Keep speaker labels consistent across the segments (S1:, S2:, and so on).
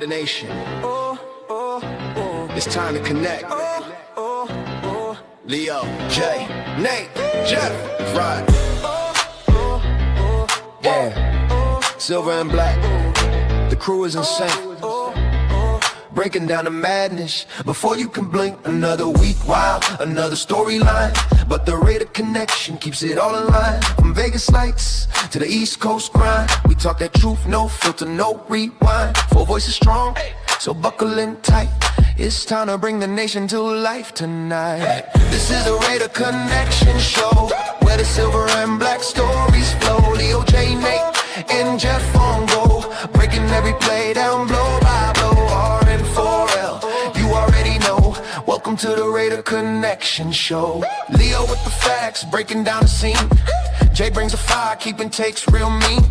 S1: Raider Nation. It's time to connect. Leo, Jay, Nate, Jeff, Rod. Yeah, silver and black. The crew is insane. Breaking down the madness before you can blink. Another week, wow, another storyline. But the Raider connection keeps it all in line. From Vegas lights to the East Coast grind, we talk that truth, no filter, no rewind. Four voices strong, so buckle in tight. It's time to bring the nation to life tonight. This is the Raider Connection Show, where the silver and black stories flow. Leo, J, Nate, and Jeff on go, breaking every play down blow by blow. R-N-4-L, you already know. Welcome to the Raider Connection Show. Leo with the facts, breaking down the scene. Jay brings the fire, keeping takes real mean.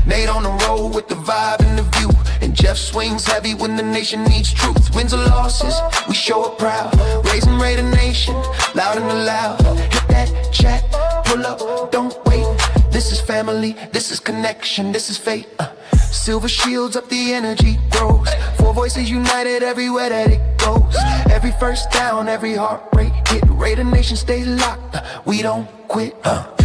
S1: Nate on the road with the vibe and the view. And Jeff swings heavy when the nation needs truth. Wins or losses, we show up proud. Raising Raider Nation, loud and loud. Hit that chat, pull up, don't wait. This is family, this is connection, this is fate. Silver shields up, the energy grows. Four voices united everywhere that it goes. Every first down, every heart rate hit. Raider Nation stay locked, we don't quit.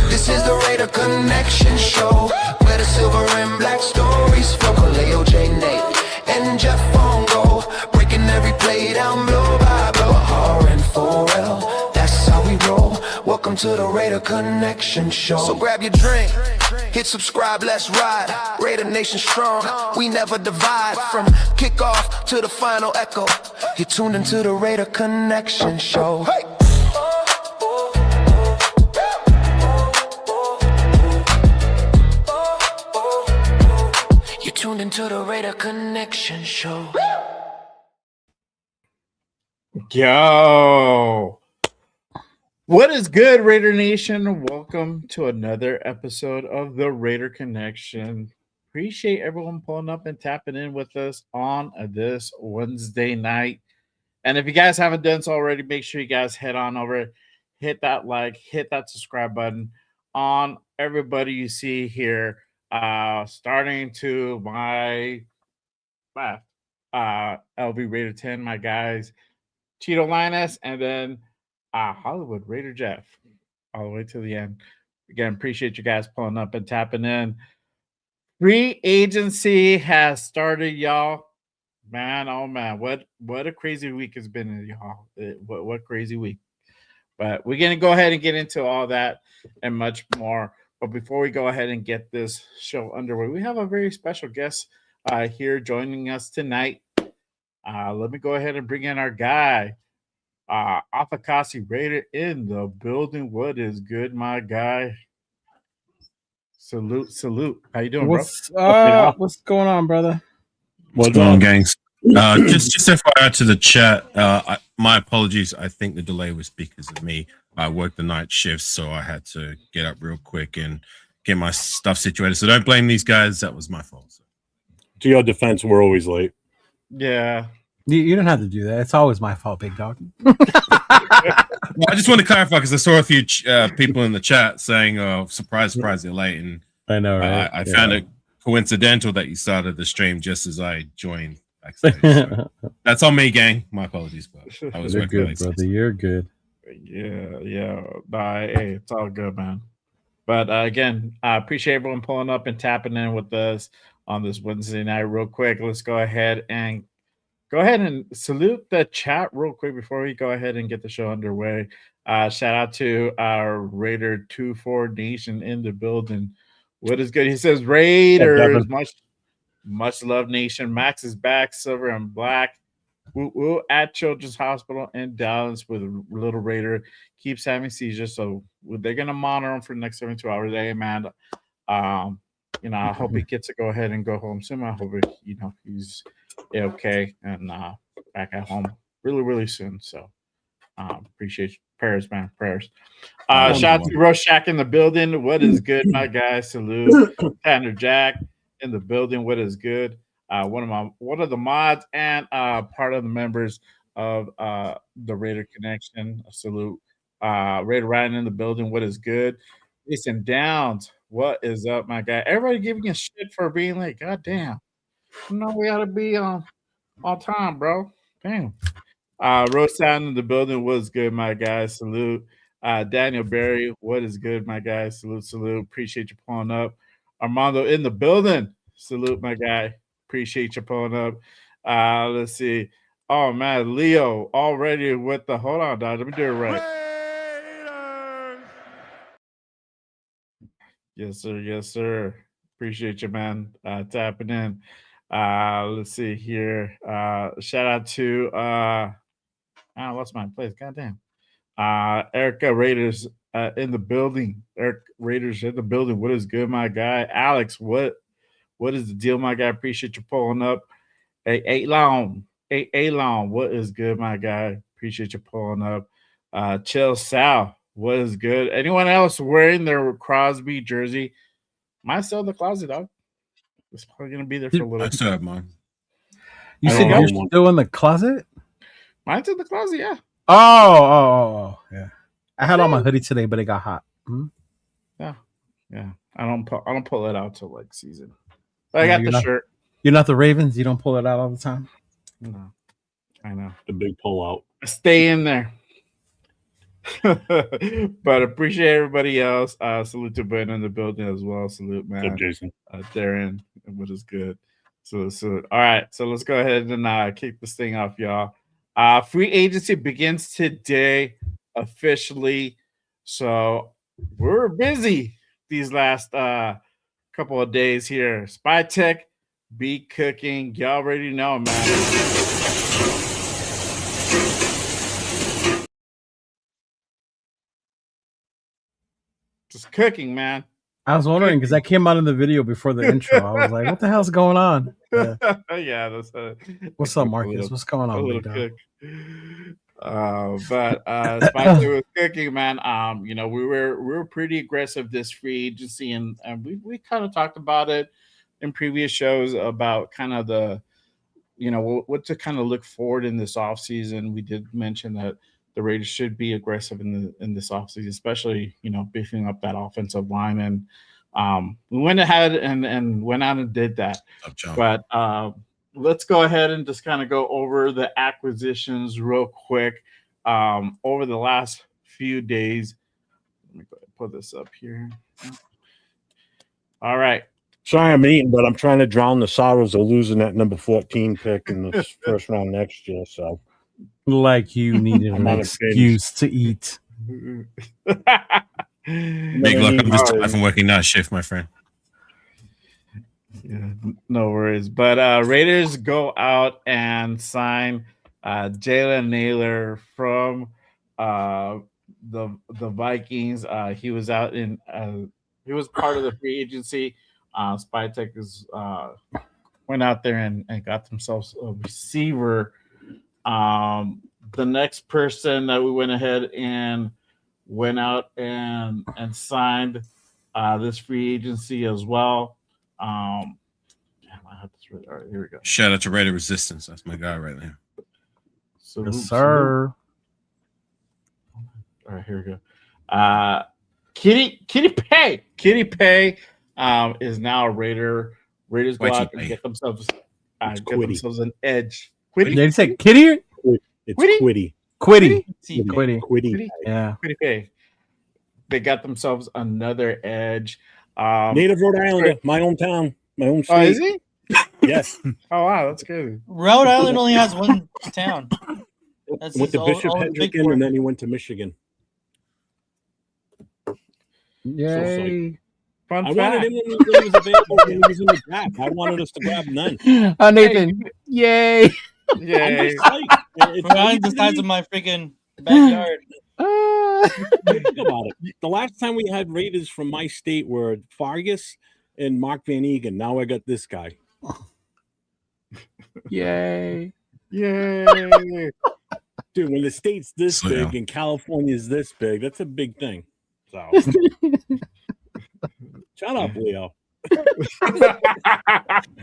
S1: This is the Raider Connection Show, where the silver and black stories flow. Leo, J, Nate, and Jeff on go, breaking every play down blow by blow. R-N-4-L, that's how we roll. Welcome to the Raider Connection Show. So grab your drink, hit subscribe, let's ride. Raider Nation strong, we never divide. From kickoff to the final echo, you're tuned into the Raider Connection Show. Hey! You're tuned into the Raider Connection Show.
S2: Yo! What is good, Raider Nation? Welcome to another episode of the Raider Connection. Appreciate everyone pulling up and tapping in with us on this Wednesday night. And if you guys haven't done so already, make sure you guys head on over, hit that like, hit that subscribe button on everybody you see here. Starting to my left, LV Raider 10, my guys, Cheeto Linus, and then Hollywood Raider Jeff, all the way to the end. Again, appreciate you guys pulling up and tapping in. Free agency has started, y'all. Man, oh man, what a crazy week has been, y'all. What crazy week. But we're going to go ahead and get into all that and much more. But before we go ahead and get this show underway, we have a very special guest here joining us tonight. Let me go ahead and bring in our guy, Afakasi Raider in the building. What is good, my guy? Salute. How you doing, bro?
S3: What's going on, brother?
S4: What's going on, gangs? Just FYI to the chat, my apologies. I think the delay was because of me. I worked the night shifts, so I had to get up real quick and get my stuff situated. So don't blame these guys. That was my fault. So.
S5: To your defense, we're always late.
S2: Yeah.
S3: You don't have to do that. It's always my fault, big dog.
S4: Well, I just want to clarify because I saw a few people in the chat saying, surprise, you're late. And
S5: I know, right?
S4: I found it coincidental that you started the stream just as I joined backstage. So that's on me, gang. My apologies, but I was
S3: You're good, brother. You're good.
S2: Yeah. Hey, it's all good, man. But again, I appreciate everyone pulling up and tapping in with us on this Wednesday night. Real quick, let's go ahead and salute the chat real quick before we go ahead and get the show underway. Shout out to our Raider 24 Nation in the building. What is good? He says Raiders, much love, Nation. Max is back, silver and black. Woo at Children's Hospital in Dallas with a little Raider. Keeps having seizures, so they're gonna monitor him for the next 72 hours. Hey, man, I hope he gets to go ahead and go home soon. I hope he's okay and back at home really soon. So appreciate prayers, man. Prayers. Shout out to Rorschach in the building. What is good, my guys? Salute. Tanner Jack in the building. What is good? One of the mods and part of the members of the Raider Connection. Salute. Raider Ryan in the building. What is good? Jason Downs. What is up, my guy? Everybody giving you shit for being late. God damn. We ought to be All time, bro. Damn. Rose Sound in the building was good, my guy. Salute. Daniel Berry, what is good, my guy? Salute, salute. Appreciate you pulling up. Armando in the building. Salute, my guy. Appreciate you pulling up. Let's see. Oh man, Leo already with the hold on, dog. Let me do it right. Yes, sir. Yes, sir. Appreciate you, man. Tapping in. Let's see here. Shout out to what's my place? Goddamn. Erica Raiders in the building. Eric Raiders in the building. What is good, my guy? Alex, what is the deal, my guy? Appreciate you pulling up. Hey, long. What is good, my guy? Appreciate you pulling up. Chill Sal, what is good? Anyone else wearing their Crosby jersey? Mine's still in the closet, dog. It's probably gonna be there for a little.
S4: I still have mine.
S3: You
S5: I
S3: said
S5: don't
S3: you're
S5: own one.
S3: still in the closet?
S2: Mine's in the closet, yeah.
S3: Oh, yeah. I had on my hoodie today, but it got hot. Hmm?
S2: Yeah. I don't pull it out till like season. But I
S3: Yeah,
S2: got
S3: you're
S2: the
S3: not-
S2: shirt.
S3: You're not the Ravens. You don't pull it out all the time.
S2: No, I know.
S5: The big pullout.
S2: Stay in there. But appreciate everybody else. Salute to Ben in the building as well. Salute,
S5: What's
S2: man.
S5: up, Jason?
S2: Darren, what is good. So all right. So let's go ahead and kick this thing off, y'all. Free agency begins today officially. So we're busy these last couple of days here. Spy Tech, be cooking. Y'all already know, man. Just cooking, man.
S3: I was wondering because that came out in the video before the intro. I was like, what the hell's going on? Yeah.
S2: Yeah, that's
S3: What's up, Marcus? What's going
S2: a
S3: on,
S2: little
S3: big dog?
S2: cook. But Spicer was cooking, man. We were pretty aggressive this free agency, and we kind of talked about it in previous shows about kind of the what to kind of look forward in this offseason. We did mention that the Raiders should be aggressive in this offseason, especially beefing up that offensive line. And we went ahead and went out and did that. But let's go ahead and just kind of go over the acquisitions real quick over the last few days. Let me go ahead and put this up here. All right.
S5: Sorry, I'm eating, but I'm trying to drown the sorrows of losing that number 14 pick in the first round next year. So,
S3: Like you needed
S5: I'm
S3: an
S5: on a
S3: excuse to eat.
S4: Big luck. I'm just tired from working night shift, my friend.
S2: Yeah, no worries. But Raiders go out and sign Jalen Naylor from the Vikings. He was out in he was part of the free agency. Spytech is went out there and got themselves a receiver. The next person that we went ahead and went out and signed this free agency as well. I have this right. All right, here we go.
S4: Shout out to Raider Resistance. That's my guy right there.
S2: Salute,
S3: Yes, sir.
S2: All right, here we go. Kitty Pay is now a Raider. Raiders go out and get themselves an edge.
S3: Did you say Kitty?
S5: it's
S2: Quiddy?
S5: Quiddy.
S3: Quiddy. Yeah.
S2: Kitty Pay. They got themselves another edge.
S5: Native Rhode Islander, my hometown, my home state.
S2: Oh, is he?
S5: Yes.
S2: Oh, wow, that's good.
S6: Rhode Island only has one town. That's
S5: Went to Bishop Hendricken, and then he went to Michigan.
S3: Yay.
S2: Fun
S5: I
S2: fact.
S5: wanted him when he was available, when he was in the draft. I wanted us to grab none.
S3: Nathan. Yay.
S5: I'm
S2: Yeah.
S5: just like, it's
S6: Rhode Island's the
S5: easy.
S6: size of my freaking backyard.
S5: Think about it. The last time we had Raiders from my state were Fargus and Mark Van Egan. Now I got this guy.
S3: Yay.
S2: Yay.
S5: Dude, when the state's this
S4: So,
S5: big
S4: yeah.
S5: and California's this big, that's a big thing. So shut up, Leo.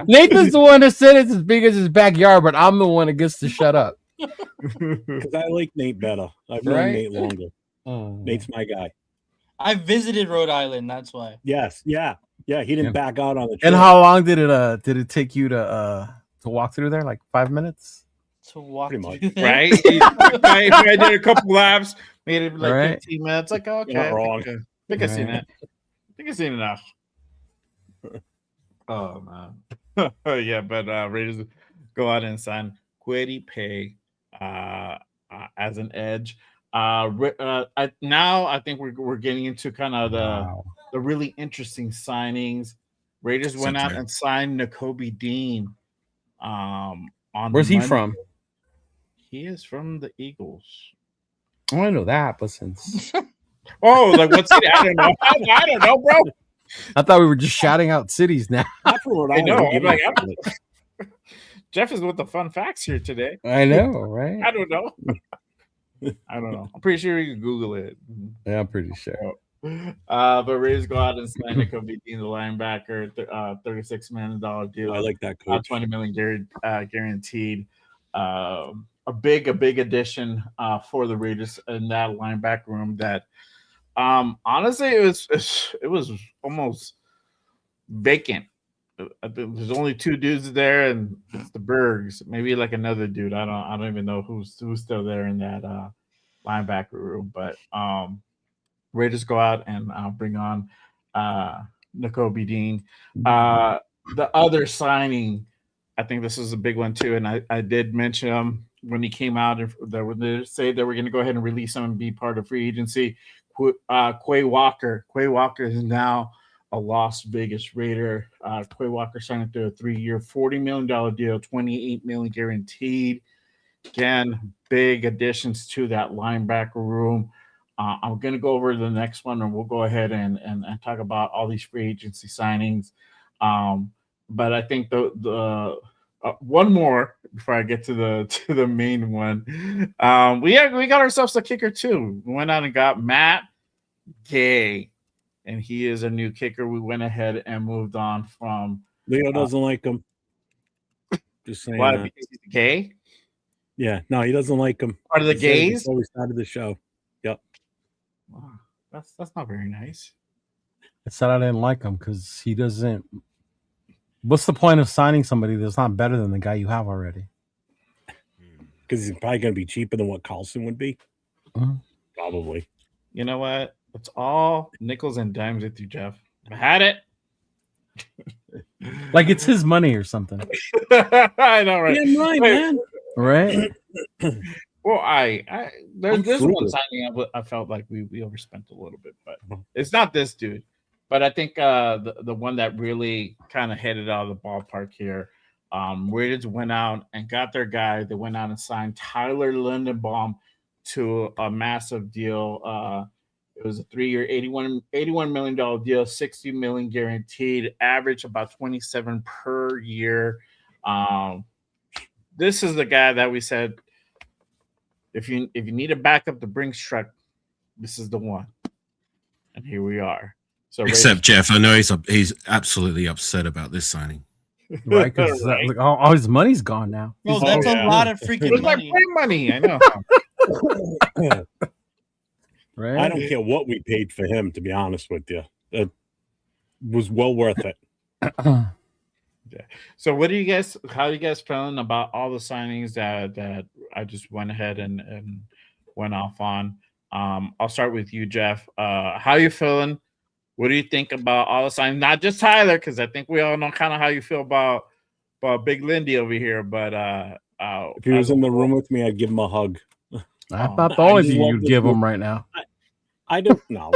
S3: Nathan's the one that said it's as big as his backyard, but I'm the one that gets to shut up.
S5: Because I like Nate better. I've known
S3: Right?
S5: Nate longer. Nate's my guy.
S6: I visited Rhode Island. That's why.
S5: Yes, yeah. He didn't back out on the trip.
S3: And how long did it take you to to walk through there, like 5 minutes.
S6: To walk
S5: Pretty much.
S6: through there.
S2: Right? if I did a couple laps, made it like
S3: Right.
S2: 15 minutes. Like, okay,
S5: You're not wrong.
S2: I think I've seen
S3: Right.
S2: it. I think I've seen enough. Oh man. Yeah, but Raiders go out and sign Kwity Paye as an edge. Now I think we're getting into kind of
S3: Wow.
S2: the really interesting signings. Raiders went out and signed Nakobe Dean. On
S3: Where's he
S2: Monday.
S3: from?
S2: He is from the Eagles.
S3: Oh, I know that, but since
S2: Oh, like what's it? I don't know. I don't know, bro.
S3: I thought we were just shouting out cities now.
S5: Not for Rhode
S2: I
S5: Island.
S2: know.
S5: We'll
S2: I'm
S5: give
S2: like,
S5: it-
S2: Jeff is with the fun facts here today.
S3: I know, right?
S2: I don't know. I don't know. I'm pretty sure you can Google it.
S3: Yeah, I'm pretty sure.
S2: But Raiders go out and sign Nakobe Dean, the linebacker, $36 million deal.
S5: I like that coach.
S2: $20 million guaranteed. A big addition for the Raiders in that linebacker room. That honestly, it was almost vacant. There's only two dudes there, and it's the Bergs. Maybe like another dude. I don't even know who's still there in that linebacker room. But Raiders go out and bring on Nakobe Dean. The other signing, I think this is a big one too, and I did mention him when he came out. When they say that we're going to go ahead and release him and be part of free agency. Quay Walker. Quay Walker is now a Las Vegas Raider. Quay Walker signed through a 3-year, $40 million deal, $28 million guaranteed. Again, big additions to that linebacker room. I'm going to go over to the next one, and we'll go ahead and talk about all these free agency signings. But I think the one more before I get to the main one. We got ourselves a kicker too. We went out and got Matt Gay, and he is a new kicker. We went ahead and moved on from.
S5: Leo doesn't like him. Just saying.
S2: Why?
S5: That.
S2: Because he's gay?
S5: Yeah, no, he doesn't like him.
S2: Part of the
S5: He said it
S2: gays?
S5: before we started the show. Yep.
S2: Wow, that's not very nice.
S3: I said I didn't like him because he doesn't. What's the point of signing somebody that's not better than the guy you have already?
S5: Because he's probably going to be cheaper than what Carlson would be.
S3: Mhm.
S5: Probably.
S2: You know what? It's all nickels and dimes with you, Jeff. I had it.
S3: Like it's his money or something,
S2: I know, right?
S5: Yeah, right,
S2: Wait,
S5: man.
S3: right?
S2: Well, there's one
S5: frugal.
S2: signing I felt like we overspent a little bit, but it's not this dude. But I think the one that really kind of hit it out of the ballpark here, Raiders went out and got their guy. They went out and signed Tyler Lindenbaum to a massive deal. It was a 3-year, $81 million deal, $60 million guaranteed, average about 27 per year. This is the guy that we said, if you need a backup to Brinks truck, this is the one. And here we are. So
S4: Except Jeff, I know he's absolutely upset about this signing.
S3: Right? Because
S2: Right.
S3: like, all his money's gone now.
S6: Well, that's
S2: yeah.
S6: a lot of freaking
S2: Where's my
S6: money.
S2: money? I know.
S3: Right?
S5: I don't care what we paid for him, to be honest with you. It was well worth it.
S2: So how are you guys feeling about all the signings that I just went ahead and went off on? I'll start with you, Jeff. How are you feeling? What do you think about all the signings? Not just Tyler, because I think we all know kind of how you feel about Big Lindy over here. But
S5: If he was in the room with me, I'd give him a hug.
S3: I thought the only
S5: just
S3: thing
S5: love
S3: you'd
S5: this
S3: give
S5: move.
S3: him right now.
S5: I don't know.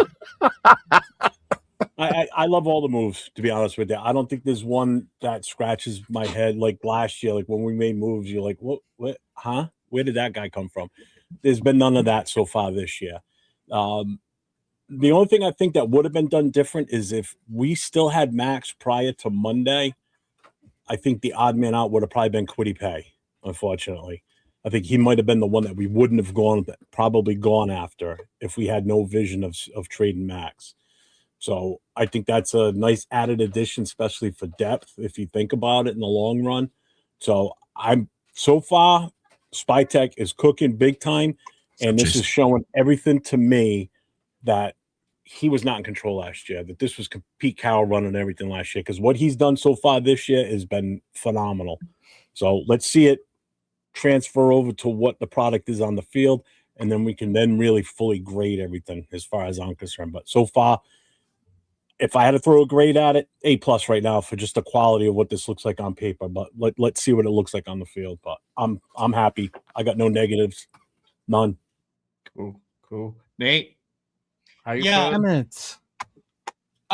S5: I love all the moves, to be honest with you. I don't think there's one that scratches my head like last year. Like when we made moves, you're like, what, huh? Where did that guy come from? There's been none of that so far this year. The only thing I think that would have been done different is if we still had Maxx prior to Monday, I think the odd man out would have probably been Kwity Paye, unfortunately. I think he might have been the one that we wouldn't have probably gone after if we had no vision of trading Maxx. So I think that's a nice added addition, especially for depth, if you think about it in the long run. So so far, Spytech is cooking big time, and this is showing everything to me that he was not in control last year, that this was Pete Carroll running everything last year, because what he's done so far this year has been phenomenal. So let's see it transfer over to what the product is on the field, and then we can then really fully grade everything as far as I'm concerned. But so far, if I had to throw a grade at it, A+ right now for just the quality of what this looks like on paper. But let's see what it looks like on the field. But I'm happy. I got no negatives, none.
S2: Cool. Nate, how you
S6: Yeah.
S2: feeling?
S3: Damn it.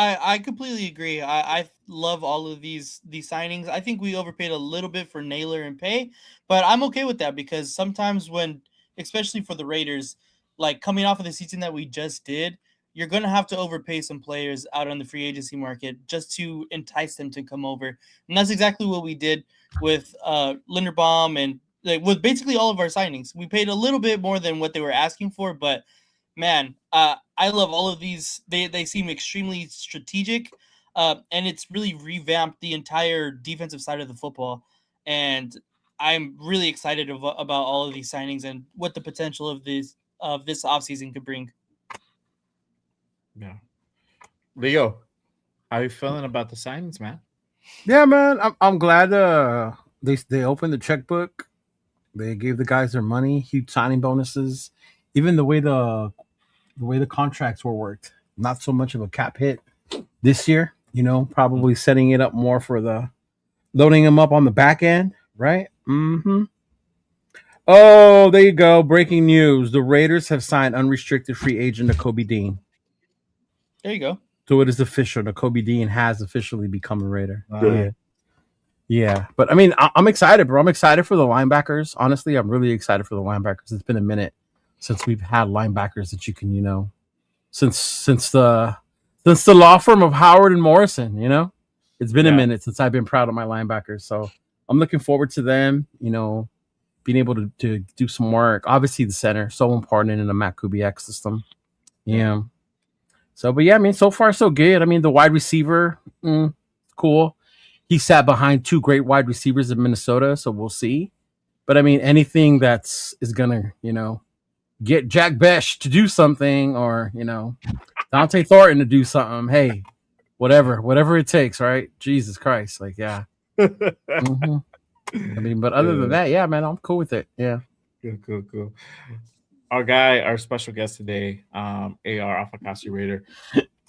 S6: I completely agree. I love all of these signings. I think we overpaid a little bit for Naylor and Pay, but I'm okay with that because sometimes when, especially for the Raiders, like coming off of the season that we just did, you're gonna have to overpay some players out on the free agency market just to entice them to come over, and that's exactly what we did with Linderbaum and like with basically all of our signings. We paid a little bit more than what they were asking for, but man, I love all of these. They seem extremely strategic, and it's really revamped the entire defensive side of the football. And I'm really excited about all of these signings and what the potential of this offseason could bring.
S2: Yeah. Leo, how you feeling about the signings, man?
S3: Yeah, man. I'm glad they opened the checkbook. They gave the guys their money, huge signing bonuses. Even the way the contracts were worked, not so much of a cap hit this year. Probably setting it up more for the loading them up on the back end, right? Mm-hmm. Oh, there you go. Breaking news: the Raiders have signed unrestricted free agent Nakobe Dean.
S6: There you go.
S3: So it is official. Nakobe Dean has officially become a Raider.
S2: Good.
S3: Yeah. But I mean, I'm excited, bro. I'm excited for the linebackers. Honestly, I'm really excited for the linebackers. It's been a minute since we've had linebackers that you can, since the law firm of Howard and Morrison. It's been a minute since I've been proud of my linebackers. So I'm looking forward to them. Being able to do some work. Obviously, the center so important in the Matt Kubiak system. Yeah. So, but yeah, I mean, so far so good. I mean, the wide receiver, cool. He sat behind two great wide receivers in Minnesota, so we'll see. But I mean, anything is gonna, get Jack Besh to do something, or Dante Thornton to do something. Hey, whatever it takes, right? Jesus Christ, like yeah. Mm-hmm. I mean, but other than that, yeah, man, I'm cool with it. Yeah.
S2: Cool. Our special guest today, AR Afakasi Raider.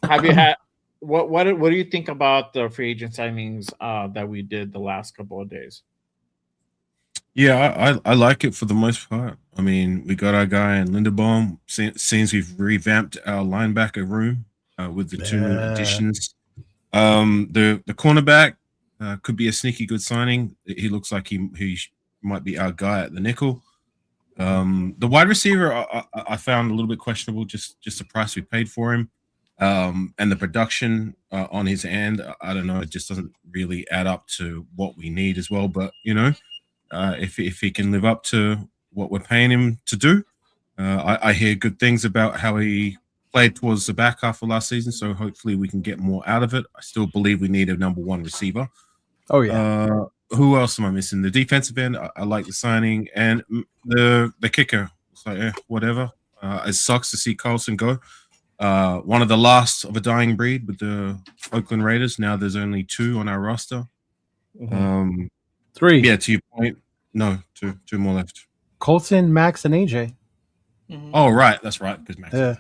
S2: Have you had what do you think about the free agent signings that we did the last couple of days?
S4: Yeah, I like it for the most part. I mean, we got our guy in Linderbaum. Seems we've revamped our linebacker room with the two additions. The cornerback could be a sneaky good signing. He looks like he might be our guy at the nickel. The wide receiver I found a little bit questionable, just the price we paid for him, and the production on his end. I don't know, it just doesn't really add up to what we need as well. But if he can live up to what we're paying him to do, I hear good things about how he played towards the back half of last season. So hopefully we can get more out of it. I still believe we need a number one receiver.
S3: Oh yeah.
S4: Who else am I missing? The defensive end, I like the signing, and the kicker. It's like, whatever. It sucks to see Carlson go. One of the last of a dying breed with the Oakland Raiders. Now there's only two on our roster.
S2: Mm-hmm.
S3: Three.
S4: Yeah, to your point. No, two more left.
S3: Colton, Max, and AJ.
S6: Mm-hmm.
S4: Oh, right. That's right. Because Max.
S3: Yeah.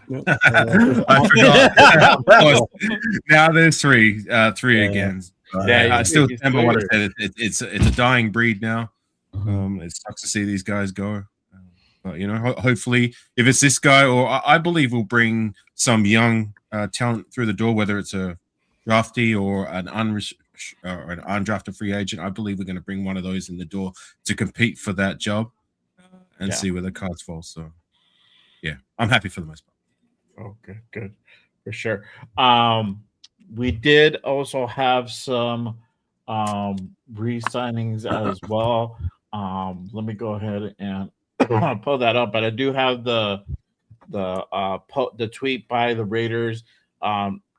S4: I forgot. Now there's three again. I still remember what I said. It's a dying breed now. It sucks to see these guys go. But hopefully, if it's this guy, or I believe we'll bring some young talent through the door, whether it's a draftee or an undrafted free agent. I believe we're going to bring one of those in the door to compete for that job and see where the cards fall. So, yeah, I'm happy for the most part.
S2: Okay, good for sure. We did also have some re-signings as well. Let me go ahead and pull that up, but I do have the tweet by the Raiders.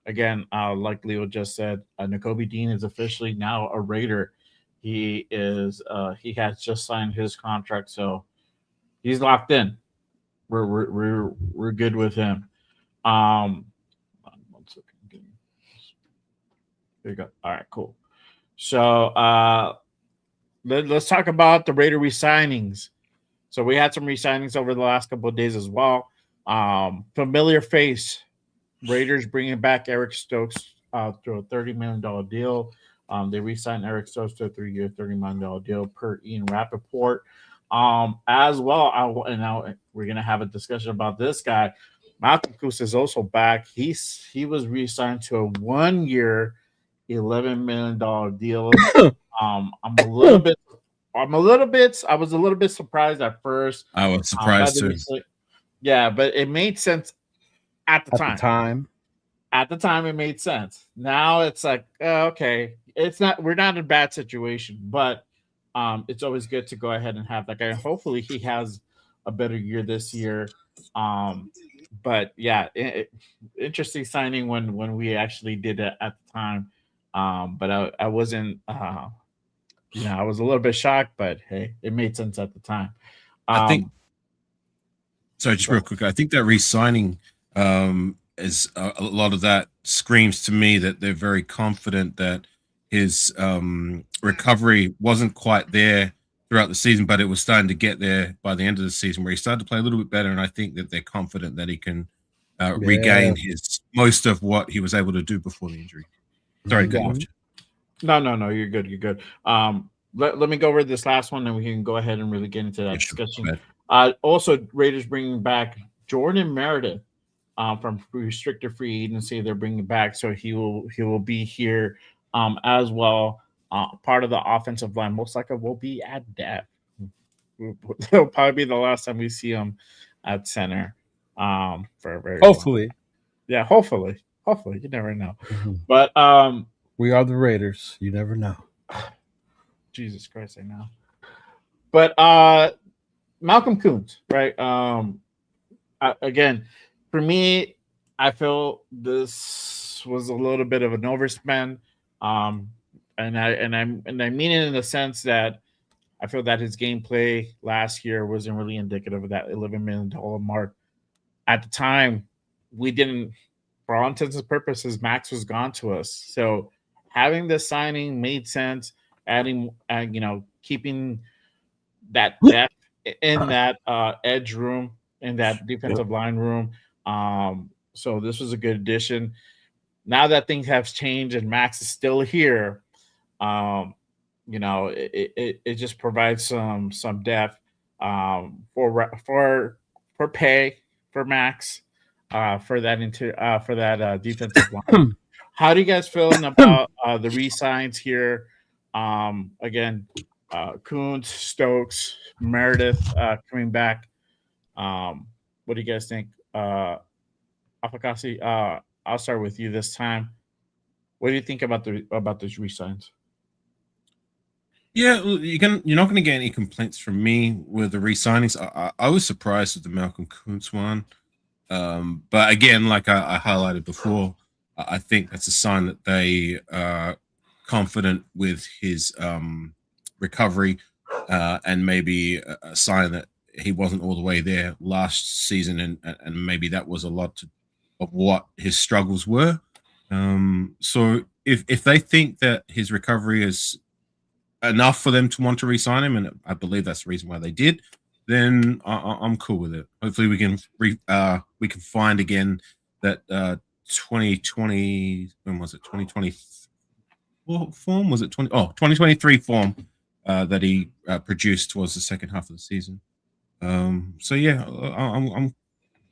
S2: Again, like Leo just said, Nakobe Dean is officially now a Raider. He has just signed his contract, so he's locked in. We're good with him. One second. There you go. All right, cool. So let's talk about the Raider re-signings. So we had some re-signings over the last couple of days as well. Familiar face, Raiders bringing back Eric Stokes through a $30 million deal. They re-signed Eric Stokes to a 3-year, $30 million deal per Ian Rappaport. As well, we're gonna have a discussion about this guy. Malcolm Koos is also back. He was re-signed to a 1-year, $11 million deal. I was a little bit surprised at first.
S4: I was surprised too.
S2: Yeah, but it made sense at the
S3: At
S2: time. At the time, it made sense. Now it's like, okay, we're not in a bad situation, but it's always good to go ahead and have that guy. Hopefully, he has a better year this year. But yeah, interesting signing when we actually did it at the time. But I wasn't, I was a little bit shocked, but hey, it made sense at the time.
S4: I think. Sorry, just real quick. I think that re-signing is a lot of that screams to me that they're very confident that his recovery wasn't quite there throughout the season, but it was starting to get there by the end of the season where he started to play a little bit better. And I think that they're confident that he can regain his most of what he was able to do before the injury. Sorry, go off.
S2: No, you're good. You're good. Let me go over this last one, and we can go ahead and really get into that discussion. Also, Raiders bringing back Jordan Meredith from restricted free agency. They're bringing back, so he will be here as well. Part of the offensive line, most likely will be at depth. It'll probably be the last time we see him at center. For a very
S3: hopefully,
S2: long. Yeah, hopefully, you never know.
S3: Mm-hmm.
S2: But
S3: we are the Raiders. You never know.
S2: Jesus Christ, I know. But Malcolm Koonce, right? Again, for me, I feel this was a little bit of an overspend. And I mean it in the sense that I feel that his gameplay last year wasn't really indicative of that $11 million mark. At the time, we didn't, for all intents and purposes, Maxx was gone to us. So having this signing made sense. Adding, keeping that depth in that edge room, in that defensive line room. So this was a good addition. Now that things have changed and Maxx is still here, it just provides some depth for pay for Maxx for that defensive line. How do you guys feeling about the re-signs here? Again, Koonce, Stokes, Meredith coming back. What do you guys think? Afakasi, I'll start with you this time. What do you think about those re-signs?
S4: Yeah, you're not going to get any complaints from me with the re-signings. I was surprised with the Malcolm Koonce one, but again, like I highlighted before, I think that's a sign that they are confident with his recovery, and maybe a sign that he wasn't all the way there last season, and maybe that was a lot of what his struggles were. So if they think that his recovery is enough for them to want to re-sign him, and I believe that's the reason why they did, then I'm cool with it. Hopefully we can find again that 2020, when was it, 2020 form, was it 2023 form that he produced towards the second half of the season. So yeah, I'm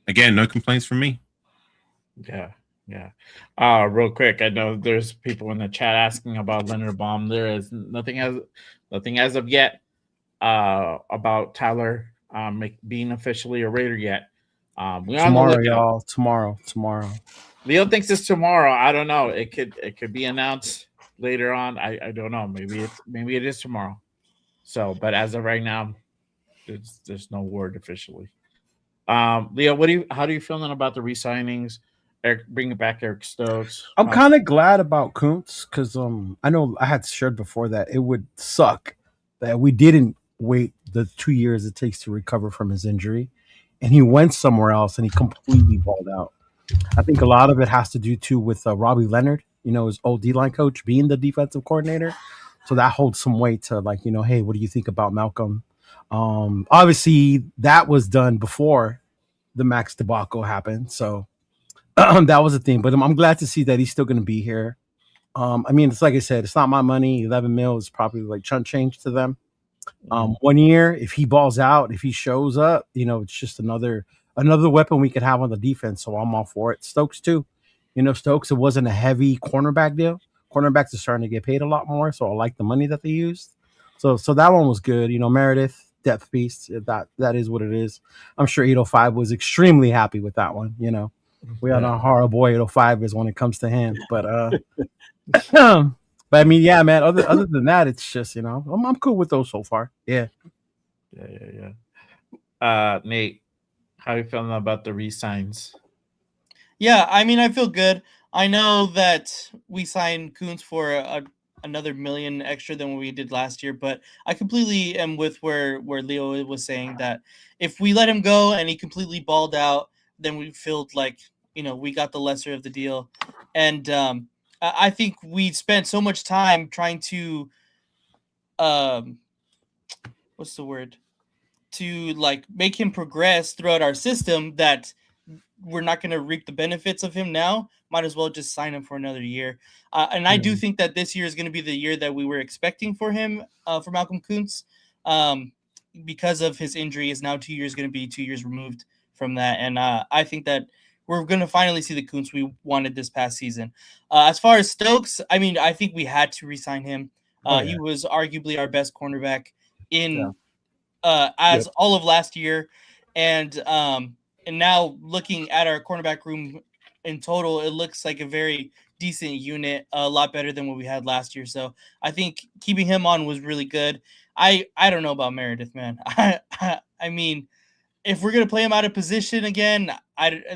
S4: again, no complaints from me.
S2: Yeah. Real quick, I know there's people in the chat asking about Leonard Baum. There is nothing as of yet about Tyler being officially a Raider yet.
S3: Tomorrow, y'all. Tomorrow.
S2: Leo thinks it's tomorrow. I don't know. It could be announced later on. I don't know. Maybe it is tomorrow. So, but as of right now, there's no word officially. Leo, how do you feeling about the re-signings? Bringing back Eric Stokes.
S3: I'm kind of glad about Koonce because I know I had shared before that it would suck that we didn't wait the 2 years it takes to recover from his injury, and he went somewhere else and he completely balled out. I think a lot of it has to do too with Robbie Leonard, his old D-line coach being the defensive coordinator. So that holds some weight to like, hey, what do you think about Malcolm? Obviously that was done before the Maxx debacle happened. So that was a thing, but I'm glad to see that he's still going to be here. I mean, it's like I said, it's not my money. 11 mil is probably like chunk change to them. 1 year, if he balls out, if he shows up, it's just another weapon we could have on the defense. So I'm all for it. Stokes too. Stokes, it wasn't a heavy cornerback deal. Cornerbacks are starting to get paid a lot more, so I like the money that they used. So that one was good. Meredith, depth piece. That is what it is. I'm sure 805 was extremely happy with that one. We all know how horrible 805 is when it comes to him. But but I mean, yeah, man. Other than that, it's just I'm cool with those so far. Yeah.
S2: Nate, how are you feeling about the re-signs?
S6: Yeah, I mean, I feel good. I know that we signed Kuntz for another $1 million extra than what we did last year, but I completely am with where Leo was saying that if we let him go and he completely balled out, then we feel like we got the lesser of the deal. And I think we spent so much time trying to what's the word, to like make him progress throughout our system that we're not going to reap the benefits of him now. Might as well just sign him for another year. And I do think that this year is going to be the year that we were expecting for him, for Malcolm Kuntz, because of his injury. Is now 2 years going to be 2 years removed from that. And I think that we're going to finally see the Kuntz we wanted this past season. As far as Stokes, I mean, I think we had to re-sign him. He was arguably our best cornerback in all of last year. And now looking at our cornerback room in total, it looks like a very decent unit, a lot better than what we had last year. So I think keeping him on was really good. I don't know about Meredith, man. I mean, if we're going to play him out of position again,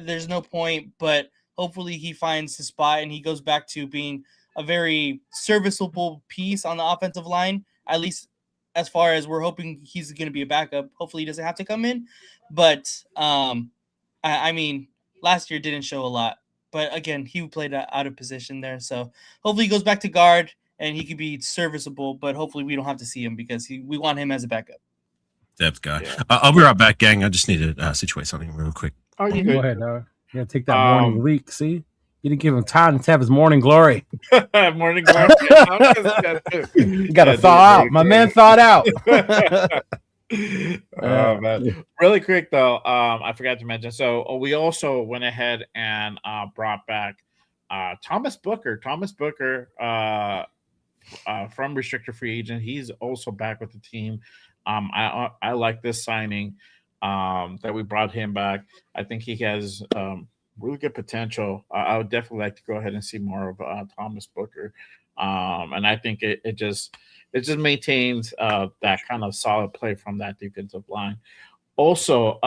S6: there's no point, but hopefully he finds his spot and he goes back to being a very serviceable piece on the offensive line, at least as far as we're hoping he's going to be a backup. Hopefully he doesn't have to come in, but I mean, last year didn't show a lot, but again, he played out of position there. So hopefully he goes back to guard and he could be serviceable, but hopefully we don't have to see him because we want him as a backup.
S4: Depth guy. I'll be right back, gang. I just need to situate something real quick.
S2: Oh, you
S3: Go ahead, dog. You gotta take that morning leak. See, you didn't give him time to have his morning glory.
S2: Morning glory.
S3: You gotta thaw out. My man thawed out.
S2: Man. Really quick though, I forgot to mention. So we also went ahead and brought back Thomas Booker. Thomas Booker from restricted free agent. He's also back with the team. I like this signing that we brought him back. I think he has really good potential. I would definitely like to go ahead and see more of Thomas Booker, and I think it just maintains that kind of solid play from that defensive line. Also,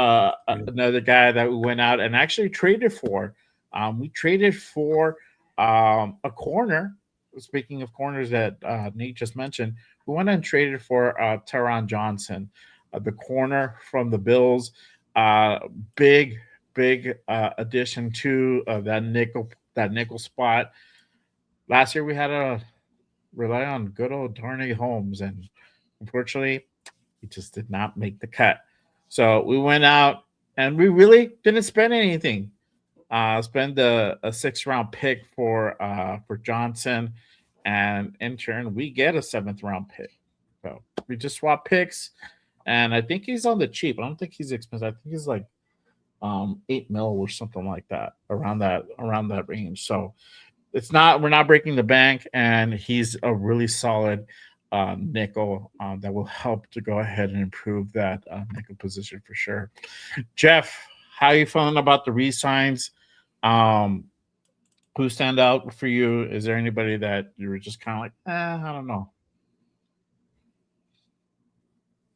S2: another guy that we went out and actually traded for. We traded for a corner. Speaking of corners that Nate just mentioned, we went and traded for Teron Johnson, the corner from the Bills. Big addition to that nickel spot. Last year we had to rely on good old Darnay Holmes, and unfortunately, he just did not make the cut. So we went out and we really didn't spend anything. Spend a 6th round pick for Johnson, and in turn we get a 7th round pick. So we just swap picks, and I think he's on the cheap. I don't think he's expensive. I think he's like $8 million or something like that, around that range. So we're not breaking the bank, and he's a really solid nickel that will help to go ahead and improve that nickel position for sure. Jeff, how are you feeling about the re-signs? Who stand out for you? Is there anybody that you were just kind of like, I don't know?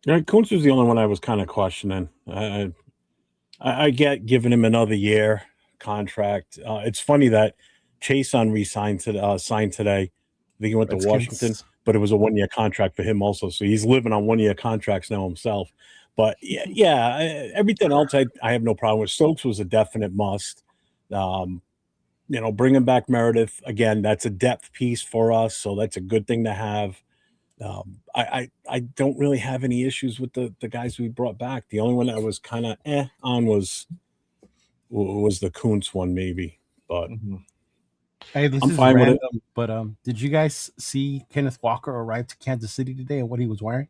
S5: Yeah, Kuntz was the only one I was kind of questioning. I get giving him another year contract. It's funny that Chase signed today. I think he went to Washington, but it was a 1-year contract for him also. So he's living on 1-year contracts now himself. But everything else I have no problem with. Stokes was a definite must. Bringing back Meredith again, that's a depth piece for us, so that's a good thing to have. I don't really have any issues with the guys we brought back. The only one that was kind of on was the Kuntz one, maybe. But
S2: Mhm.
S3: Hey, this
S5: I'm
S3: is
S5: fine with it.
S3: random, but did you guys see Kenneth Walker arrive to Kansas City today and what he was wearing?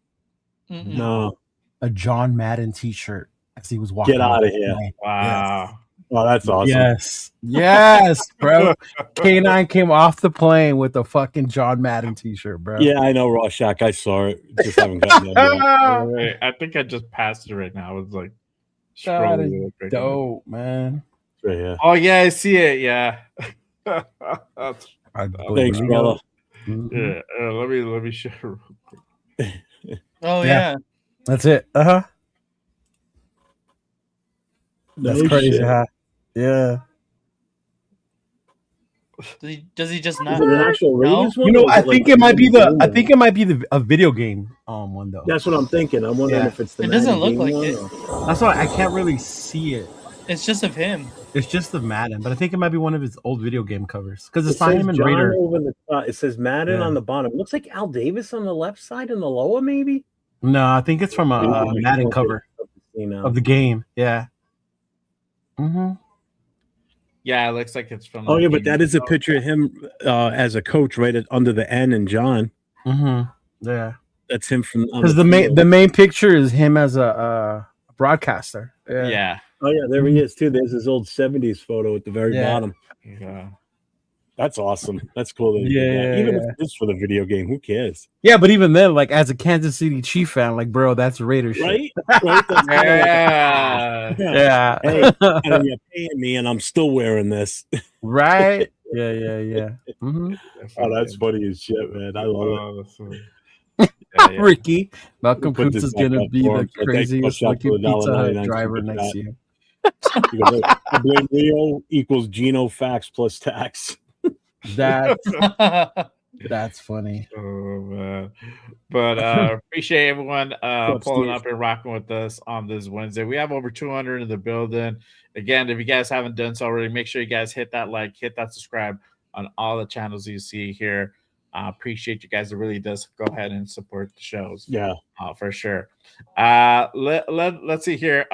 S6: Mm-mm.
S5: No,
S3: A John Madden T-shirt as he was walking.
S5: get out of here.
S2: Wow.
S5: Oh, that's awesome.
S3: Yes, bro. K9 came off the plane with a fucking John Madden T-shirt, bro.
S5: Yeah, I know, Rorschach. I saw it. Just haven't gotten it yet.
S2: Wait, I think I just passed it right now. I was like
S3: That
S2: scrolling
S3: is
S2: real quick.
S3: dope, man.
S5: It's right here.
S2: Oh yeah, I see it. Yeah. That's,
S3: I
S5: Thanks,
S3: believe
S5: brother.
S3: Mhm.
S2: yeah. Let me show real quick.
S6: Oh
S3: Yeah.
S6: yeah.
S3: That's it. Uh-huh. That's
S5: No
S3: crazy,
S5: shit.
S3: huh? Yeah.
S6: Does he just
S5: Is
S6: not?
S5: it an actual Raiders one?
S3: You know,
S5: or is
S3: I
S5: it
S3: think
S5: like
S3: it might be the
S5: game
S3: I
S5: one?
S3: think it might be the a video game one though.
S5: That's what I'm thinking. I'm wondering
S3: Yeah.
S5: if it's the
S6: It doesn't
S5: Madden
S6: look
S5: game
S6: like
S5: one
S6: it.
S5: or-
S3: That's why I can't really see it.
S6: It's just of him.
S3: It's just the Madden, but I think it might be one of his old video game covers because
S5: It
S3: it's not
S5: says
S3: him and
S5: John
S3: Raider.
S5: over the it says Madden
S3: Yeah.
S5: on the bottom. It looks like Al Davis on the left side and the lower, maybe.
S3: No, I think it's from a Madden
S5: Okay.
S3: cover
S5: See now.
S3: of the game. Yeah. Mm-hmm.
S2: Yeah, it looks like it's from.
S5: Oh
S2: the
S5: yeah, but
S2: game.
S5: that is a picture of him as a coach right under the N and John.
S3: Mm-hmm. Yeah.
S5: That's him from
S3: Because the main picture is him as a broadcaster.
S2: Yeah.
S5: Oh yeah, there he is too. There's his old '70s photo at the very
S3: Yeah.
S5: bottom.
S2: Yeah.
S5: That's awesome. That's cool. That he did
S3: Yeah,
S5: that. Even
S3: yeah.
S5: if it's for the video game, who cares?
S3: Yeah, but even then, like as a Kansas City Chief fan, like bro, that's Raiders shit.
S5: Right? Right? That's kinda
S2: Yeah.
S3: Yeah.
S5: Hey, and you're paying me, and I'm still wearing this.
S3: Right? Yeah. Mm-hmm.
S5: Oh, that's funny as shit, man. I love it.
S2: Yeah.
S3: Ricky, Malcolm
S5: Put
S3: Kuntz
S5: this
S3: is
S5: back
S3: gonna
S5: up
S3: be
S5: for
S3: the
S5: him. So thanks
S3: craziest
S5: so much for
S3: looking
S5: the
S3: Pizza Hut
S5: $1.99
S3: driver
S5: super
S3: next
S5: chat.
S3: to you.
S5: He goes, I blame Leo equals Geno facts plus tax.
S3: That's funny.
S2: Oh man. But appreciate everyone
S5: up,
S2: pulling
S5: Steve?
S2: up and rocking with us on this Wednesday. We have over 200 in the building. Again, if you guys haven't done so already, make sure you guys hit that like, hit that subscribe on all the channels you see here. Appreciate you guys. It really does go ahead and support the shows.
S5: Yeah.
S2: For sure. Let's see here.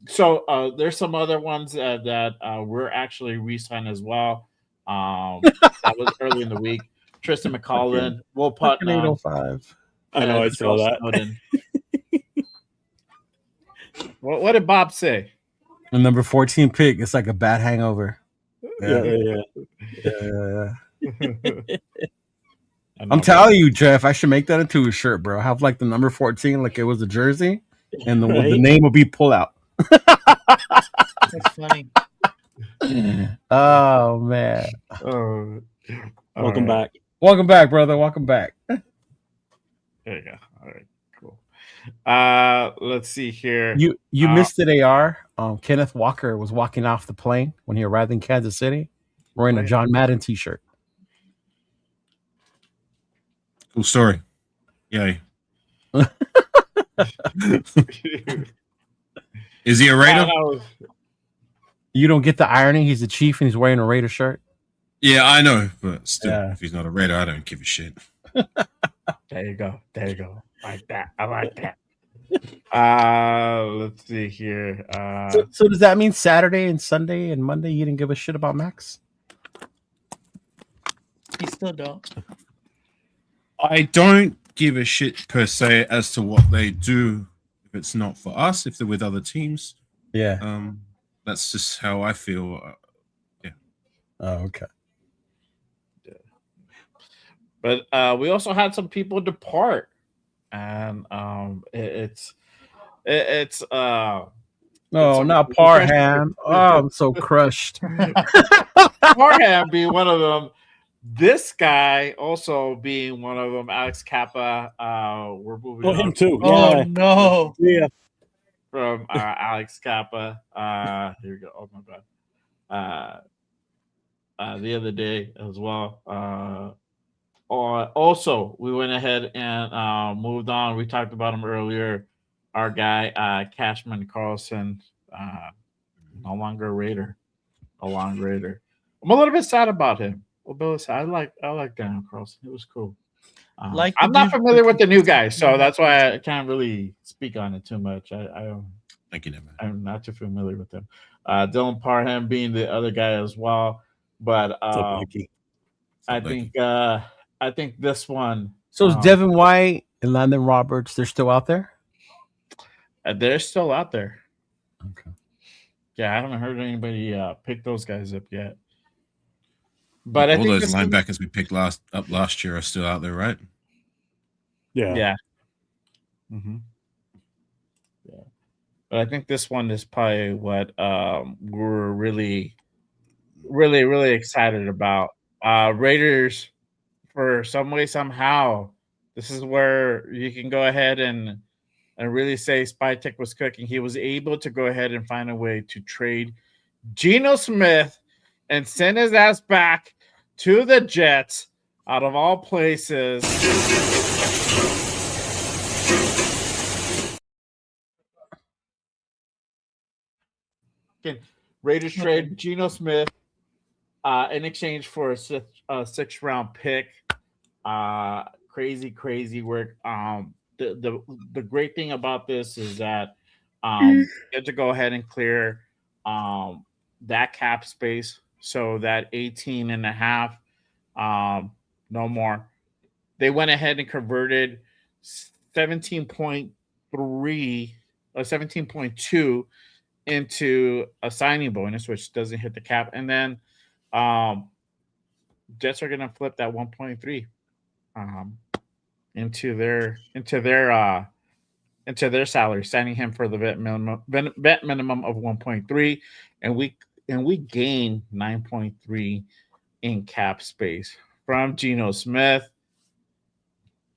S2: So there's some other ones that we're actually re-signed as well. That was early in the week. Tristan McCollin, Will
S3: Fucking
S2: Putnam.
S3: 805.
S5: I know, I saw that.
S2: Snowden. What did Bob say?
S3: The number 14 pick, it's like a bad hangover.
S5: Yeah.
S3: I'm telling you, Jeff, I should make that into a shirt, bro. Have like the number 14, like it was a jersey, and the
S5: Right?
S3: name will be pull out.
S6: That's funny.
S3: Oh man.
S2: Oh,
S5: Welcome back.
S3: Welcome back, brother. Welcome back.
S2: There you go. All right, cool. Let's see here.
S3: You missed it, AR. Kenneth Walker was walking off the plane when he arrived in Kansas City wearing a John Madden t-shirt.
S4: Cool story. Yay. Is he a Raider?
S3: You don't get the irony. He's a Chief and he's wearing a Raider shirt.
S4: Yeah, I know, but still,
S3: Yeah.
S4: if he's not a Raider, I don't give a shit.
S2: There you go. Like that. I like that. Let's see here.
S3: So does that mean Saturday and Sunday and Monday you didn't give a shit about Maxx?
S6: He still don't.
S4: I don't give a shit per se as to what they do if it's not for us, if they're with other teams.
S3: Yeah.
S4: That's just how I feel.
S3: Oh, okay.
S2: But we also had some people depart, and it's
S3: No,
S2: It's
S3: not
S2: a-
S3: Parham. Oh, I'm so crushed.
S2: Parham being one of them. This guy also being one of them. Alex Kappa. We're moving
S5: Oh, him
S2: on
S5: too.
S6: Oh
S5: Yeah.
S6: no.
S5: Yeah.
S2: from Alex Kappa. Here we go. Oh my bad. The other day as well. Also, we went ahead and moved on. We talked about him earlier. Our guy, Cashman Carlson, no longer a Raider. No longer Raider. I'm a little bit sad about him. I like Daniel Carlson. It was cool.
S6: Like the
S2: I'm not
S6: dude-
S2: familiar with the new guy, so that's why I can't really speak on it too much.
S4: Thank you, man.
S2: I'm not too familiar with him. Dylan Parham being the other guy as well, but
S5: What's up, Mikey?
S2: I
S4: What's up,
S2: think I think this one.
S3: So is Devin White and Landon Roberts, they're still out there?
S2: They're still out there.
S3: Okay.
S2: Yeah, I haven't heard anybody pick those guys up yet. But I
S4: all
S2: think
S4: those
S2: this one-
S4: linebackers we picked last year are still out there, right?
S5: Yeah.
S2: Yeah. Mm-hmm. Yeah. But I think this one is probably what we're really, really, really excited about. Raiders, for some way, somehow, this is where you can go ahead and really say Spytek was cooking. He was able to go ahead and find a way to trade Geno Smith and send his ass back to the Jets out of all places. Raiders trade Geno Smith in exchange for a sixth round pick. Crazy work. The great thing about this is that you get to go ahead and clear that cap space, so that 18 and a half, no more. They went ahead and converted 17.3 or 17.2 into a signing bonus, which doesn't hit the cap, and then Jets are gonna flip that 1.3 into their salary, signing him for the vet minimum of 1.3, and we gain 9.3 in cap space from Geno Smith.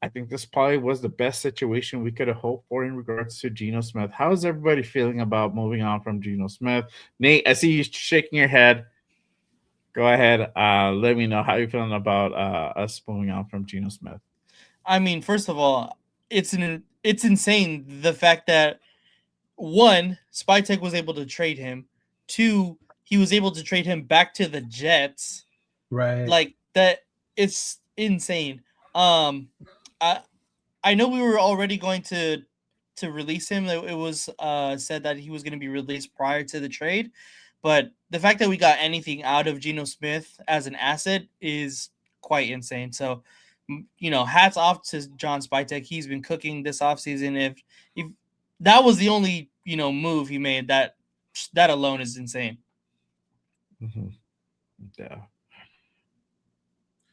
S2: I think this probably was the best situation we could have hoped for in regards to Geno Smith. How is everybody feeling about moving on from Geno Smith? Nate, I see you shaking your head. Go ahead. Let me know how you're feeling about us moving on from Geno Smith.
S6: I mean, first of all, it's insane the fact that one, Spytek was able to trade him. Two, he was able to trade him back to the Jets.
S3: Right.
S6: Like that, it's insane. I know we were already going to release him. It was said that he was going to be released prior to the trade, but the fact that we got anything out of Geno Smith as an asset is quite insane. So, hats off to John Spytek. He's been cooking this offseason. If that was the only move he made, that alone is insane.
S2: Mm-hmm. Yeah.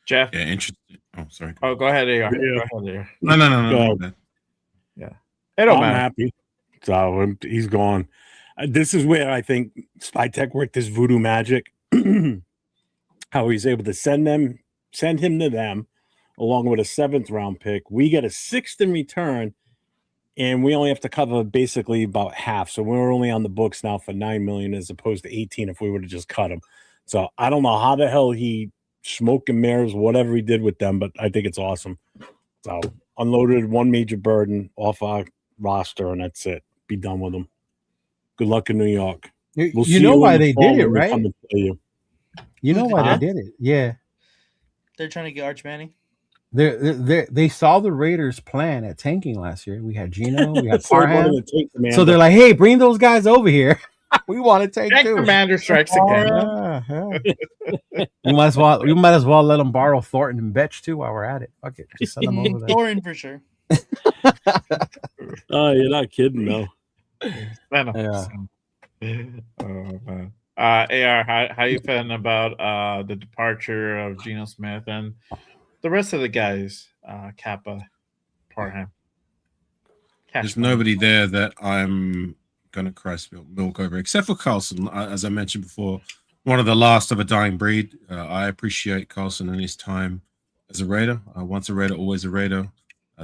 S2: Jeff?
S4: Yeah, interesting. Oh, sorry.
S2: Oh, go ahead, AR.
S5: Yeah.
S2: Go ahead, AR.
S4: No.
S2: Yeah. It don't
S5: I'm
S2: matter.
S5: happy. So he's gone. This is where I think Spytek worked his voodoo magic. How he's able to send him to them, along with a 7th round pick. We get a 6th in return, and we only have to cover basically about half. So we're only on the books now for $9 million as opposed to 18 if we would have just cut him. So I don't know how the hell he smoke and mirrors, whatever he did with them, but I think it's awesome. So unloaded one major burden off our roster, and that's it. Be done with them. Good luck in New York. We'll
S3: you
S5: see
S3: know
S5: in
S3: why
S5: the
S3: they
S5: fall
S3: did it,
S5: when we
S3: right?
S5: come to play you.
S3: You know why
S6: Huh?
S3: they did it. Yeah.
S6: They're trying to get Arch Manning.
S3: They saw the Raiders' plan at tanking last year. We had Geno, we had
S5: So they wanted
S3: Parham.
S5: to take Commander.
S3: So they're like, hey, bring those guys over here. We want to take
S2: Jack
S3: too.
S2: Commander strikes again.
S3: Yeah. We might as well let them borrow Thornton and Betch too while we're at it. Fuck it. Just send them over there.
S6: Thorin for sure.
S5: Oh, you're not kidding, though.
S3: Yeah.
S2: Oh man. AR, how you feeling about the departure of Geno Smith and the rest of the guys? Kappa, Parham.
S4: There's nobody there that I'm going to cry spilt milk over, except for Carlson. As I mentioned before, one of the last of a dying breed. I appreciate Carlson and his time as a Raider. Once a Raider, always a Raider.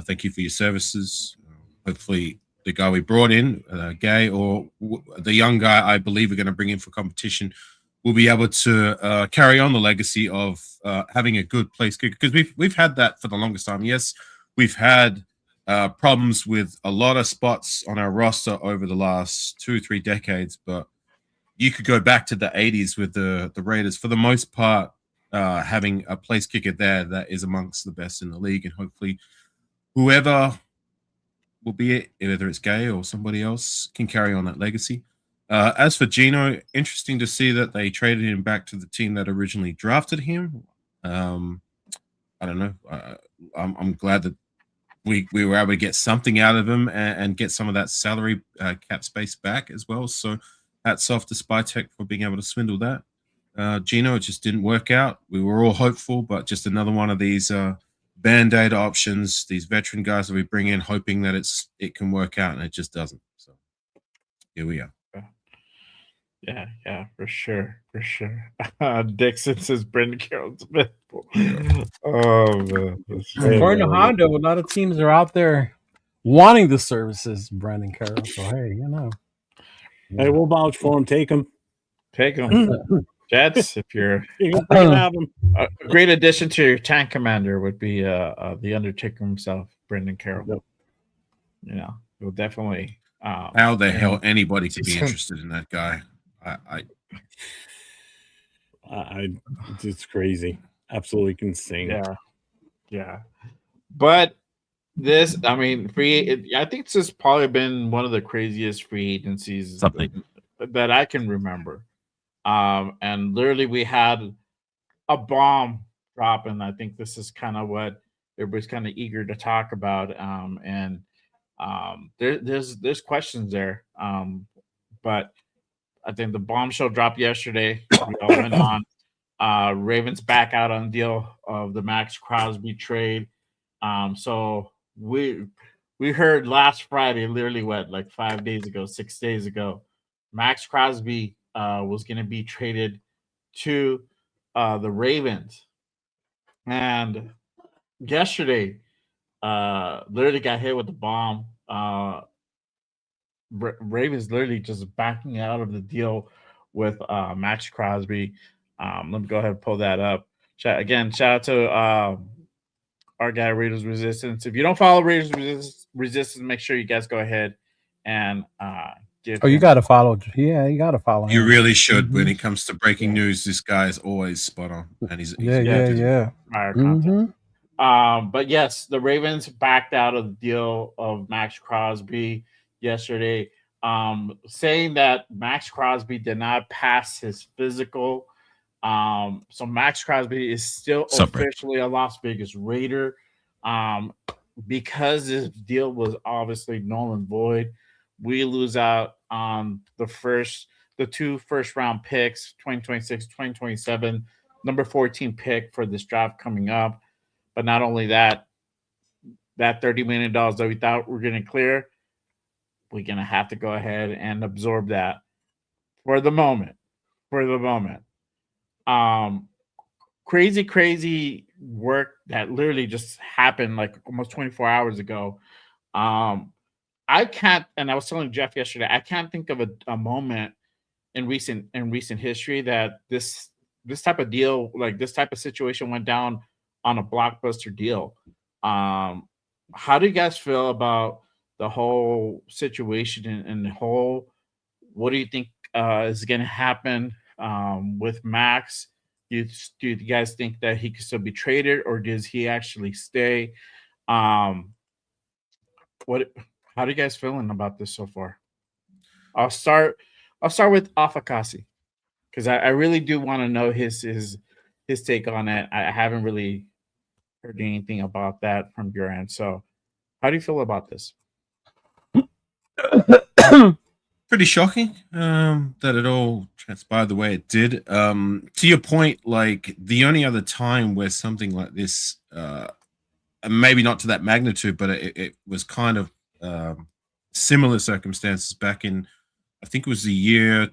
S4: Thank you for your services. Hopefully, the guy we brought in, Gay, or the young guy I believe we're going to bring in for competition, will be able to carry on the legacy of having a good place kicker, because we've had that for the longest time. Yes, we've had problems with a lot of spots on our roster over the last 2-3 decades, but you could go back to the 80s with the Raiders. For the most part, having a place kicker there that is amongst the best in the league, and hopefully whoever will be it, whether it's Gay or somebody else, can carry on that legacy. As for Gino, interesting to see that they traded him back to the team that originally drafted him. I don't know. I'm glad that we were able to get something out of him and get some of that salary cap space back as well. So hats off to Spytech for being able to swindle that. Gino, it just didn't work out. We were all hopeful, but just another one of these band-aid options, these veteran guys that we bring in hoping that it can work out, and it just doesn't. So here we are.
S2: Yeah, for sure. Dixon says Brendan Carroll Smith. Oh man.
S3: According to Hondo, a lot of teams are out there wanting the services, Brandon Carroll. So hey, you know.
S5: Hey, we'll vouch for him. Take him.
S2: Take them. Jets, if you're
S5: You can have him.
S2: a great addition to your tank commander would be the Undertaker himself, Brendan Carroll.
S5: Yep.
S2: You know, he'll definitely
S4: How the hell anybody could be interested in that guy?
S5: It's crazy. Absolutely insane.
S2: Yeah. But this, I mean, I think this has probably been one of the craziest free agencies that I can remember. And literally we had a bomb drop, and I think this is kind of what everybody's kind of eager to talk about. There's questions there. But I think the bombshell dropped yesterday. We all went on. Ravens back out on the deal of the Maxx Crosby trade. So we heard last Friday, literally like 5 days ago, 6 days ago, Maxx Crosby was going to be traded to the Ravens. And yesterday, literally got hit with the bomb. Ravens literally just backing out of the deal with Maxx Crosby. Let me go ahead and pull that up. Shout out to our guy Raiders Resistance. If you don't follow Raiders Resistance, make sure you guys go ahead and give.
S3: Oh, you got to follow. Yeah, you got to follow him.
S4: You really should. When it comes to breaking news, this guy is always spot on, and he's
S3: yeah.
S2: But yes, the Ravens backed out of the deal of Maxx Crosby yesterday, saying that Maxx Crosby did not pass his physical. So Maxx Crosby is still officially a Las Vegas Raider. Because this deal was obviously null and void, we lose out on the 2 first-round picks, 2026, 2027, number 14 pick for this draft coming up. But not only that $30 million that we thought we were going to clear, we're going to have to go ahead and absorb that for the moment. Crazy work that literally just happened like almost 24 hours ago. I can't, and I was telling Jeff yesterday, I can't think of a moment in recent history that this type of deal, like this type of situation, went down on a blockbuster deal. How do you guys feel about the whole situation and the whole? What do you think is going to happen with Max? Do you guys think that he could still be traded, or does he actually stay? How do you guys feeling about this so far? I'll start with Afakasi, because I really do want to know his take on it. I haven't really heard anything about that from your end. So how do you feel about this?
S4: Pretty shocking that it all transpired the way it did. To your point, like the only other time where something like this, maybe not to that magnitude, but it was kind of similar circumstances back in, I think it was the year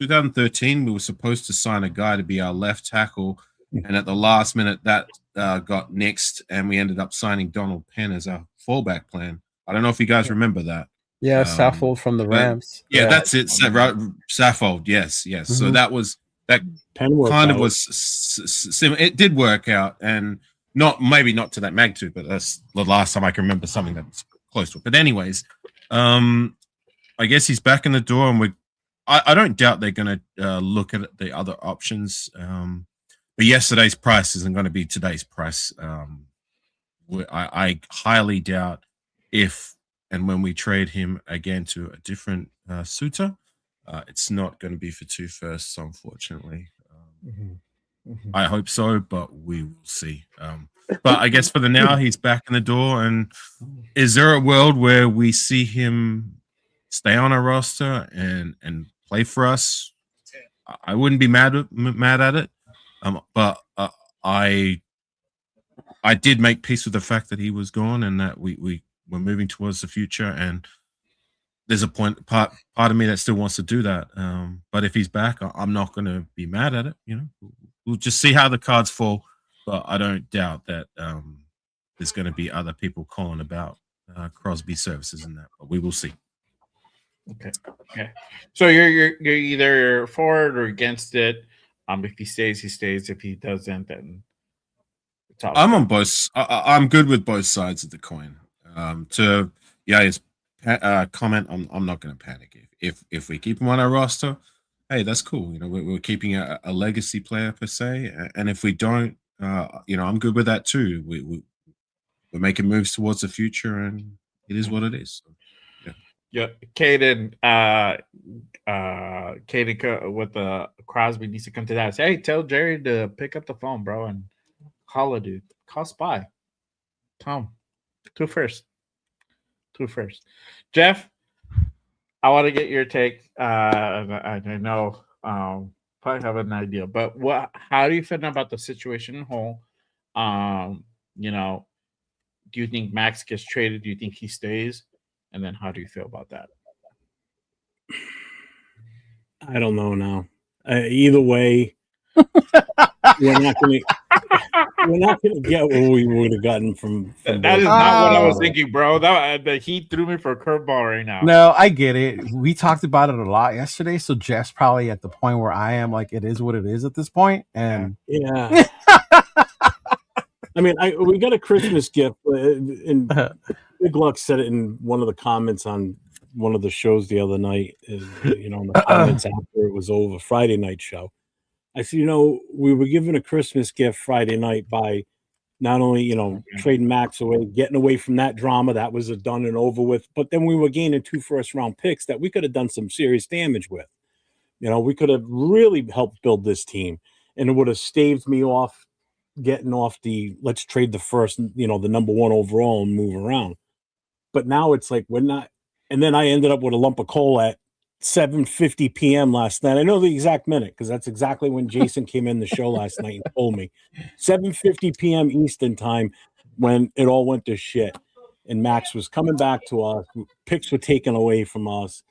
S4: 2013. We were supposed to sign a guy to be our left tackle, and at the last minute that got nixed, and we ended up signing Donald Penn as our fallback plan. I don't know if you guys remember that.
S3: Yeah, Saffold from the Rams.
S4: Yeah, that's it. Saffold, yes. Mm-hmm. So that
S5: Penn
S4: kind of was similar. It did work out, and maybe not to that magnitude, but that's the last time I can remember something that's close to it. But anyways, I guess he's back in the door, and I don't doubt they're going to look at the other options. but yesterday's price isn't going to be today's price. I highly doubt if and when we trade him again to a different suitor, it's not going to be for 2 firsts, unfortunately. I hope so, but we will see. But I guess for the now, he's back in the door. And is there a world where we see him stay on our roster and play for us? I wouldn't be mad at it. But I did make peace with the fact that he was gone and that we were moving towards the future. And there's a part of me that still wants to do that. But if he's back, I'm not going to be mad at it. You know, we'll just see how the cards fall. But I don't doubt that there's going to be other people calling about Crosby services and that. But we will see.
S2: Okay. So you're either for it or against it. If he stays, he stays. If he doesn't, then it's all
S4: I'm on both. I'm good with both sides of the coin. His comment, I'm not going to panic. If we keep him on our roster, hey, that's cool. You know, we're keeping a legacy player per se, and if we don't, I'm good with that too. We're making moves towards the future, and it is what it is. So,
S2: yeah, Caden, with the Crosby needs to come to that. Say, hey, tell Jerry to pick up the phone, bro, and call a dude. Call Spy. Tom, 2 first. Jeff, I want to get your take. I know probably have an idea, but how do you feel about the situation in whole? Do you think Maxx gets traded? Do you think he stays? And then how do you feel about that?
S5: I don't know now. Either way, we're not going to get what we would have gotten from
S2: that is not what I was thinking, bro. The Heat threw me for a curveball right now.
S3: No, I get it. We talked about it a lot yesterday, so Jeff's probably at the point where I am. Like, it is what it is at this point, and
S5: yeah. I mean, we got a Christmas gift, and Big Luck said it in one of the comments on one of the shows the other night. In the comments after it was over, Friday night show. I said, we were given a Christmas gift Friday night by not only, trading Maxx away, getting away from that drama that was done and over with, but then we were gaining 2 first-round picks that we could have done some serious damage with. We could have really helped build this team, and it would have staved me off getting off the let's trade the first, the number 1 overall and move around. But now it's like we're not. And then I ended up with a lump of coal at 7:50 p.m. last night. I know the exact minute because that's exactly when Jason came in the show last night and told me 7:50 p.m. Eastern time when it all went to shit. And Maxx was coming back to us. Picks were taken away from us.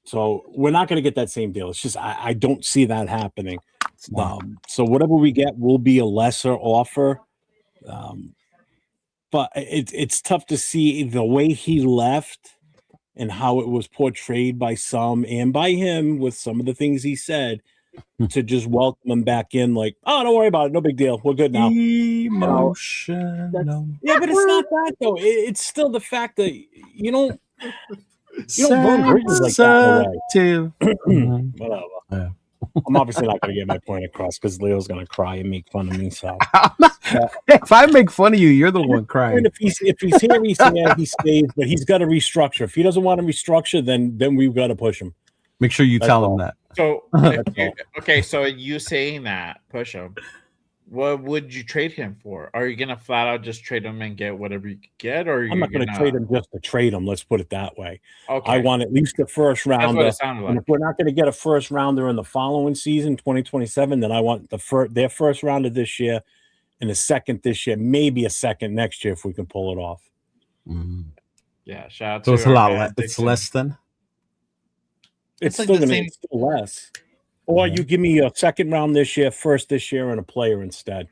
S5: So we're not going to get that same deal. It's just I don't see that happening. So whatever we get will be a lesser offer. But it's tough to see the way he left and how it was portrayed by some and by him with some of the things he said to just welcome him back in like, oh, don't worry about it. No big deal. We're good now.
S3: Emotional.
S5: Yeah, but it's not that, though. It's still the fact that you don't burn bridges like that away. Whatever. Yeah. I'm obviously not going to get my point across because Leo's going to cry and make fun of me. So
S3: if I make fun of you, you're the one crying.
S5: If he's here, he stays, but he's got to restructure. If he doesn't want to restructure, then we've got to push him.
S3: Make sure you tell him that.
S2: So okay, so you saying that, push him. What would you trade him for? Are you gonna flat out just trade him and get whatever you could get, or
S5: I'm not going to trade him just to trade him? Let's put it that way.
S2: Okay.
S5: I want at least a first rounder.
S2: That's what it sounded like.
S5: And if we're not going to get a first rounder in the following season, 2027, then I want their first rounder this year and a second this year, maybe a second next year if we can pull it off.
S3: Mm-hmm.
S2: Yeah, shout out
S3: so
S2: to
S3: it's a lot less. It's less than.
S5: It's like still still less. Or you give me a second round this year, first this year, and a player instead.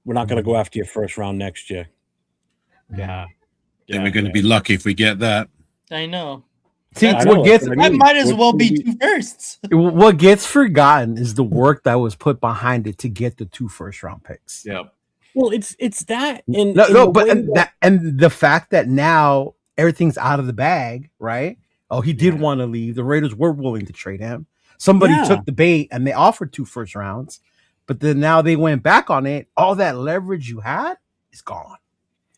S5: We're not going to go after your first round next year.
S2: Yeah.
S4: And we're going to be lucky if we get that.
S6: I know.
S3: See,
S6: that might as well be 2 firsts.
S3: What gets forgotten is the work that was put behind it to get the 2 first-round picks.
S2: Yep.
S5: Well, it's that.
S3: And the fact that now everything's out of the bag, right? Oh, he did want to leave. The Raiders were willing to trade him. Somebody took the bait and they offered 2 first rounds, But then now they went back on it. All that leverage you had is gone.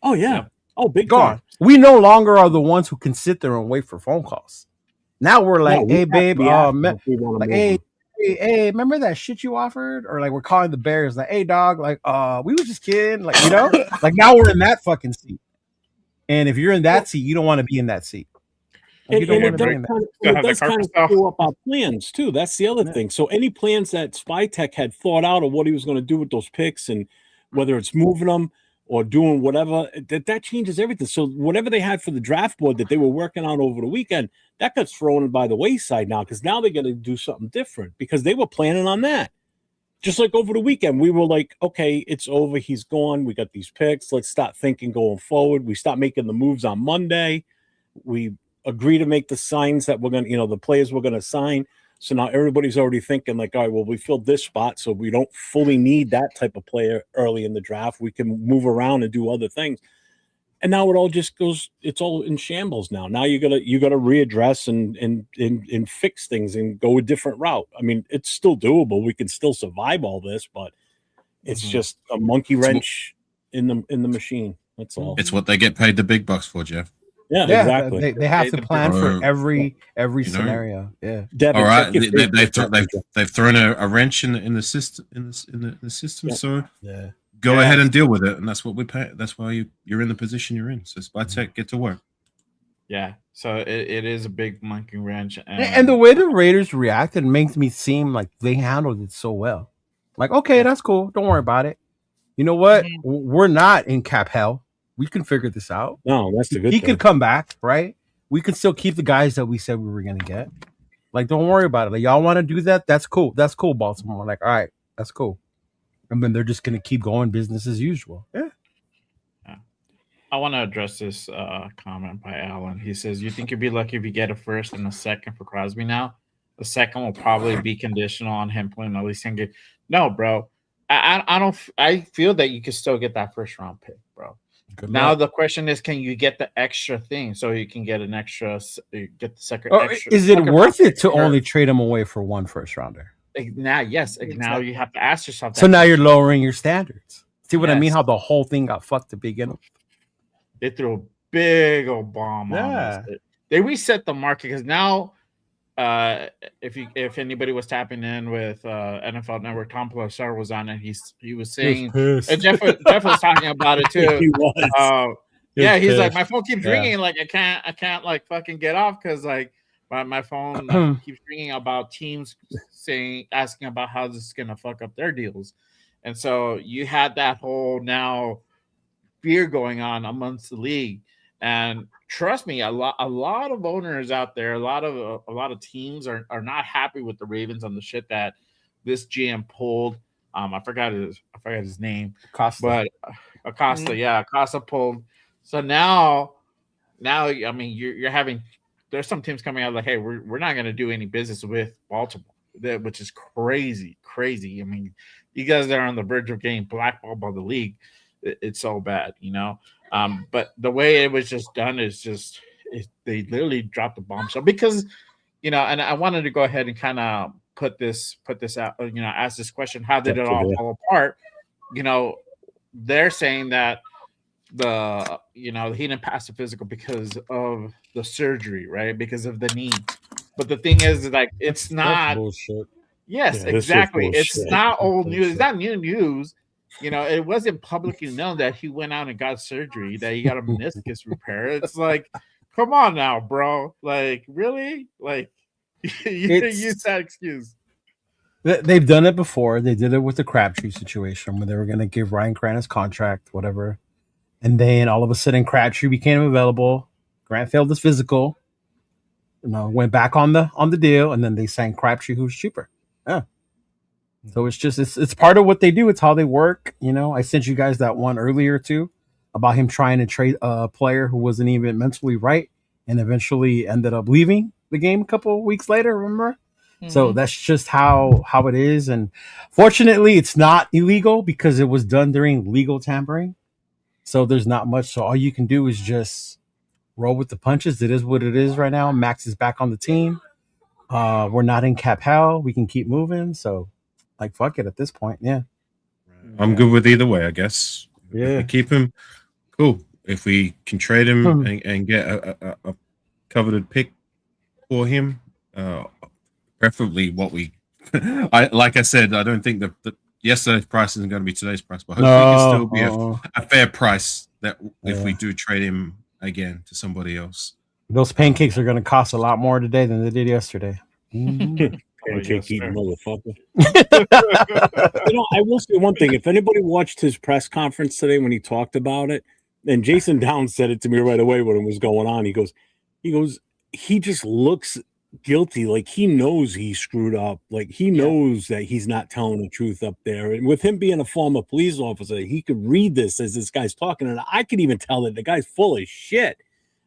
S5: Oh yeah.
S2: Yep.
S5: Oh, big
S3: Gone.
S5: time.
S3: We no longer are the ones who can sit there and wait for phone calls. Now we're like,
S5: No, we
S3: hey
S5: have to
S3: babe,
S5: be asking if we wanna
S3: like
S5: move
S3: hey,
S5: him.
S3: hey, remember that shit you offered? Or like we're calling the Bears, like, hey dog, like we was just kidding, like like now we're in that fucking seat. And if you're in that seat, you don't want to be in that seat. Like, you don't
S5: And
S3: want
S5: it
S3: to be
S5: does
S3: in that.
S5: kind of,
S2: Still
S5: it
S2: have the
S5: does kind
S2: carpet
S5: of
S2: stuff.
S5: screw up our plans too. That's the other
S3: Yeah.
S5: thing. So any plans that Spytech had thought out of what he was going to do with those picks, and whether it's moving them or doing whatever, that changes everything. So whatever they had for the draft board that they were working on over the weekend, that got thrown by the wayside now, because now they got to do something different, because they were planning on that. Just like over the weekend, we were like, okay, it's over. He's gone. We got these picks. Let's start thinking going forward. We start making the moves on Monday. We agree to make the signs that we're going to, the players we're going to sign. So now everybody's already thinking like, all right, well, we filled this spot, so we don't fully need that type of player early in the draft. We can move around and do other things. And now it all just goes, it's all in shambles now. Now you gotta readdress and fix things and go a different route. I mean, it's still doable. We can still survive all this, but it's just a monkey wrench in the machine. That's all.
S4: It's what they get paid the big bucks for, Jeff.
S5: Yeah,
S3: Yeah,
S5: exactly.
S3: they have to plan for
S4: Or,
S3: every
S4: you know,
S3: scenario. Yeah.
S5: Devin,
S4: All right,
S5: check your Facebook.
S4: they've thrown a wrench in the system in the system.
S5: Yep.
S4: So
S3: Yeah.
S4: go ahead and deal with it, and that's what we pay. That's why you're in the position you're in. So Spytech, get to work.
S2: Yeah, so it is a big monkey wrench,
S3: And the way the Raiders reacted makes me seem like they handled it so well. Like, okay, that's cool. Don't worry about it. You know what? We're not in cap hell. We can figure this out.
S5: No, that's the good
S3: He
S5: thing.
S3: could come back, right? We can still keep the guys that we said we were gonna get. Like, don't worry about it. Like, y'all want to do that? That's cool. That's cool, Baltimore. Like, all right, that's cool. And then they're just gonna keep going business as usual. Yeah.
S2: I want to address this comment by Alan. He says, "You think you'd be lucky if you get a first and a second for Crosby now? The second will probably be conditional on him playing at least 10 games." No, bro. I don't. I feel that you can still get that first round pick, bro. Now the question is, can you get the extra thing so you can get an extra, get the second?
S3: Or
S2: extra,
S3: is it
S2: second
S3: worth
S2: round
S3: it to
S2: pick?
S3: only trade him away for one first rounder?
S2: Now, yes. Now you have to ask yourself.
S3: So now you're lowering your standards. See what I mean?
S2: Yes.
S3: How the whole thing got fucked to begin with.
S2: They threw a big old bomb on us. They reset the market because now, if anybody was tapping in with NFL Network, Tom Pelissero was on it. He was saying, and Jeff was talking about it too.
S5: He was.
S2: Yeah, he's like,
S5: pissed.
S2: my phone keeps ringing, like I can't like fucking get off because like my phone keeps ringing about teams asking about how this is gonna fuck up their deals, and so you had that whole now fear going on amongst the league. And trust me, a lot of owners out there, a lot of teams are not happy with the Ravens on the shit that this GM pulled. I forgot his name,
S3: Costa.
S2: but Acosta, Acosta pulled. So now, I mean, you're having. There's some teams coming out like, hey, we're not going to do any business with Baltimore, which is crazy. I mean, you guys are on the verge of getting blackballed by the league. It's so bad, but the way it was just done is just they literally dropped the bombshell because, and I wanted to go ahead and kind of put this out, ask this question: how did it all fall apart? They're saying that he didn't pass the physical because of the surgery, right? Because of the knee. But the thing is, like, it's not
S5: bullshit.
S2: Yes,
S5: Yeah,
S2: exactly. It's
S5: bullshit.
S2: not old news. It's not new news. It wasn't publicly known that he went out and got surgery, that he got a meniscus repair. It's like, come on now, bro. Like, really? Like, you use that excuse.
S3: They've done it before. They did it with the Crabtree situation where they were going to give Ryan Grant his contract, whatever. And then all of a sudden, Crabtree became available. Grant failed his physical. Went back on the deal, and then they signed Crabtree, who's cheaper. Yeah. So it's part of what they do. It's how they work. I sent you guys that one earlier too about him trying to trade a player who wasn't even mentally right and eventually ended up leaving the game a couple of weeks later. Remember? Mm-hmm. So that's just how it is. And fortunately, it's not illegal because it was done during legal tampering. So there's not much. So all you can do is just roll with the punches. It is what it is right now. Max is back on the team. We're not in cap hell. We can keep moving. So Like, fuck it at this point. Yeah.
S4: I'm good with either way, I guess. If
S3: Yeah.
S4: we keep him, cool. If we can trade him
S3: Hmm.
S4: and get a coveted pick for him, preferably what we. Like I said, I don't think that yesterday's price isn't going to be today's price, but hopefully it can still be a fair price that if we do trade him again to somebody else.
S3: Those pancakes are going to cost a lot more today than they did yesterday. Mhm.
S5: Pancake eating motherfucker.
S3: Mm-hmm.
S5: I will say one thing. If anybody watched his press conference today when he talked about it, and Jason Downs said it to me right away when it was going on, he goes, he just looks guilty. Like he knows he screwed up. Like he knows that he's not telling the truth up there. And with him being a former police officer, he could read this as this guy's talking. And I could even tell that the guy's full of shit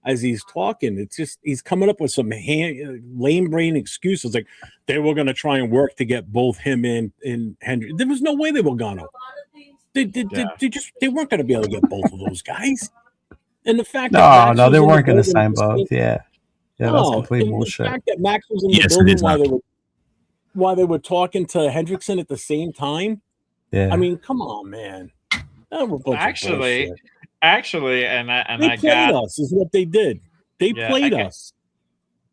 S5: as he's talking. It's just, he's coming up with some lame brain excuses. Like they were going to try and work to get both him and Henry. There was no way they were going to. They weren't going to be able to get both of those guys. And the fact that
S3: No, they weren't going to sign both. Yeah, that's complete bullshit.
S5: The fact that Max was in the building while they were talking to Hendrickson at the same time.
S3: Yeah,
S5: I mean, come on, man.
S2: Actually, and
S5: they
S2: I
S5: played
S2: got
S5: us. Is what they did. They played us.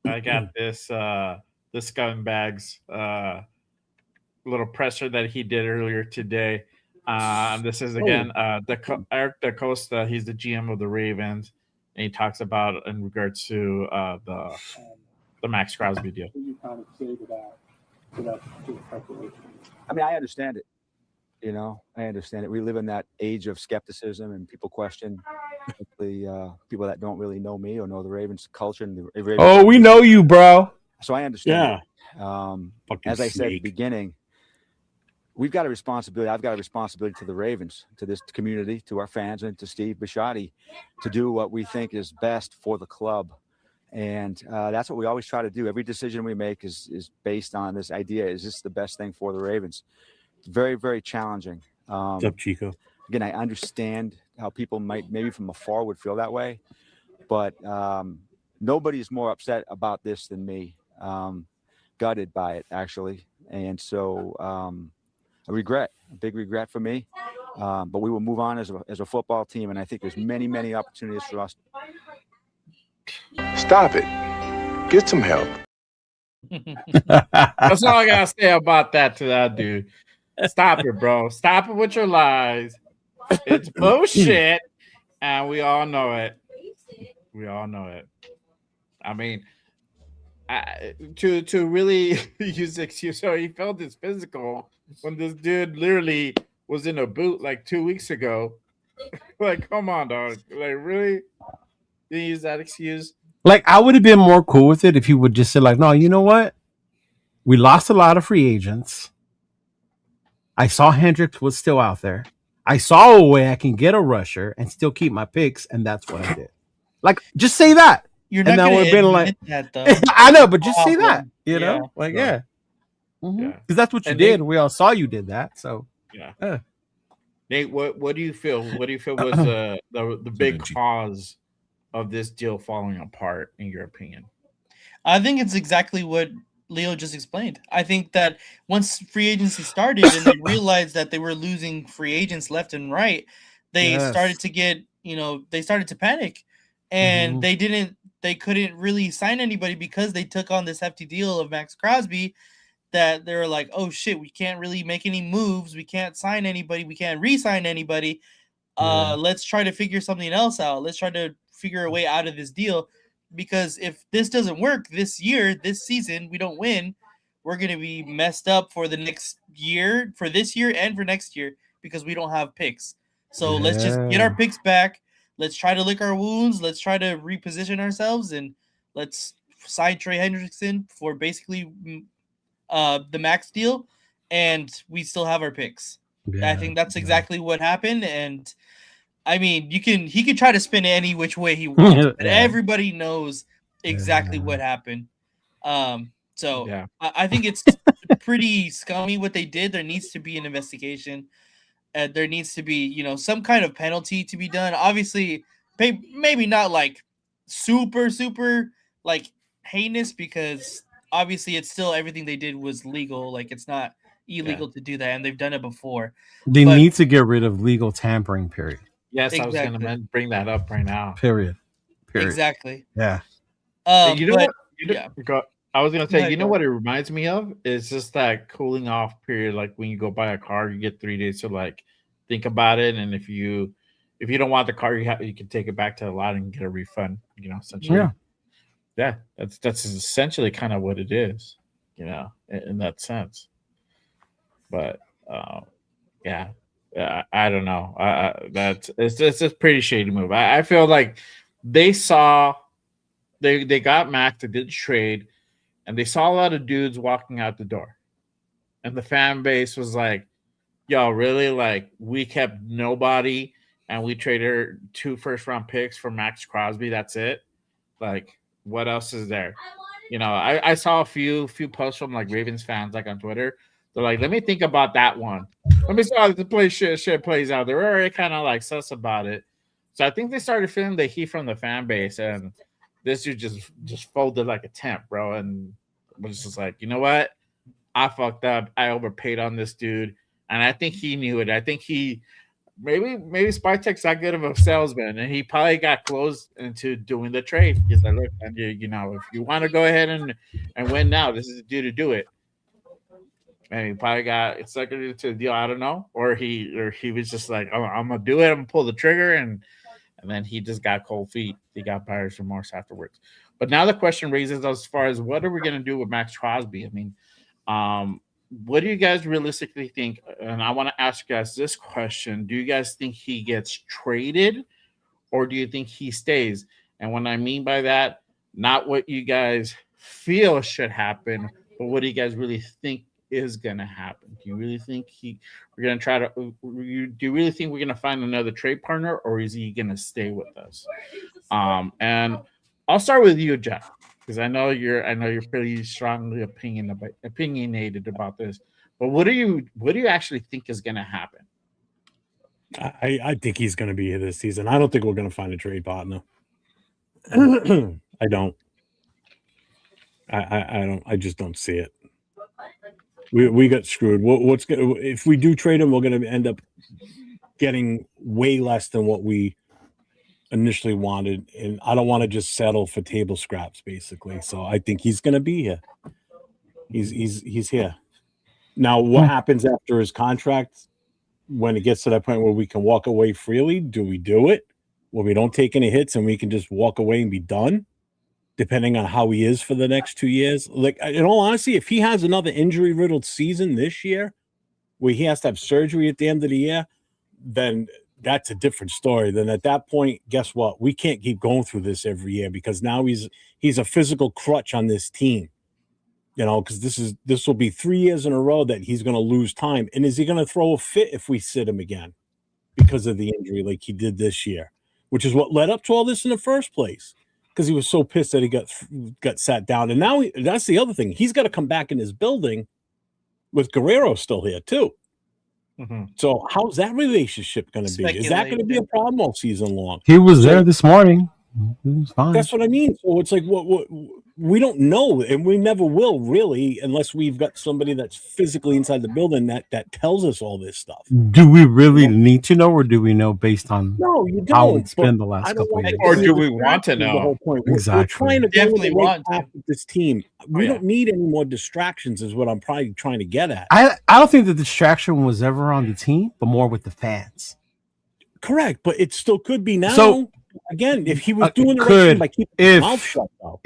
S2: I got this scumbags little presser that he did earlier today. This is again Eric DaCosta. He's the GM of the Ravens, and he talks about in regards to the Maxx Crosby deal.
S7: I mean, I understand it. I understand it. We live in that age of skepticism, and people question the people that don't really know me or know the Ravens culture. And the Ravens
S3: we know you, bro.
S7: So I understand.
S5: Yeah.
S7: As I said at the beginning, we've got a responsibility. I've got a responsibility to the Ravens, to this community, to our fans, and to Steve Bisciotti to do what we think is best for the club. And that's what we always try to do. Every decision we make is based on this idea. Is this the best thing for the Ravens? It's very, very challenging.
S5: What's up, Chico?
S7: Again, I understand how people might maybe from afar would feel that way, but nobody's more upset about this than me. Gutted by it, actually. And so a big regret for me. But we will move on as a football team, and I think there's many, many opportunities for us.
S8: Stop it. Get some help.
S2: That's all I gotta say about that to that dude. Stop it, bro. Stop it with your lies. It's bullshit, and we all know it. We all know it. I mean, to really use the excuse, so he felt his physical when this dude literally was in a boot like 2 weeks ago. Like, come on, dog. Like, really? You use that excuse?
S3: Like, I would have been more cool with it if he would just say, like, no, you know what? We lost a lot of free agents. I saw Hendricks was still out there. I saw a way I can get a rusher and still keep my picks, and that's what I did. Like, just say that.
S6: You're not going to admit that, though.
S3: I know, but just say that. You know? Like, yeah. Because that's what you did.
S2: Nate,
S3: we all saw you did that. So,
S2: yeah. Nate, what do you feel? What do you feel was the big cause of this deal falling apart, in your opinion?
S6: I think it's exactly what Leo just explained. I think that once free agency started and they realized that they were losing free agents left and right, they started to get, they started to panic, and they couldn't really sign anybody because they took on this hefty deal of Maxx Crosby, that they were like, oh shit, we can't really make any moves. We can't sign anybody. We can't re-sign anybody. Let's try to figure something else out. Let's try to figure a way out of this deal, because if this doesn't work this season, we don't win, we're going to be messed up for the next year, for this year and for next year, because we don't have picks. So let's just get our picks back. Let's try to lick our wounds. Let's try to reposition ourselves, and let's sign Trey Hendrickson for basically the max deal, and we still have our picks. I think that's exactly what happened. And I mean, he could try to spin it any which way he wants, but everybody knows exactly what happened. So I think it's pretty scummy what they did. There needs to be an investigation. There needs to be, some kind of penalty to be done. Obviously, maybe not like super like heinous, because obviously it's still, everything they did was legal. Like, it's not illegal to do that, and they've done it before.
S3: They
S6: But-
S3: need to get rid of legal tampering. Period.
S2: Yes, I was
S6: Exactly.
S2: going to bring that up right now.
S3: Period.
S6: Exactly.
S3: Yeah.
S2: You know
S6: But-
S2: what?
S6: yeah.
S2: I was gonna
S6: Go
S2: say,
S6: ahead,
S2: you know
S6: go
S2: what it reminds me of? It's just that cooling off period. Like when you go buy a car, you get 3 days to like think about it, and if you don't want the car, you can take it back to the lot and get a refund. You know, essentially. Yeah, that's essentially kind of what it is. You know, in that sense. But yeah, I don't know. It's just a pretty shady move. I feel like they saw they got Max, they did trade, and they saw a lot of dudes walking out the door, and the fan base was like, "Yo, really? Like we kept nobody, and we traded 2 first-round picks for Maxx Crosby. That's it. Like what else is there?" You know, I saw a few posts from like Ravens fans like on Twitter. They're like, "Let me think about that one. Let me see how the shit plays out." They're already kind of like sus about it. So I think they started feeling the heat from the fan base, and this dude just folded like a temp, bro, and was just like, you know what? I fucked up. I overpaid on this dude, and I think he knew it. I think he maybe Spytek's not good of a salesman, and he probably got closed into doing the trade. He's like, look, man, you know, if you want to go ahead and win now, this is the dude to do it. And he probably got suckered into the deal. I don't know, or he was just like, oh, I'm gonna do it. I'm gonna pull the trigger, and then he just got cold feet. He got buyer's remorse afterwards. But now the question raises as far as what are we gonna do with Maxx Crosby? I mean, what do you guys realistically think? And I want to ask you guys this question: do you guys think he gets traded, or do you think he stays? And what I mean by that, not what you guys feel should happen, but what do you guys really think is going to happen? Do you really think we're going to try to? Do you really think we're going to find another trade partner, or is he going to stay with us? And I'll start with you, Jeff, because I know you're pretty strongly opinionated about this. But what do you actually think is going to happen?
S5: I think he's going to be here this season. I don't think we're going to find a trade partner. I don't. I don't. I just don't see it. We got screwed. What's going if we do trade him? We're going to end up getting way less than what we initially wanted, and I don't want to just settle for table scraps, basically. So I think he's going to be here. He's here. Now, what happens after his contract when it gets to that point where we can walk away freely? Do we do it where we don't take any hits and we can just walk away and be done? Depending on how he is for the next 2 years. Like, in all honesty, if he has another injury-riddled season this year where he has to have surgery at the end of the year, then that's a different story. Then at that point, guess what? We can't keep going through this every year because now he's a physical crutch on this team. You know, because this will be 3 years in a row that he's going to lose time. And is he going to throw a fit if we sit him again because of the injury like he did this year, which is what led up to all this in the first place? Because he was so pissed that he got sat down. And now that's the other thing. He's got to come back in his building with Guerrero still here too.
S2: Mm-hmm.
S5: So how's that relationship going to be? Is that going to be a problem all season long?
S3: He was there this morning. It was fine.
S5: That's what I mean. So it's like what we don't know, and we never will really, unless we've got somebody that's physically inside the building that tells us all this stuff.
S3: Do we really need to know, or do we know based on
S5: No, you don't.
S3: how it's been the
S5: I
S3: last
S5: don't
S3: couple of
S5: want
S3: years?
S2: Or do we want to
S5: The
S2: know?
S5: whole point.
S3: Exactly.
S5: We're trying to
S6: Definitely
S5: go in the right
S6: want to.
S5: path with this team. We don't need any more distractions, is what I'm probably trying to get at.
S3: I don't think the distraction was ever on the team, but more with the fans.
S5: Correct, but it still could be now.
S3: So,
S5: again, if he was doing the right
S3: could,
S5: thing by keeping his
S3: if-
S5: mouth shut, though.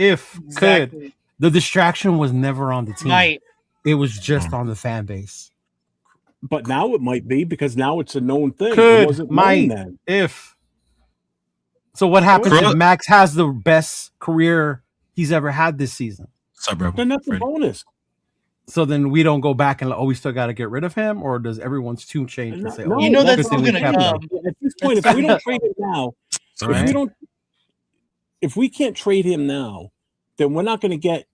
S3: Could the distraction was never on the team.
S6: Might.
S3: It was just on the fan base.
S5: But now it might be because now it's a known thing. It
S3: Could,
S5: wasn't
S3: might,
S5: known then.
S3: if. So what happens
S4: Bro-
S3: if Max has the best career he's ever had this season?
S4: What's up, bro?
S5: Then that's a
S4: Fred?
S5: bonus.
S3: So then we don't go back and we still got to get rid of him, or does everneone's tune change and say,
S5: No,
S6: You know
S3: good
S6: that's
S3: thing
S6: still
S3: we
S6: going to
S3: kept him?
S6: come.
S5: At this point, if we don't trade him now,
S4: It's all right.
S5: if we can't trade him now, then we're not going to get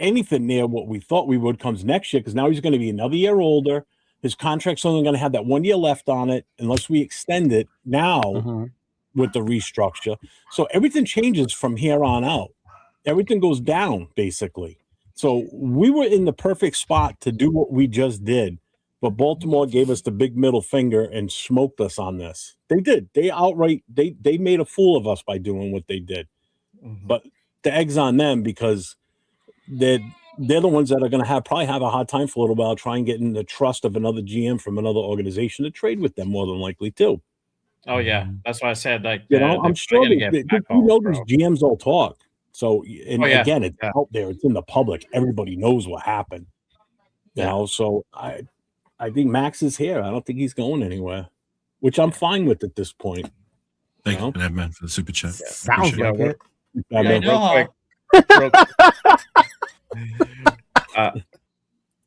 S5: anything near what we thought we would comes next year, because now he's going to be another year older. His contract's only going to have that 1 year left on it unless we extend it now
S3: Mhm.
S5: with the restructure. So everything changes from here on out. Everything goes down, basically. So we were in the perfect spot to do what we just did But Baltimore gave us the big middle finger and smoked us on this. They did. They outright they made a fool of us by doing what they did. But the egg's on them because they're the ones that are going to probably have a hard time for a little while trying getting the trust of another GM from another organization to trade with them more than likely too.
S2: Oh yeah, that's why I said like
S5: I'm sure these GMs all talk. So again, it's out there, it's in the public. Everybody knows what happened. You know, so I think Max is here. I don't think he's going anywhere, which I'm fine with at this point.
S4: Thank you, man, for the super chat.
S3: Sounds like it.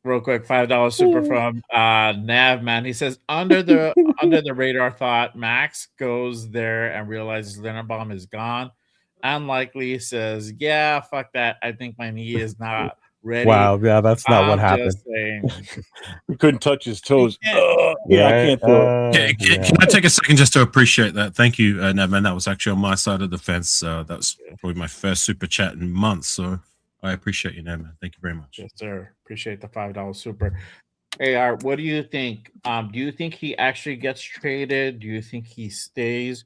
S2: Real quick, $5 super from Nav, man. He says under the radar thought Max goes there and realizes Linderbaum is gone. Unlikely, says, yeah, fuck that. I think my knee is not ready.
S3: Wow, yeah, that's not what happened.
S5: He couldn't touch his toes. I can't do it.
S4: Can I take a second just to appreciate that? Thank you, Nav, man. That was actually on my side of the fence. That was probably my first super chat in months. So I appreciate you, Nav, man. Thank you very much.
S2: Yes, sir. Appreciate the $5 super. AR, what do you think? Do you think he actually gets traded? Do you think he stays?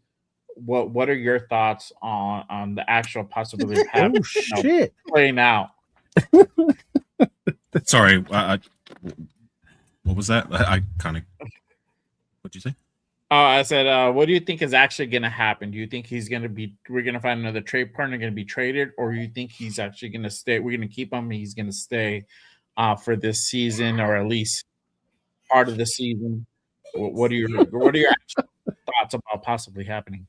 S2: What are your thoughts on the actual possibility of having playing out?
S4: Sorry, what was that? I kind of. What'd you say?
S2: Oh, I said, what do you think is actually going to happen? Do you think we're going to find another trade partner going to be traded, or do you think he's actually going to stay? We're going to keep him. He's going to stay for this season, or at least part of the season. What are your actual thoughts about possibly happening?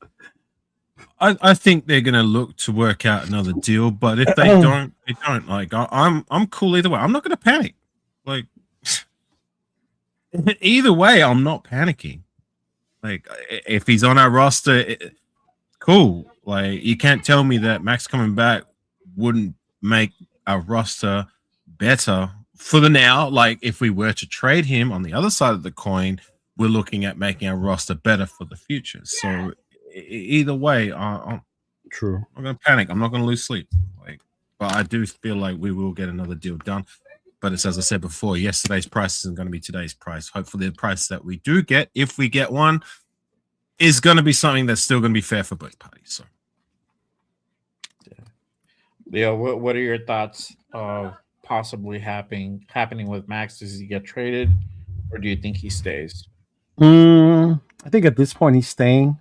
S4: I think they're going to look to work out another deal, but if they don't, they don't. Like I'm cool either way. I'm not going to panic. Like either way, I'm not panicking. Like if he's on our roster, cool. Like you can't tell me that Max coming back wouldn't make our roster better for the now. Like if we were to trade him on the other side of the coin, we're looking at making our roster better for the future. So either way, I'm
S3: true.
S4: I'm gonna panic. I'm not gonna lose sleep. But I do feel like we will get another deal done. But it's as I said before, yesterday's price isn't going to be today's price. Hopefully, the price that we do get, if we get one, is going to be something that's still going to be fair for both parties. So,
S2: Leo, what are your thoughts of possibly happening with Max? Does he get traded, or do you think he stays?
S3: I think at this point he's staying.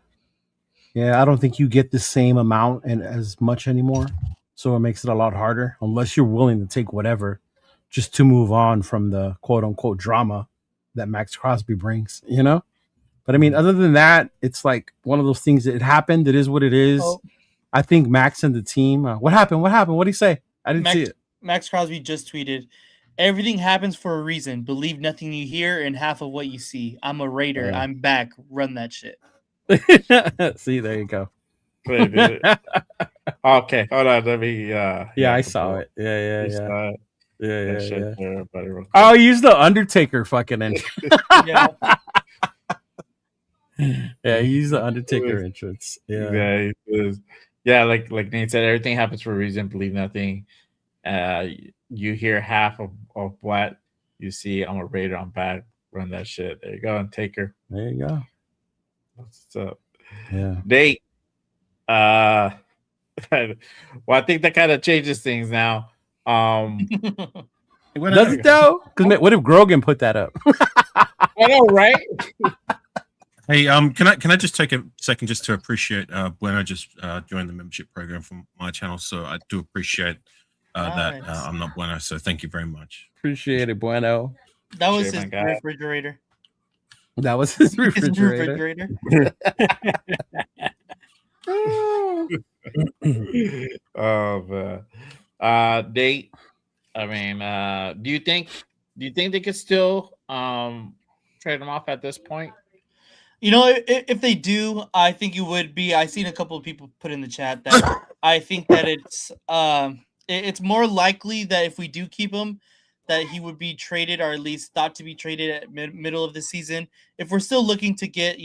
S3: Yeah, I don't think you get the same amount and as much anymore. So it makes it a lot harder unless you're willing to take whatever just to move on from the quote unquote drama that Maxx Crosby brings, you know? But I mean, other than that, it's like one of those things that it happened. It is what it is. I think Max and the team. What happened? What happened? What did he say? I didn't see it.
S6: Maxx Crosby just tweeted, "Everything happens for a reason. Believe nothing you hear and half of what you see. I'm a Raider. I'm back. Run that shit."
S3: See, there you go.
S2: Okay, hold on. Let me.
S3: Yeah, I saw it. Yeah.
S2: Yeah.
S3: Oh, use the Undertaker fucking entrance. Yeah, use the Undertaker entrance.
S2: Yeah. Yeah, like Nate said, everything happens for a reason. Believe nothing. You hear half of what you see. I'm a Raider. I'm back. Run that shit. There you go, Undertaker.
S3: There you go.
S2: What's up?
S3: Yeah.
S2: Nate. Well, I think that kind of changes things now.
S3: Does it though? Because what if Grogan put that up?
S2: I know, right?
S4: Hey, can I just take a second just to appreciate Bueno just joined the membership program from my channel, so I do appreciate that. I'm not Bueno, so thank you very much.
S3: Appreciate it, Bueno.
S6: That was his refrigerator.
S3: That was his refrigerator.
S2: Oh man. Nate, I mean, do you think they could still trade him off at this point?
S6: You know, if they do, I think you would be. I've seen a couple of people put in the chat that I think that it's more likely that if we do keep him, that he would be traded, or at least thought to be traded at middle of the season. If we're still looking to get,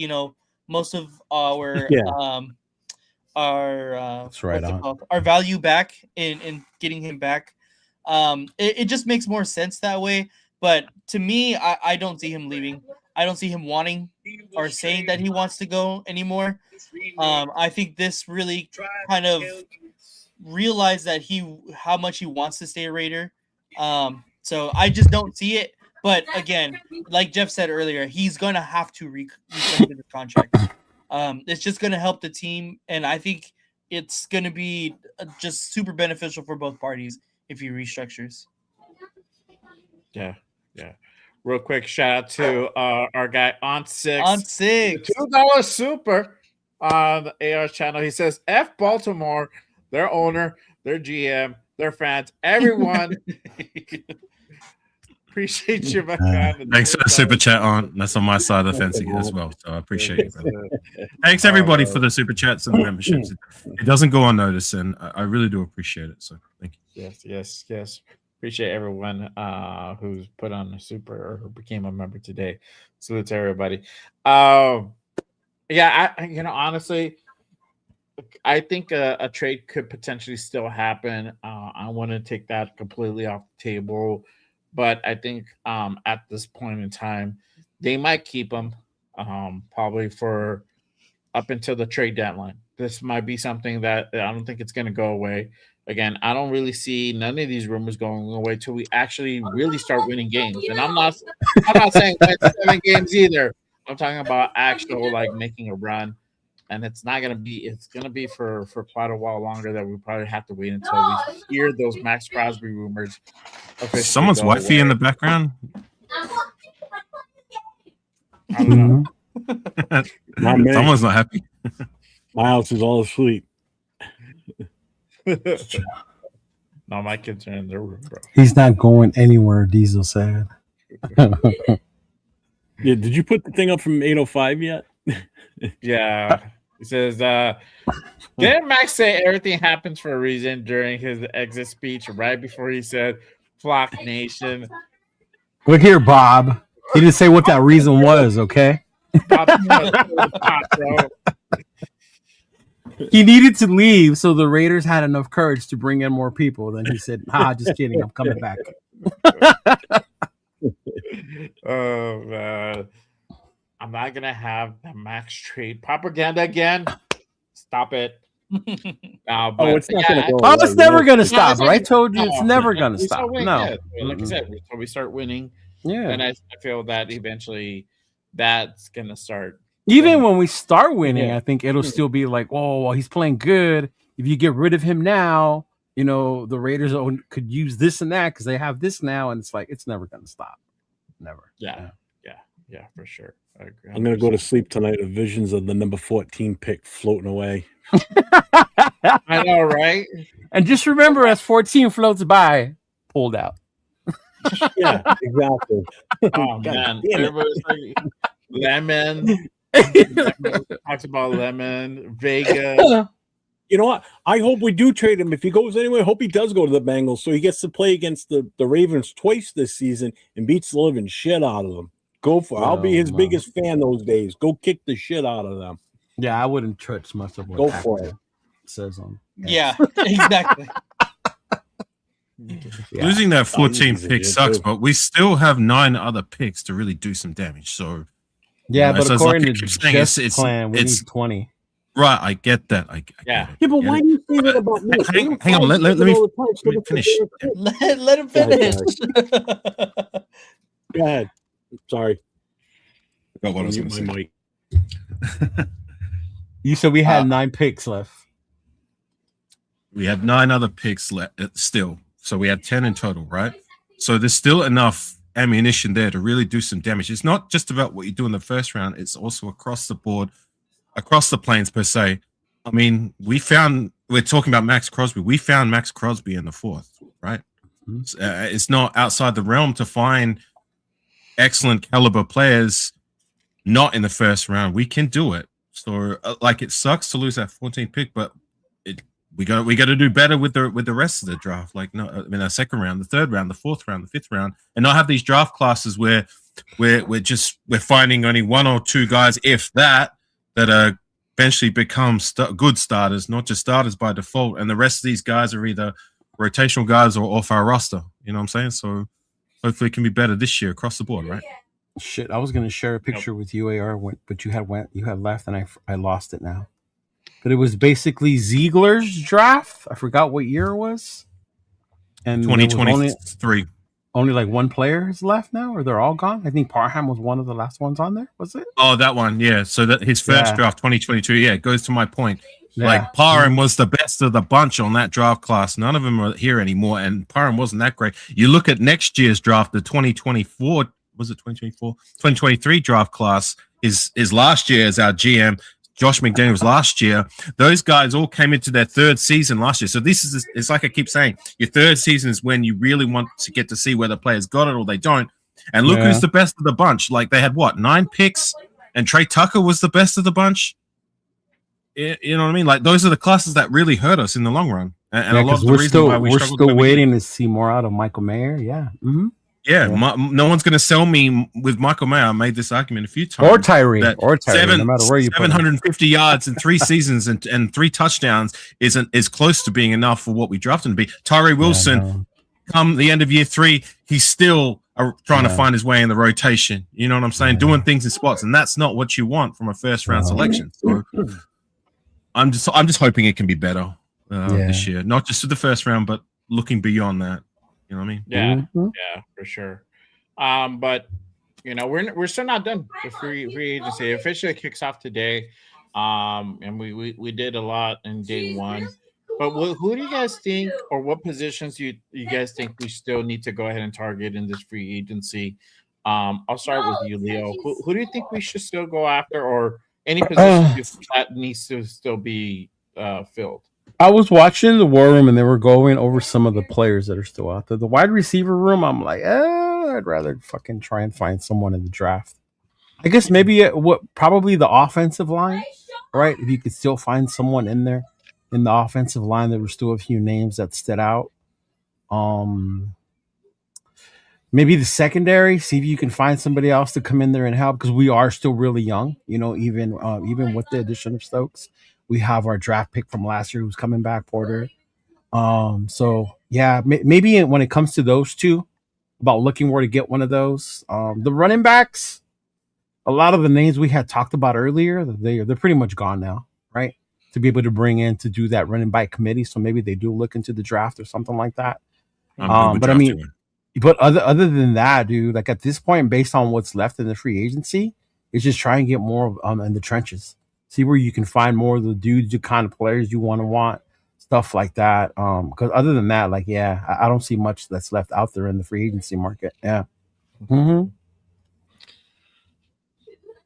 S6: most of our
S3: that's right on.
S6: Our value back in getting him back, it just makes more sense that way But to me, I don't see him leaving. I don't see him wanting or saying that he wants to go anymore. I think this really kind of realized that how much he wants to stay a Raider. So I just don't see it. But again, like Jeff said earlier, he's gonna have to reconsider the contract. It's just gonna help the team, and I think it's gonna be just super beneficial for both parties if he restructures.
S2: Yeah. Real quick, shout out to our guy on six. $2 super on the AR channel. He says, F Baltimore, their owner, their GM, their fans, everyone. Appreciate you, my friend.
S4: Thanks for the super chat, on. That's on my side of the fence as well. So I appreciate it, brother. Thanks everybody for the super chats and the memberships. It doesn't go unnoticed, and I really do appreciate it. So thank you.
S2: Yes. Appreciate everyone who's put on a super or who became a member today. Salute to everybody. I honestly, I think a trade could potentially still happen. I want to take that completely off the table. But I think at this point in time, they might keep him probably for up until the trade deadline. This might be something that I don't think it's going to go away. Again, I don't really see none of these rumors going away till we actually really start winning games. And I'm not saying win 7 games either. I'm talking about actual making a run. And it's going to be for quite a while longer that we probably have to wait until we hear those Maxx Crosby rumors.
S4: Someone's wifey in the background.
S2: I don't know.
S4: Someone's not happy.
S5: My house is all asleep.
S2: No, my kids are in their room, bro.
S3: He's not going anywhere, Diesel said.
S5: Yeah, did you put the thing up from 805 yet?
S2: Yeah. He says, didn't Max say everything happens for a reason during his exit speech right before he said Flock Nation?
S3: Look here, Bob. He didn't say what that reason was, okay? He needed to leave, so the Raiders had enough courage to bring in more people. Then he said, just kidding, I'm coming back.
S2: Oh, man. I'm not going to have the Max trade propaganda again. Stop it.
S5: It's not going to go.
S3: It's never going to stop. I told you it's never going to stop. No.
S2: Like I said, until we start winning.
S3: Yeah.
S2: And I feel that eventually that's going to start.
S3: Even when we start winning, I think it'll still be like, well, he's playing good. If you get rid of him now, the Raiders could use this and that because they have this now. And it's like, it's never going to stop. Never.
S2: Yeah, for sure. I agree.
S5: I'm going to go to sleep tonight with visions of the number 14 pick floating away.
S2: I know, right?
S3: And just remember, as 14 floats by, pulled out.
S5: Yeah, exactly.
S2: Oh, man. Everybody's like, Lemon. Talks about Lemon, Vega.
S5: You know what? I hope we do trade him. If he goes anywhere, I hope he does go to the Bengals so he gets to play against the Ravens twice this season and beats the living shit out of them. Go for it. I'll be his biggest fan those days. Go kick the shit out of them.
S3: Yeah, I wouldn't touch much of what
S5: go for it
S3: says on.
S6: Yeah, exactly.
S4: Losing that 14 pick sucks, but we still have 9 other picks to really do some damage. So
S3: yeah, but according to Jeff's plan, we need 20.
S4: Right, I get that. I
S5: yeah, but why do you say that about me?
S4: Hang on, let me finish.
S6: Let him finish.
S5: Go ahead. Sorry.
S4: Got what I was going to say.
S3: You said we had 9 picks left.
S4: We have 9 other picks left still. So we had 10 in total, right? So there's still enough ammunition there to really do some damage. It's not just about what you do in the first round. It's also across the board, across the plains per se. I mean, we're talking about Maxx Crosby. We found Maxx Crosby in the 4th, right? Mm-hmm. It's not outside the realm to find excellent caliber players not in the first round. We can do it. So it sucks to lose that 14th pick, but we got to do better with the rest of the draft. Our second round, the third round, the 4th round, the 5th round, and not have these draft classes where we're finding only 1 or 2 guys, if that are eventually become good starters, not just starters by default, and the rest of these guys are either rotational guys or off our roster. You know what I'm saying? So hopefully it can be better this year across the board, right?
S3: Shit, I was gonna share a picture with you, AR, but you had left, and I lost it now. But it was basically Ziegler's draft. I forgot what year it was, and there was
S4: 2023.
S3: only like one player is left now, or they're all gone. I think Parham was one of the last ones on there. Was it?
S4: Oh, that one, yeah. So that his first draft, 2022, yeah, it goes to my point.
S3: Yeah.
S4: Like Parham was the best of the bunch on that draft class. None of them are here anymore, and Parham wasn't that great. You look at next year's draft, the 2024, was it 2024? 2023 draft class is last year as our GM. Josh McDaniels last year. Those guys all came into their third season last year. So it's like I keep saying, your third season is when you really want to get to see whether players got it or they don't. And look who's the best of the bunch. Like they had 9 picks, and Trey Tucker was the best of the bunch. You know what I mean? Like those are the classes that really hurt us in the long run. And a lot of the reason why we're
S3: still waiting to see more out of Michael Mayer. Yeah. Mm-hmm.
S4: Yeah, no one's going to sell me with Michael Mayer. I made this argument a few times.
S3: Or Tyree, no matter where you put
S4: 750 yards in 3 seasons and 3 touchdowns is close to being enough for what we drafted him to be. Tyree Wilson, come the end of year 3, he's still trying to find his way in the rotation. You know what I'm saying? Doing things in spots, and that's not what you want from a first round selection. So I'm just hoping it can be better this year, not just for the first round, but looking beyond that. You know what I mean?
S2: Yeah, yeah, for sure. But you know, we're still not done with free agency. It officially kicks off today. And we did a lot in day 1. But who do you guys think, or what positions do you guys think we still need to go ahead and target in this free agency? I'll start with you, Leo. Who do you think we should still go after, or any positions that needs to still be filled?
S3: I was watching the War Room, and they were going over some of the players that are still out there. The wide receiver room, I'm like, I'd rather fucking try and find someone in the draft. I guess maybe probably the offensive line, right? If you could still find someone in there in the offensive line, there were still a few names that stood out. Maybe the secondary, see if you can find somebody else to come in there and help, because we are still really young, you know, even with the addition of Stokes. We have our draft pick from last year who's coming back, Porter. So yeah, maybe when it comes to those two, about looking where to get one of those. The running backs, a lot of the names we had talked about earlier, they're pretty much gone now, right? To be able to bring in to do that running back committee, so maybe they do look into the draft or something like that. But I mean, but other than that, dude, like at this point, based on what's left in the free agency, it's just try and get more in the trenches. See where you can find more of the dudes, the kind of players you want, stuff like that. Because other than that, like, I don't see much that's left out there in the free agency market. Yeah. Mm-hmm.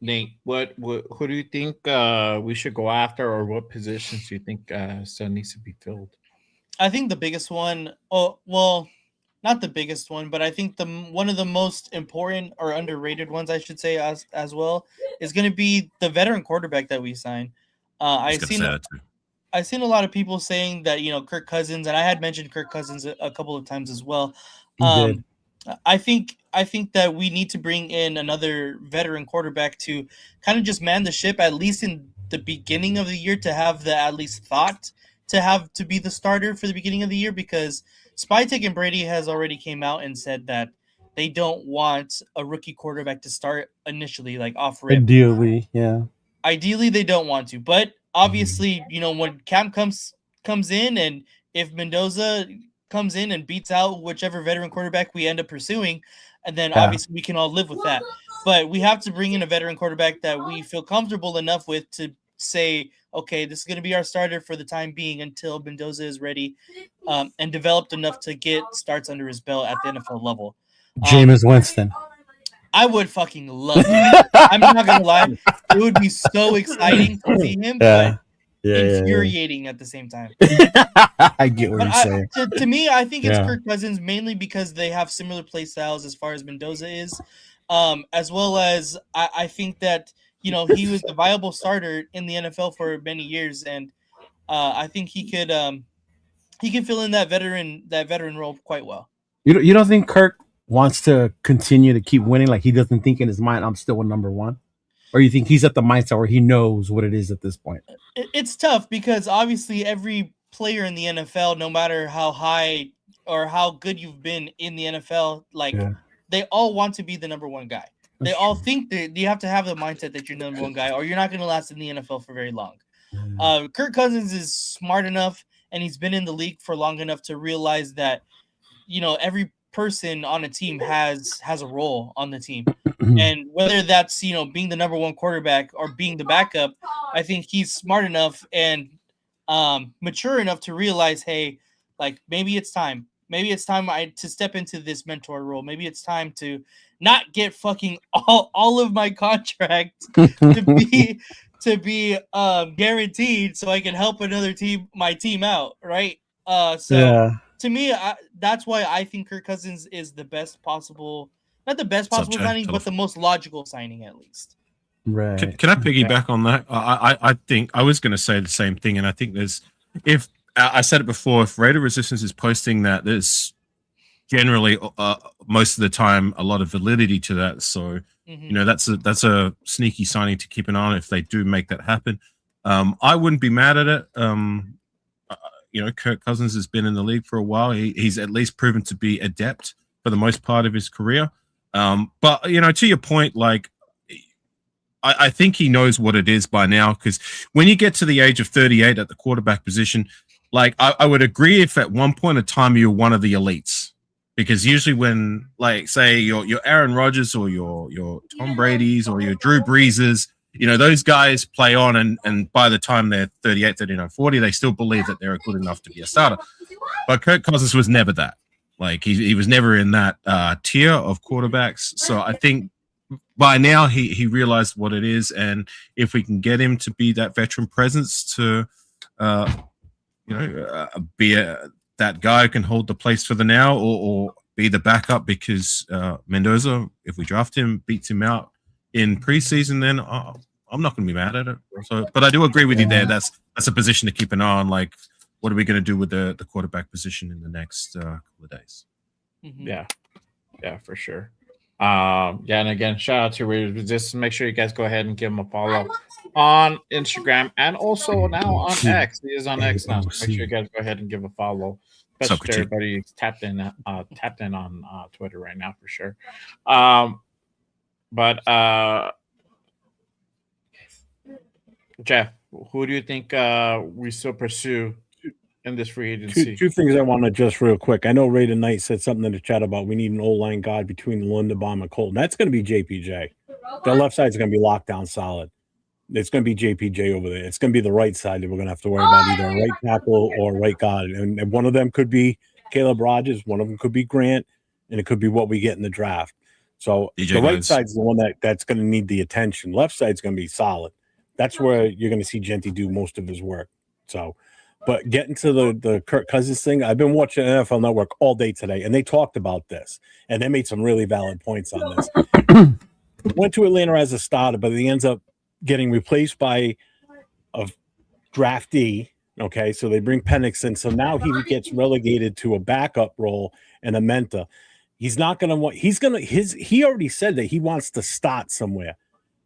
S2: Nate, who do you think we should go after, or what positions do you think still needs to be filled?
S6: I think the biggest one, not the biggest one, but I think one of the most important or underrated ones, I should say, as well, is going to be the veteran quarterback that we signed. I've seen a lot of people saying that, you know, Kirk Cousins, and I had mentioned Kirk Cousins a couple of times as well. I think that we need to bring in another veteran quarterback to kind of just man the ship, at least in the beginning of the year, to have the at least thought to be the starter for the beginning of the year, because Spytek and Brady has already came out and said that they don't want a rookie quarterback to start initially, like off rip. Ideally, they don't want to, but obviously, you know, when Cam comes in, and if Mendoza comes in and beats out whichever veteran quarterback we end up pursuing, and then obviously we can all live with that. But we have to bring in a veteran quarterback that we feel comfortable enough with to say, okay, this is going to be our starter for the time being until Mendoza is ready, and developed enough to get starts under his belt at the NFL level.
S3: Jameis Winston.
S6: I would fucking love it. I'm not going to lie. It would be so exciting to see him, but infuriating at the same time.
S3: I get what you're saying.
S6: To me, I think it's Kirk Cousins, mainly because they have similar play styles as far as Mendoza is, as well as I think that, you know, he was a viable starter in the NFL for many years, and I think he can fill in that veteran role quite well.
S3: You don't think Kirk wants to continue to keep winning? Like, he doesn't think in his mind, I'm still a number one? Or you think he's at the mindset where he knows what it is at this point?
S6: It's tough, because obviously every player in the NFL, no matter how high or how good you've been in the NFL, like
S3: Yeah.
S6: they all want to be the number one guy. They all think that you have to have the mindset that you're the number one guy, or you're not going to last in the NFL for very long. Kirk Cousins is smart enough, and he's been in the league for long enough to realize that, you know, every person on a team has a role on the team. And whether that's, you know, being the number one quarterback or being the backup, I think he's smart enough and mature enough to realize, hey, like maybe it's time. Maybe it's time to step into this mentor role. Maybe it's time to not get fucking all of my contracts to be guaranteed so I can help my team out, right? To me, that's why I think Kirk Cousins is the best possible, not the best possible signing, but the most logical signing at least.
S3: Right.
S4: Can I piggyback on that? I think I was going to say the same thing, and I think if I said it before, if Raider Resistance is posting that, there's generally most of the time a lot of validity to that. So you know, that's a sneaky signing to keep an eye on if they do make that happen. I wouldn't be mad at it. You know, Kirk Cousins has been in the league for a while. He's at least proven to be adept for the most part of his career. But you know, to your point, like I think he knows what it is by now, because when you get to the age of 38 at the quarterback position, like I would agree if at one point in time you're one of the elites, because usually when, like, say your Aaron Rodgers or your Tom Brady's or your Drew Breeses, you know, those guys play on, and by the time they're 38, 39, 40, they still believe that they're good enough to be a starter. But Kirk Cousins was never that. Like he was never in that tier of quarterbacks. So I think by now he realized what it is, and if we can get him to be that veteran presence to, be that guy who can hold the place for the now, or be the backup, because Mendoza, if we draft him, beats him out in preseason, then I'm not going to be mad at it. So, but I do agree with you there. That's a position to keep an eye on. Like, what are we going to do with the quarterback position in the next couple of days?
S2: Yeah, for sure. And again, shout out to Raider Resistance. Make sure you guys go ahead and give him a follow on Instagram, and also now on X. He is on X now. So make sure you guys go ahead and give a follow. Especially to everybody who's tapped in on Twitter right now for sure. But Jeff, who do you think we still pursue in this free agency?
S5: Two things I want to just real quick. I know Raider Knight said something in the chat about we need an O-line guard between Linderbaum and Colton. That's going to be JPJ. The left side is going to be locked down solid. It's going to be JPJ over there. It's going to be the right side that we're going to have to worry about, either a right tackle or a right guard. And one of them could be Caleb Rogers. One of them could be Grant, and it could be what we get in the draft. So the right side is the one that's going to need the attention. Left side is going to be solid. That's where you're going to see Genty do most of his work. So, but getting to the Kirk Cousins thing, I've been watching NFL Network all day today, and they talked about this, and they made some really valid points on this. Went to Atlanta as a starter, but he ends up getting replaced by a draftee. Okay, so they bring Penix in, so now he gets relegated to a backup role and a mentor. He's not going to want. He already said that he wants to start somewhere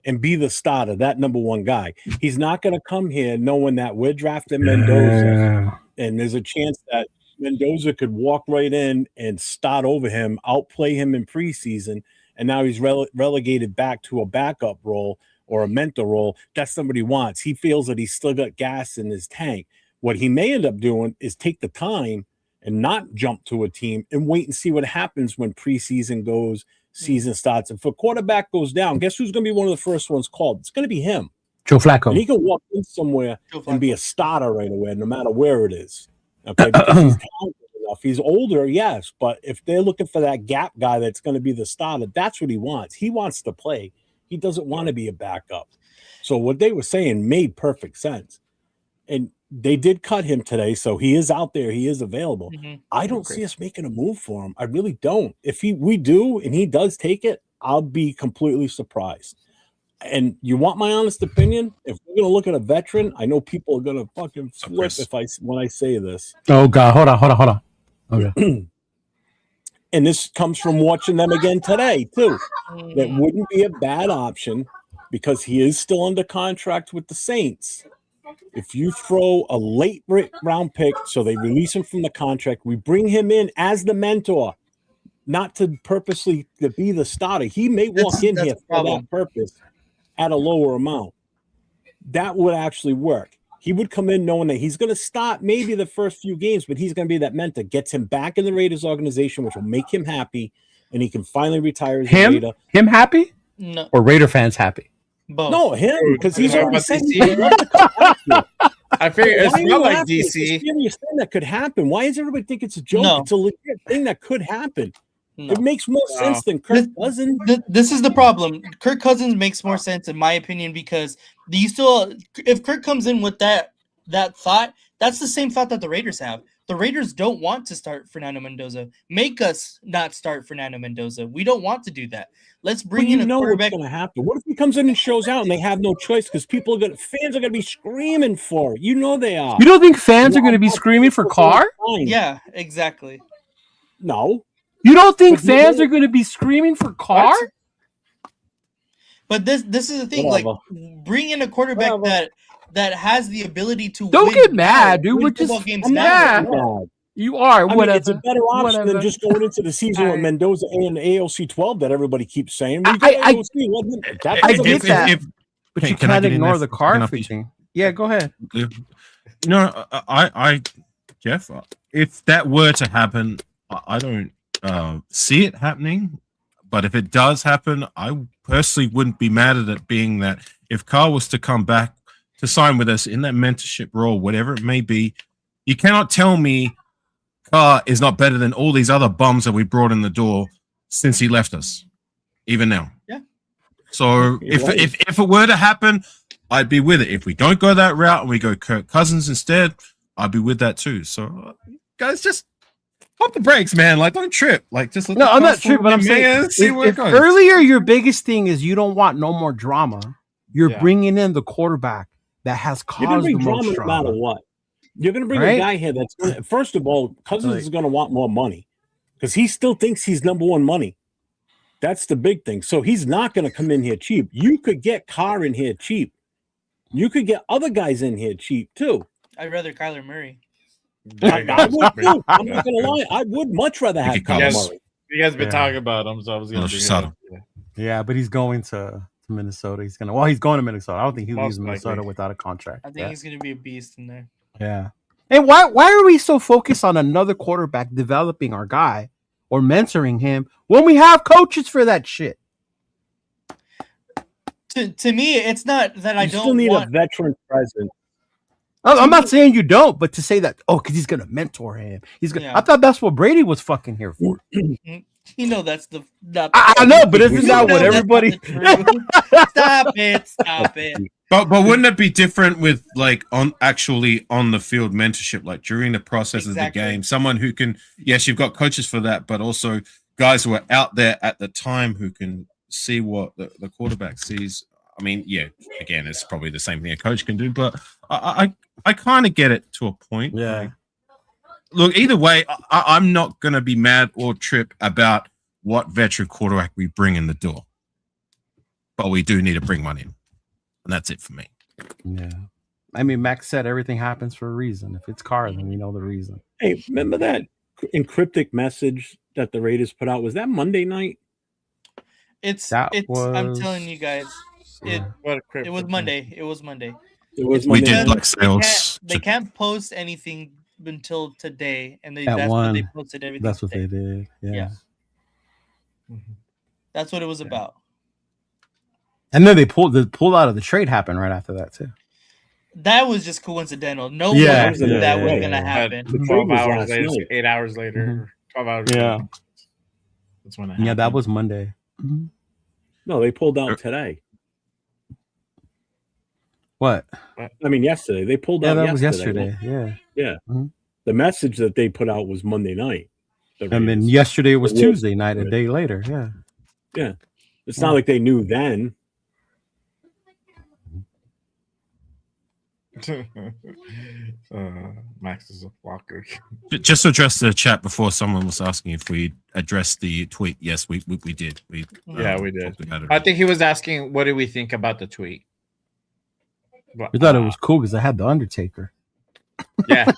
S5: and be the starter, that number one guy. He's not going to come here knowing that we're drafting Mendoza, and there's a chance that Mendoza could walk right in and start over him, outplay him in preseason, and now he's relegated back to a backup role or a mentor role. That's somebody he wants. He feels that he's still got gas in his tank. What he may end up doing is take the time and not jump to a team and wait and see what happens when preseason goes, season starts. And if a quarterback goes down, guess who's going to be one of the first ones called? It's going to be him.
S3: Joe Flacco.
S5: And he can walk in somewhere and be a starter right away, no matter where it is. Okay, because he's talented enough. He's older, yes, but if they're looking for that gap guy that's going to be the starter, that's what he wants. He wants to play. He doesn't want to be a backup. So what they were saying made perfect sense. And they did cut him today, so he is out there. He is available. I don't see us making a move for him. I really don't. If we do and he does take it, I'll be completely surprised. And you want my honest opinion? If we're going to look at a veteran, I know people are going to fucking flip when I say this.
S3: Oh, God. Hold on. Okay.
S5: And this comes from watching them again today, too. That wouldn't be a bad option because he is still under contract with the Saints. If you throw a late round pick, so they release him from the contract, we bring him in as the mentor, not to purposely to be the starter. He may walk in
S6: That's
S5: here
S6: the
S5: for
S6: problem.
S5: that purpose at a lower amount. That would actually work. He would come in knowing that he's going to start maybe the first few games, but he's going to be that mentor, gets him back in the Raiders organization, which will make him happy, and he can finally retire as a
S3: Him?
S5: Raider.
S3: Him happy?
S6: No,
S3: Or Raider fans happy?
S6: both.
S5: No, him, because he's
S2: What
S5: already
S2: about
S5: said
S2: DC?
S5: he would love to come back here.
S2: I figure it's
S5: Why are
S2: not
S5: you
S2: like
S5: laughing? It's a
S2: DC.
S5: serious thing that could happen. Why does everybody think it's a joke?
S6: No.
S5: It's a legit thing that could happen.
S6: No.
S5: It makes more
S2: No.
S5: sense than Kirk Cousins.
S6: This is the problem. Kirk Cousins makes more sense in my opinion because if Kirk comes in with that thought, that's the same thought that the Raiders have. The Raiders don't want to start Fernando Mendoza. Make us not start Fernando Mendoza. We don't want to do that. Let's bring in a
S5: what's
S6: quarterback.
S5: going to happen. What if he comes in and shows out and they have no choice because fans are going to be screaming for it. You know they are.
S3: You don't think fans are going to be screaming for Carr?
S6: Yeah, exactly.
S5: No.
S3: You don't think
S5: But you
S3: fans
S5: know-
S3: are going to be screaming for Carr?
S6: But this is the thing.
S5: Whatever.
S6: Like, bring in a quarterback that has the ability to
S3: Don't
S6: win
S3: get mad, dude.
S6: win
S3: We're
S6: football
S3: just
S6: games
S5: I'm
S6: now.
S5: not mad.
S3: You are.
S5: I mean,
S3: Whatever.
S5: it's a better option
S3: Whatever.
S5: than just going into the season with
S3: Alright.
S5: Mendoza and AOC 12 that everybody keeps saying. We
S3: I-
S5: got
S3: I-
S5: AOC, wasn't it? That
S3: I
S5: doesn't
S3: get
S5: make
S3: that.
S5: sense.
S3: But you
S4: Can I
S3: can't
S4: get in
S3: ignore
S4: there
S3: the
S4: for-
S3: Carr
S4: can I please?
S3: thing. Yeah, go ahead.
S4: No, Jeff, if that were to happen, I don't see it happening. But if it does happen, I personally wouldn't be mad at it, being that if Carl was to come back to sign with us in that mentorship role, whatever it may be, you cannot tell me Carr is not better than all these other bums that we brought in the door since he left us, even now.
S6: Yeah.
S4: So
S5: You're right.
S4: if it were to happen, I'd be with it. If we don't go that route and we go Kirk Cousins instead, I'd be with that too. So, guys, just pump the brakes, man. Like, don't trip. Like, just let
S3: No,
S4: the
S3: I'm not
S4: cars
S3: tripping.
S4: fall
S3: I'm
S4: in,
S3: saying
S4: man. See where it
S3: if
S4: goes.
S3: earlier your biggest thing is you don't want no more drama, you're
S2: Yeah.
S3: bringing in the quarterback that has
S5: You're going
S3: caused
S5: to
S3: the
S5: bring
S3: most
S5: drama no matter
S3: drama.
S5: what. You're going to bring
S3: Right?
S5: a guy here that's going to, first of all, Cousins
S3: Like-
S5: is going to want more money because he still thinks he's number one money. That's the big thing. So he's not going to come in here cheap. You could get Carr in here cheap. You could get other guys in here cheap too.
S6: I'd rather Kyler Murray.
S5: I would too. I'm not going to lie. I would much rather have
S4: could
S5: Kyler
S2: Yes.
S5: Murray.
S2: You guys been
S3: Yeah.
S2: talking about him, so I was going
S4: Oh,
S2: to
S4: shut up.
S3: Yeah, but he's going to Minnesota. He's going to Minnesota. I don't think he
S2: Most
S3: leaves Minnesota
S2: likely.
S3: without a contract.
S6: I think
S3: yeah.
S6: he's going to be a beast in there.
S3: Yeah. And why are we so focused on another quarterback developing our guy or mentoring him when we have coaches for that shit?
S6: To me, it's not that I
S5: You
S6: don't
S5: still need
S6: want.
S5: a veteran presence.
S3: I'm not saying you don't, but to say that, because he's gonna mentor him. He's gonna.
S6: Yeah.
S3: I thought that's what Brady was fucking here for.
S6: You know that's the.
S3: I know, but isn't
S6: You
S3: that
S6: know
S3: what
S6: that's
S3: everybody?
S6: not the truth. Stop it! Stop it!
S4: But wouldn't it be different with like on the field mentorship, like during the process
S6: Exactly.
S4: of the game? Someone who can, yes, you've got coaches for that, but also guys who are out there at the time who can see what the quarterback sees. I mean, yeah, again, it's probably the same thing a coach can do, but I kind of get it to a point.
S3: Yeah.
S4: Like, look, either way, I'm not going to be mad or trip about what veteran quarterback we bring in the door, but we do need to bring one in. And that's it for me.
S3: Yeah. I mean, Max said everything happens for a reason. If it's Carr, then we know the reason.
S5: Hey, remember that encryptic message that the Raiders put out? Was that Monday night?
S6: It's.
S3: That
S6: I'm
S3: was-
S6: telling you guys. It
S2: What a cryptic
S6: it was
S2: thing.
S6: Monday. It was Monday.
S5: It was
S4: We
S5: Monday
S4: did
S5: night.
S4: like sales.
S6: They can't post anything until today, and
S3: At
S6: that's when they
S3: one.
S6: posted everything.
S3: That's what
S6: today.
S3: they did. Yeah.
S6: Yeah.
S2: Mhm.
S6: That's what it was about.
S3: And then they pulled out of the trade happened right after that too.
S6: That was just coincidental. No
S3: Yeah,
S6: one knew
S5: yeah,
S6: that was
S5: yeah,
S6: gonna
S5: yeah.
S6: happen.
S2: But
S5: The trade
S2: 12
S5: was
S2: hours
S5: last
S2: later,
S5: night.
S2: 8 hours later,
S3: Mhm.
S2: 12 hours
S3: Yeah.
S2: later. That's when it
S3: Yeah, that
S2: happened.
S3: was Monday. Mhm.
S5: No, they pulled out today.
S3: What?
S5: I mean, yesterday. They pulled
S3: Yeah,
S5: out
S3: that was yesterday. Yeah.
S5: The message that they put out was Monday night. The
S3: And then
S5: Raiders.
S3: yesterday was
S5: The Wolves.
S3: Tuesday night, a day later. Yeah.
S5: It's not like they knew then.
S2: Max is a flocker.
S4: Just to address the chat before someone was asking if we addressed the tweet. Yes, we did.
S2: Yeah, we did.
S4: talked about it.
S2: I think he was asking, what do we think about the tweet?
S3: We thought it was cool because I had the Undertaker.
S2: Yeah.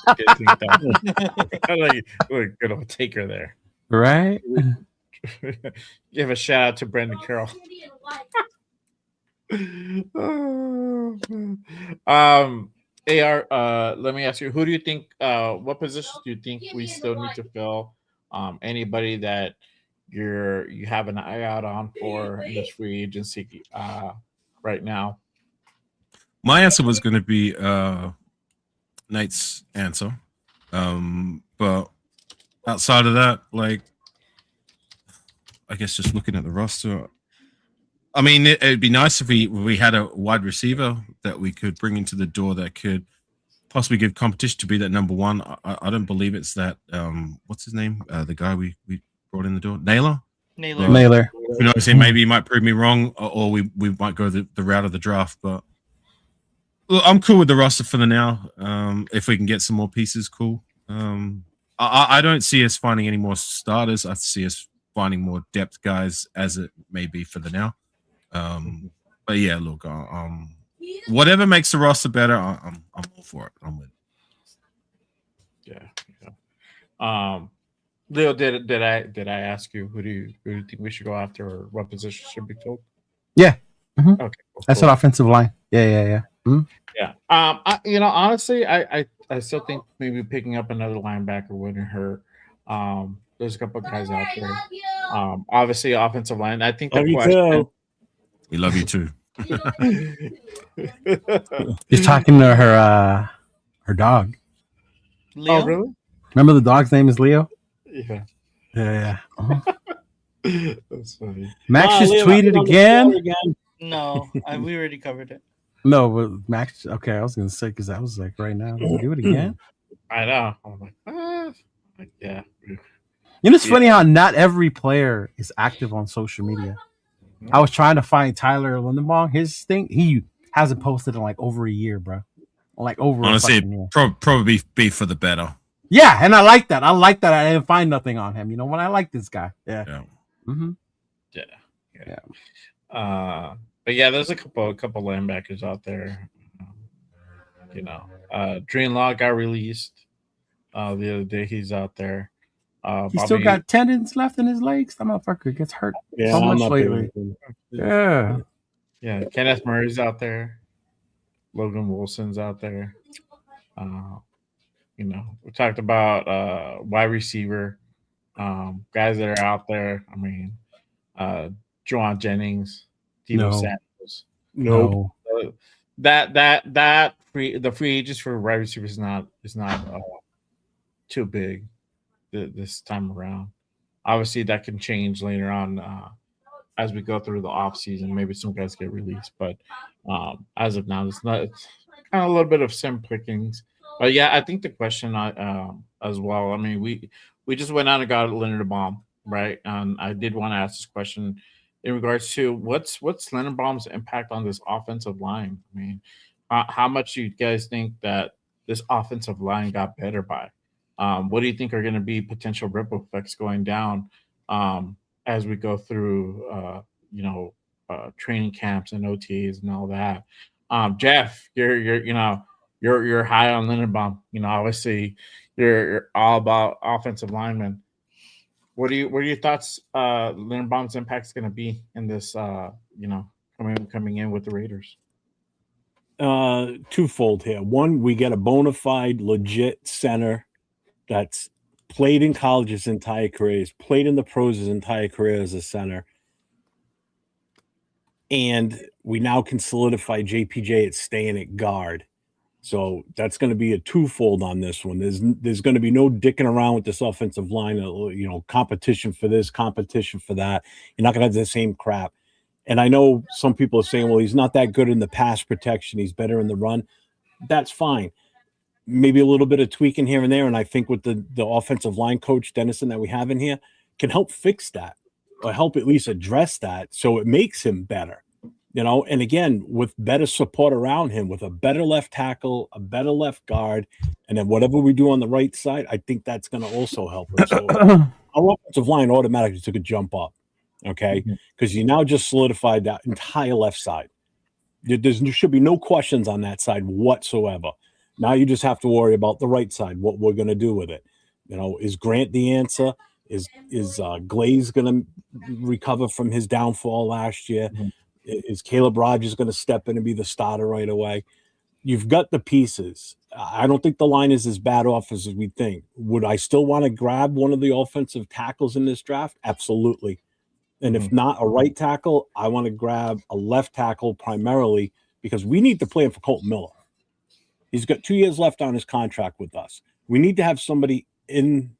S2: Like good old Taker there.
S3: Right?
S2: Give a shout out to Brendan Carroll. Oh, man. AR, let me ask you, who do you think what positions do you think we still need to fill? Anybody that you have an eye out on for in this free agency right now?
S4: My answer was going to be Nate's answer. But outside of that, like, I guess just looking at the roster, I mean, it'd be nice if we had a wide receiver that we could bring into the door that could possibly give competition to be that number one. I don't believe it's that. What's his name? The guy we brought in the door, Naylor.
S3: Naylor.
S4: You know, maybe he might prove me wrong, or we might go the route of the draft. But look, I'm cool with the roster for the now. If we can get some more pieces, cool. I don't see us finding any more starters. I see us finding more depth guys, as it may be for the now. But yeah, look, whatever makes the roster better, I'm all for it. I'm with it.
S2: Yeah. Leo, did I ask you who do you think we should go after, or what position should be filled?
S3: Yeah. Mm-hmm.
S2: Okay. Cool,
S3: That's an offensive line. Yeah. Mm-hmm.
S2: Yeah. Honestly, I still think maybe picking up another linebacker wouldn't hurt. There's a couple of guys out there. Obviously, offensive line. I think the question.
S4: We love you too.
S3: She's talking to her dog.
S6: Leo?
S2: Oh, really?
S3: Remember the dog's name is Leo?
S2: Yeah.
S3: Uh-huh.
S2: That's funny.
S3: Max just tweeted again.
S6: No, we already covered it.
S3: No, but Max. Okay, I was gonna say because I was like, right now, did we do it again?
S2: I know. I'm like, yeah.
S3: You know, it's funny how not every player is active on social media. I was trying to find Tyler Lindenbaum. His thing, he hasn't posted in like over a year, bro. Like over.
S4: Honestly,
S3: a year.
S4: Probably be for the better.
S3: Yeah, and I like that. I didn't find nothing on him. You know what? I like this guy. Yeah. Mm-hmm.
S2: Yeah. But yeah, there's a couple linebackers out there. Dream Law got released the other day. He's out there.
S3: He still got tendons left in his legs. That motherfucker gets hurt so much lately. Yeah.
S2: Kenneth Murray's out there. Logan Wilson's out there. We talked about wide receiver guys that are out there. I mean, Juwan Jennings, Debo Samuels.
S3: No.
S2: The free agents for wide receivers is not too big this time around. Obviously, that can change later on as we go through the offseason. Maybe some guys get released, but as of now, it's kind of a little bit of sim pickings. But yeah, I think the question as well. I mean, we just went out and got Linderbaum, right? And I did want to ask this question in regards to what's Linderbaum's impact on this offensive line. I mean, how much do you guys think that this offensive line got better by? What do you think are going to be potential ripple effects going down as we go through, training camps and OTAs and all that? Jeff, you're high on Linderbaum. Obviously, you're all about offensive linemen. What are your thoughts? Linderbaum's impact is going to be in this, coming in with the Raiders.
S5: Twofold here. One, we get a bona fide, legit center that's played in college his entire career, he's played in the pros his entire career as a center. And we now can solidify JPJ at staying at guard. So that's going to be a twofold on this one. There's going to be no dicking around with this offensive line, competition for this, competition for that. You're not going to have the same crap. And I know some people are saying, well, he's not that good in the pass protection. He's better in the run. That's fine. Maybe a little bit of tweaking here and there. And I think with the offensive line coach, Dennison, that we have in here, can help fix that or help at least address that so it makes him better. And again, with better support around him, with a better left tackle, a better left guard, and then whatever we do on the right side, I think that's going to also help him. So our offensive line automatically took a jump up, okay? Because you now just solidified that entire left side. There should be no questions on that side whatsoever. Now you just have to worry about the right side, what we're going to do with it. Is Grant the answer? Is Glaze going to recover from his downfall last year?
S2: Mhm.
S5: Is Caleb Rogers going to step in and be the starter right away? You've got the pieces. I don't think the line is as bad off as we think. Would I still want to grab one of the offensive tackles in this draft? Absolutely. And if not a right tackle, I want to grab a left tackle primarily because we need to plan for Colton Miller. He's got 2 years left on his contract with us. We need to have somebody in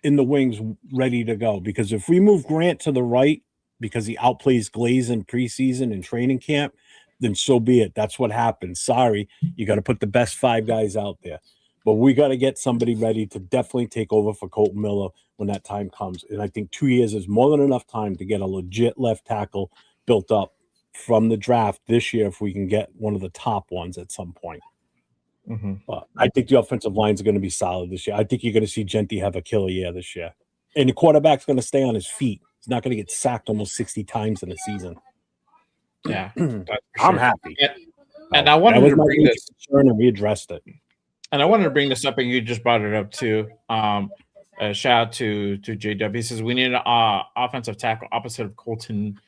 S5: the wings ready to go, because if we move Grant to the right because he outplays Glaze in preseason and training camp, then so be it. That's what happens. Sorry, you got to put the best 5 guys out there. But we got to get somebody ready to definitely take over for Colton Miller when that time comes. And I think 2 years is more than enough time to get a legit left tackle built up from the draft this year if we can get one of the top ones at some point.
S2: Mhm.
S5: But I think the offensive lines are going to be solid this year. I think you're going to see Genty have a killer year this year. And the quarterback's going to stay on his feet. He's not going to get sacked almost 60 times in a season.
S2: Yeah, that's for
S5: I'm
S2: sure.
S5: happy.
S2: And I wanted to bring this,
S5: concern, and we addressed it.
S2: and I wanted to bring this up, and you just brought it up too. Shout out to JW. He says we need an offensive tackle opposite of Colton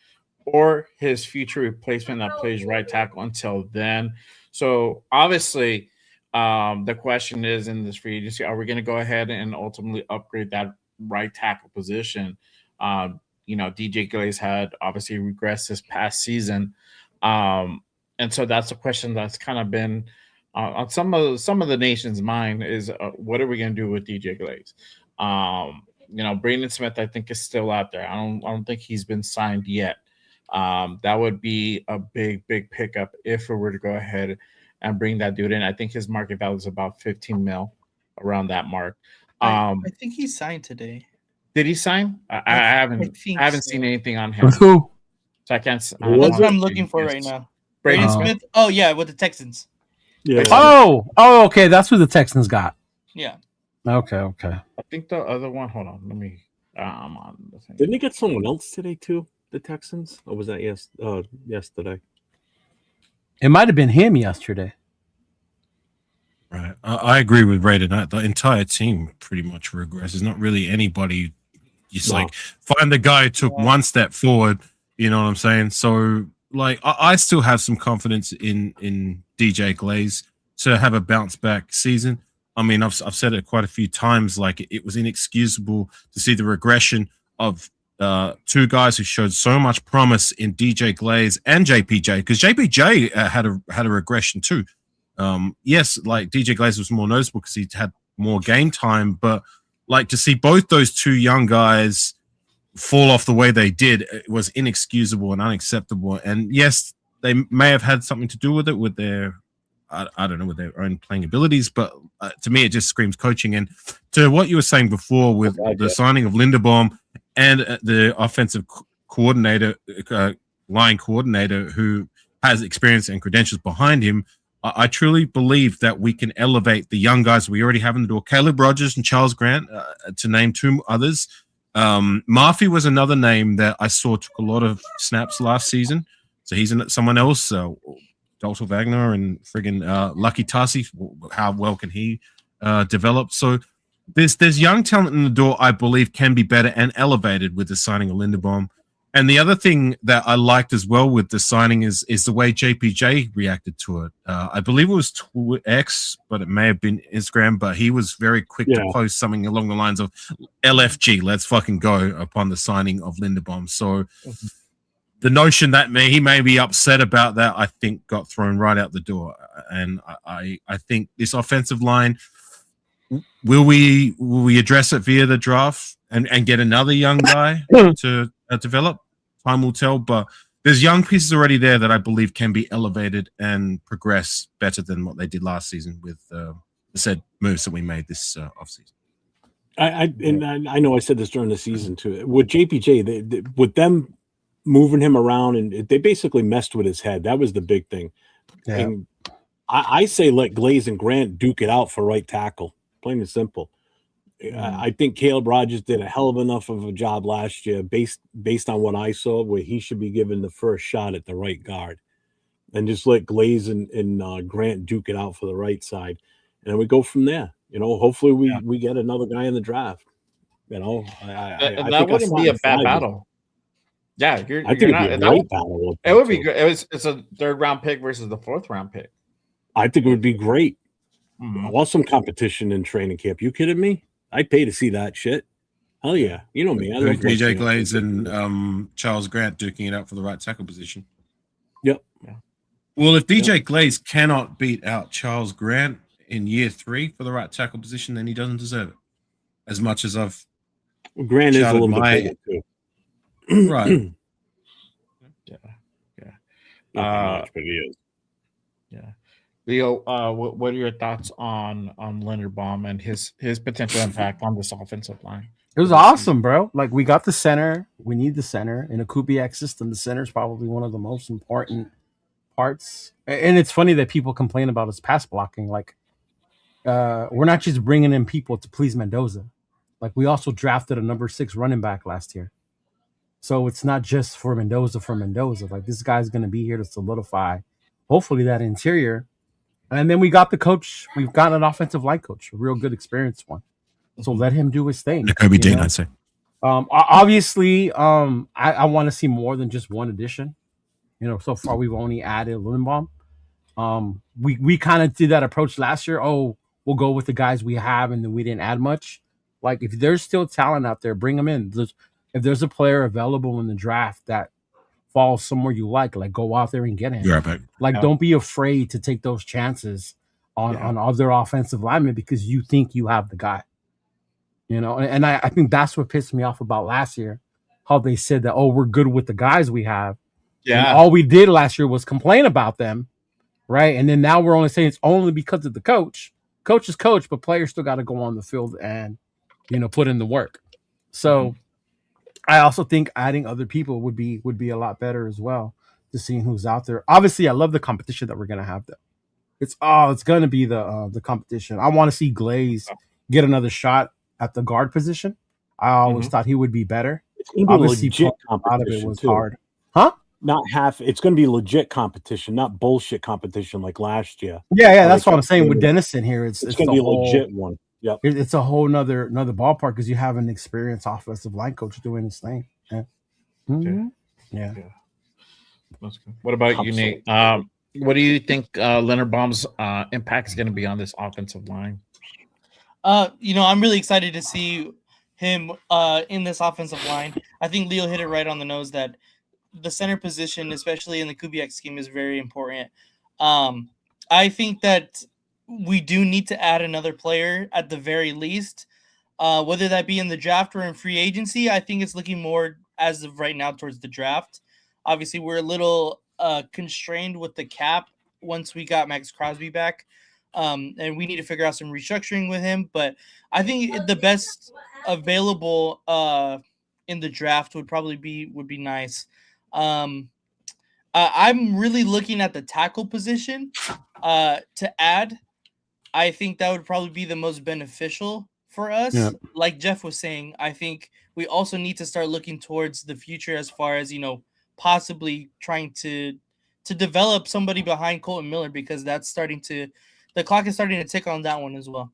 S2: or his future replacement that plays right tackle until then. So obviously, the question is in this free agency, are we going to go ahead and ultimately upgrade that right tackle position? DJ Glaze had obviously regressed this past season. And so that's a question that's kind of been on some of the nation's mind is what are we going to do with DJ Glaze? Brandon Smith, I think, is still out there. I don't think he's been signed yet. That would be a big pickup if we were to go ahead and bring that dude in. I think his market value is about 15 mil, around that mark.
S6: I think he signed today.
S2: Did he sign? I haven't
S6: so.
S2: seen anything on him.
S3: With who?
S2: So I can't.
S6: That's what I'm looking for right now. Braden Smith. Oh yeah, with the Texans.
S5: Yeah.
S3: Oh, okay. That's who the Texans got.
S6: Yeah.
S3: Okay.
S2: I think the other one. Hold on. Let me. I'm on the thing.
S5: Didn't they get someone else today too? The Texans, or was that yesterday?
S3: It might have been him yesterday.
S4: Right. I agree with Raiden. The entire team pretty much regresses. Not really anybody. Just like find the guy who took one step forward. You know what I'm saying? So like I still have some confidence in DJ Glaze to have a bounce back season. I mean, I've said it quite a few times. Like it was inexcusable to see the regression of 2 guys who showed so much promise in DJ Glaze and JPJ, because JPJ had a regression too. Yes, like DJ Glaze was more noticeable because he had more game time, but like to see both those 2 young guys fall off the way they did, it was inexcusable and unacceptable. And yes, they may have had something to do with it, with their I don't know, with their own playing abilities, but to me it just screams coaching. And to what you were saying before with the signing of Linderbaum and the offensive coordinator, line coordinator who has experience and credentials behind him, I truly believe that we can elevate the young guys we already have in the door. Caleb Rogers and Charles Grant, to name 2 others. Murphy was another name that I saw took a lot of snaps last season. So he's someone else. Dalton Wagner and friggin' Lucky Tassi. How well can he develop? So there's young talent in the door I believe can be better and elevated with the signing of Linderbaum. And the other thing that I liked as well with the signing is the way JPJ reacted to it. I believe it was X, but it may have been Instagram, but he was very quick to post something along the lines of LFG, let's fucking go, upon the signing of Linderbaum. So the notion that he may be upset about that, I think, got thrown right out the door. And I think this offensive line, will we address it via the draft and get another young guy to develop? Time will tell, but there's young pieces already there that I believe can be elevated and progress better than what they did last season with the said moves that we made this offseason.
S5: I know I said this during the season too. With JPJ, with them moving him around, and they basically messed with his head. That was the big thing.
S3: Yeah.
S5: And I say let Glaze and Grant duke it out for right tackle, plain and simple. I think Caleb Rogers did a hell of enough of a job last year based on what I saw, where he should be given the first shot at the right guard. and just let Glaze and Grant duke it out for the right side, and then we go from there. Hopefully we get another guy in the draft. I
S2: And that
S5: think
S2: wouldn't be a bad battle. Yeah,
S5: I think it'd be a great battle.
S2: It would be good. It's a 3rd round pick versus the 4th round pick.
S5: I think it would be great.
S2: Mm-hmm.
S5: I want some competition in training camp. You kidding me? I'd pay to see that shit. Hell yeah. You know me. I love
S4: DJ Glaze and Charles Grant duking it out for the right tackle position.
S5: Yep.
S2: Yeah.
S4: Well, if DJ Glaze cannot beat out Charles Grant in year 3 for the right tackle position, then he doesn't deserve it. As much as I've
S5: Grant is a little bit bigger too.
S4: Right.
S5: Not much, but he is.
S2: Yeah. Leo, what are your thoughts on Leonard Baum and his potential impact on this offensive line?
S3: It was awesome, bro. Like, we got the center. We need the center. In a Kubiak system, the center is probably one of the most important parts. And it's funny that people complain about his pass blocking. Like, we're not just bringing in people to please Mendoza. Like, we also drafted a number 6 running back last year. So it's not just for Mendoza. Like, this guy's going to be here to solidify, hopefully, that interior. And then we got the coach. We've got an offensive line coach, a real good experienced one. So let him do his thing.
S4: Kobe Dean, I'd say.
S3: Obviously, I want to see more than just one addition. So far we've only added Lindenbaum. We kind of did that approach last year. Oh, we'll go with the guys we have, and then we didn't add much. Like, if there's still talent out there, bring them in. If there's a player available in the draft that falls somewhere you like go out there and get him.
S4: You're right,
S3: like, don't be afraid to take those chances on other offensive linemen because you think you have the guy. And I think that's what pissed me off about last year, how they said that, oh, we're good with the guys we have. Yeah. And all we did last year was complain about them, right? And then now we're only saying it's only because of the coach. Coach is coach, but players still got to go on the field and, put in the work. So I also think adding other people would be a lot better as well, to seeing who's out there. Obviously, I love the competition that we're going to have, though. It's going to be the competition. I want to see Glaze get another shot at the guard position. I always thought he would be better.
S5: Obviously, legit competition
S3: out of it was
S5: too.
S3: hard. Huh?
S5: It's going to be legit competition, not bullshit competition like last year.
S3: Yeah, that's what I'm saying with Dennison here. It's
S5: going to be a legit one. Yep.
S3: It's a whole nother ballpark because you have an experienced offensive line coach doing his thing. Yeah. Mm-hmm. Yeah.
S2: That's good. What about you, Nate? What do you think Leonard Baum's impact is going to be on this offensive line?
S6: I'm really excited to see him in this offensive line. I think Leo hit it right on the nose that the center position, especially in the Kubiak scheme, is very important. I think that we do need to add another player at the very least, whether that be in the draft or in free agency. I think it's looking more as of right now towards the draft. Obviously, we're a little constrained with the cap once we got Maxx Crosby back. And we need to figure out some restructuring with him. But I think the best available in the draft would be nice. I'm really looking at the tackle position to add. I think that would probably be the most beneficial for us. Yeah. Like Jeff was saying, I think we also need to start looking towards the future as far as, possibly trying to develop somebody behind Colton Miller, because that's the clock is starting to tick on that one as well.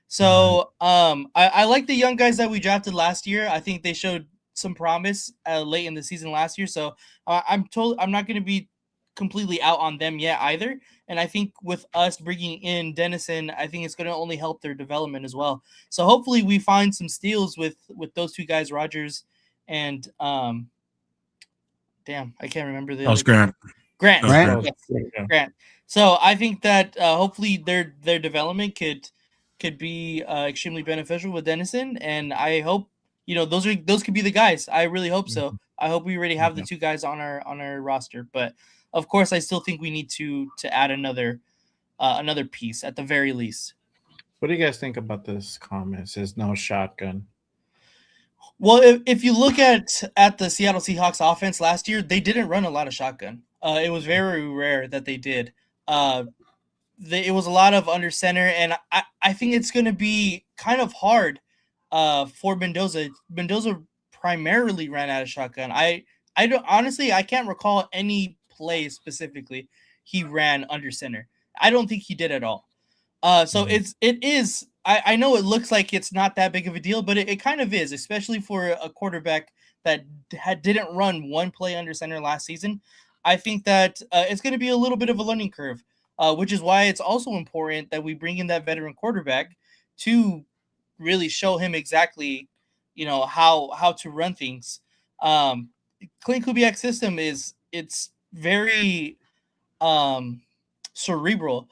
S6: So I like the young guys that we drafted last year. I think they showed some promise late in the season last year. So I'm not going to be completely out on them yet either. And I think with us bringing in Dennison, I think it's going to only help their development as well. So hopefully we find some steals with those two guys, Rogers and damn, I can't remember the other
S4: Grant.
S6: Grant. Grant. So I think that hopefully their development could be extremely beneficial with Dennison, and I hope those could be the guys. I really hope so. I hope we already have the two guys on our roster, but of course I still think we need to add another piece at the very least.
S2: What do you guys think about this comment? It says no shotgun.
S6: Well, if you look at the Seattle Seahawks offense last year, they didn't run a lot of shotgun. It was very rare that they did. It was a lot of under center, and I think it's going to be kind of hard for Mendoza. Mendoza primarily ran out of shotgun. I don't honestly, I can't recall any play specifically. he ran under center. I don't think he did at all. So it is. I know it looks like it's not that big of a deal, but it kind of is, especially for a quarterback that didn't run one play under center last season. I think that it's going to be a little bit of a learning curve, which is why it's also important that we bring in that veteran quarterback to really show him exactly, how to run things. Clint Kubiak's system it's very cerebral,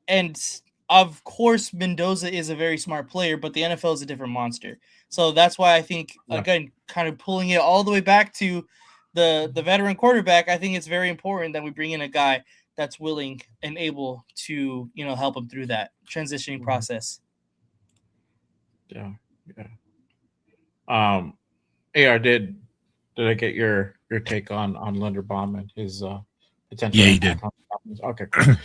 S6: and of course Mendoza is a very smart player, but the NFL is a different monster. So that's why I think, again, kind of pulling it all the way back to the veteran quarterback, I think it's very important that we bring in a guy that's willing and able to, help him through that transitioning process.
S2: Yeah. AR, did I get your take on Linderbaum and his potential?
S4: Yeah, you did.
S2: Okay, cool.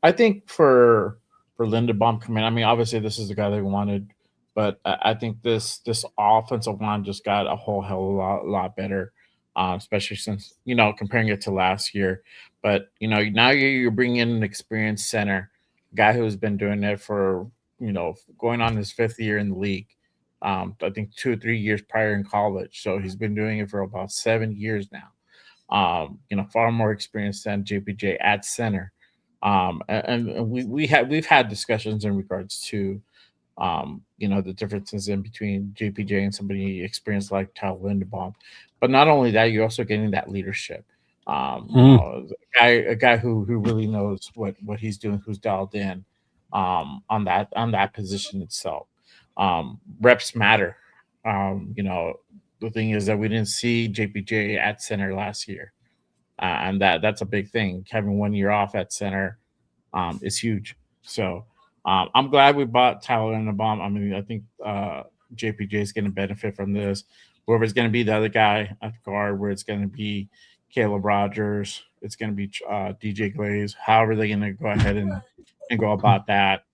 S2: I think for Linderbaum coming, I mean, obviously this is the guy they wanted, but I think this offensive line just got a whole hell of a lot better, especially since, comparing it to last year. But, now you're bringing in an experienced center, guy who's been doing it for, going on his 5th year in the league. I think 2 or 3 years prior in college. So he's been doing it for about 7 years now. Far more experienced than JPJ at center. And we've had discussions in regards to, the differences in between JPJ and somebody experienced like Tyler Linderbaum. But not only that, you're also getting that leadership. A guy who really knows what he's doing, who's dialed in on that position itself. Reps matter. The thing is that we didn't see JPJ at center last year. And that's a big thing. Having 1 year off at center is huge. So I'm glad we bought Tyler Linderbaum. I mean, I think JPJ is going to benefit from this. Whoever's going to be the other guy at guard, where it's going to be Caleb Rogers, it's going to be DJ Glaze. However they're going to go ahead and go about that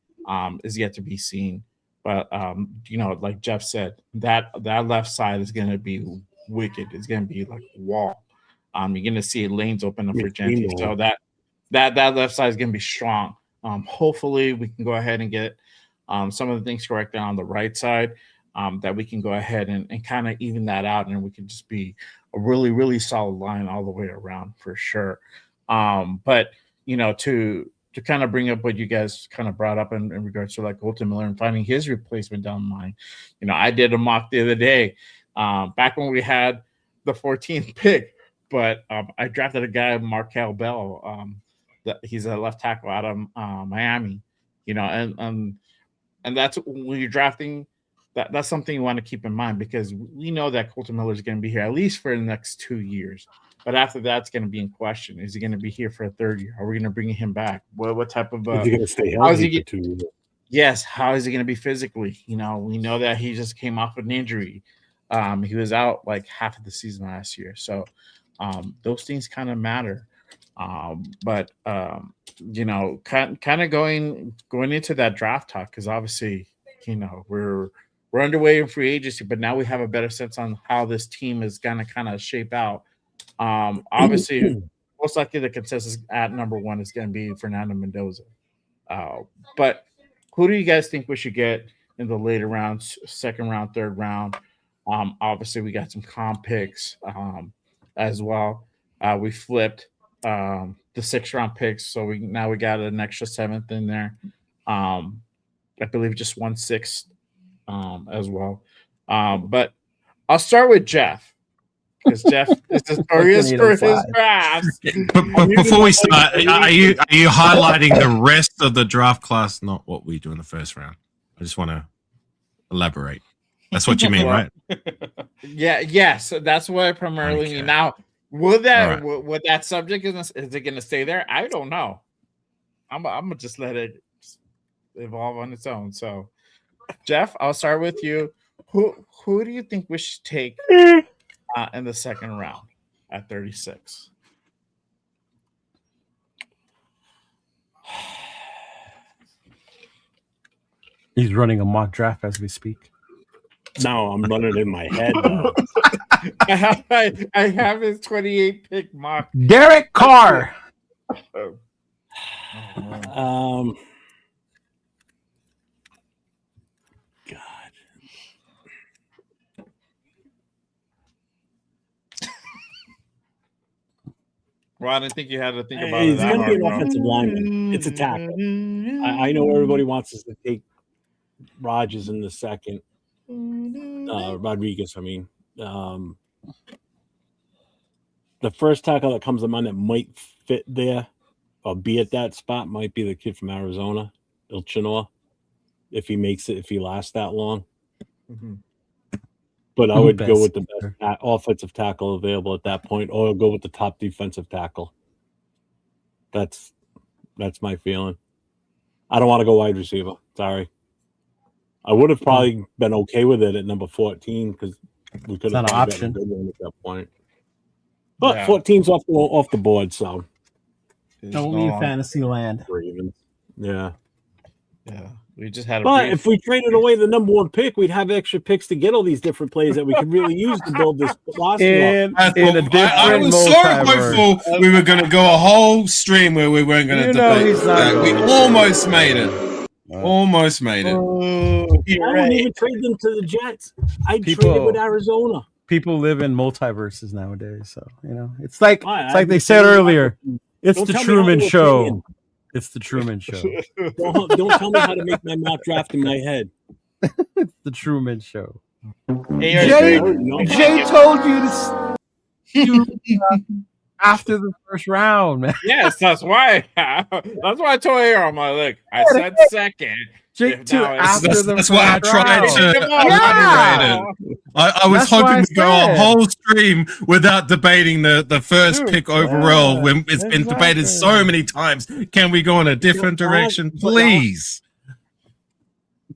S2: is yet to be seen. But like Jeff said, that left side is going to be wicked. It's going to be like a wall. You're going to see lanes open up for Genty. So that left side is going to be strong. Hopefully we can go ahead and get some of the things corrected on the right side, that we can go ahead and kind of even that out, and we can just be a really, really solid line all the way around for sure. But to kind of bring up what you guys kind of brought up in regards to like Colton Miller and finding his replacement down the line. I did a mock the other day, back when we had the 14th pick, but I drafted a guy, Markel Bell. He's a left tackle out of Miami, and that's when you're drafting. That's something you want to keep in mind, because we know that Colton Miller is going to be here at least for the next 2 years. But after that, it's going to be in question. Is he going to be here for a 3rd year? Are we going to bring him back? What type of?
S5: Is he going to stay healthy for 2 years?
S2: Yes. How is he going to be physically? We know that he just came off an injury. He was out like half of the season last year. So those things kind of matter. But kind of going into that draft talk, because obviously, we're underway in free agency, but now we have a better sense on how this team is going to kind of shape out. Obviously, most likely the consensus at number 1 is going to be Fernando Mendoza. But who do you guys think we should get in the later rounds, 2nd round, 3rd round? Obviously, we got some comp picks as well. We flipped the 6th round picks, so we got an extra 7th in there. I believe just 1 6th as well. But I'll start with Jeff. Because Jeff is notorious for his drafts.
S4: But before we start, are you highlighting the rest of the draft class, not what we do in the 1st round? I just want to elaborate. That's what you mean, right?
S2: Yeah. So that's what I primarily mean. Now, would that subject is it going to stay there? I don't know. I'm gonna just let it evolve on its own. So, Jeff, I'll start with you. Who do you think we should take in the 2nd round at 36?
S3: He's running a mock draft as we speak.
S5: No, I'm running in my head.
S2: I have his 28 pick mock.
S3: Derek Carr.
S5: God.
S2: Well, I didn't think you had to think about it
S5: It's
S2: that
S5: going to be
S2: hard,
S5: an
S2: bro.
S5: offensive lineman. It's a tackle. I know everybody wants us to take Rodgers in the second. Rodriguez, I mean. The first tackle that comes to mind that might fit there or be at that spot might be the kid from Arizona, Ilchinor, if he makes it, if he lasts that long.
S2: Mm-hmm.
S5: But I would go
S3: Best
S5: with the best offensive tackle available at that point, or go with the top defensive tackle. That's my feeling. I don't want to go wide receiver. Sorry. I would have probably been okay with it at number 14 because we could have
S3: not an
S5: probably
S3: option.
S5: gotten a good one at that point. But
S2: Yeah.
S5: 14's off the board, so
S3: Only in fantasy land.
S5: Ravens. Yeah.
S2: Yeah, we just had a
S5: But
S2: brief.
S5: if we traded away the number 1 pick, we'd have extra picks to get all these different plays that we could really use to build this roster up.
S3: In a different
S4: I was so
S3: multiverse.
S4: hopeful we were going to go a whole stream where we weren't going to
S3: You know
S4: debate
S3: he's not
S4: that. We
S3: going to.
S4: almost made it. Almost made it.
S6: You're
S5: I wouldn't even trade them to the Jets. I'd trade it with Arizona.
S3: People live in multiverses nowadays, so it's like
S5: I
S3: they said earlier. It's
S5: Don't
S3: the
S5: tell me how
S3: Truman
S5: to
S3: Show.
S5: opinion.
S3: It's the Truman Show.
S5: Don't tell me how to make my mouth draft in my head.
S3: It's the Truman Show.
S6: Hey,
S3: Jay told you to after the first round, man.
S2: Yes, that's why. That's why I told you. I'm like, look, I said second.
S3: Jake too
S2: Now it's-
S3: after the
S4: That's why I
S3: first
S4: tried
S3: round.
S4: to
S2: Come on,
S4: elaborate it. I was
S3: That's why
S4: hoping
S3: I
S4: to go a
S3: said.
S4: whole stream without debating the first
S3: Dude,
S4: pick overall
S3: yeah,
S4: when it's been debated so
S3: exactly.
S4: many times. Can we go in a different direction, please?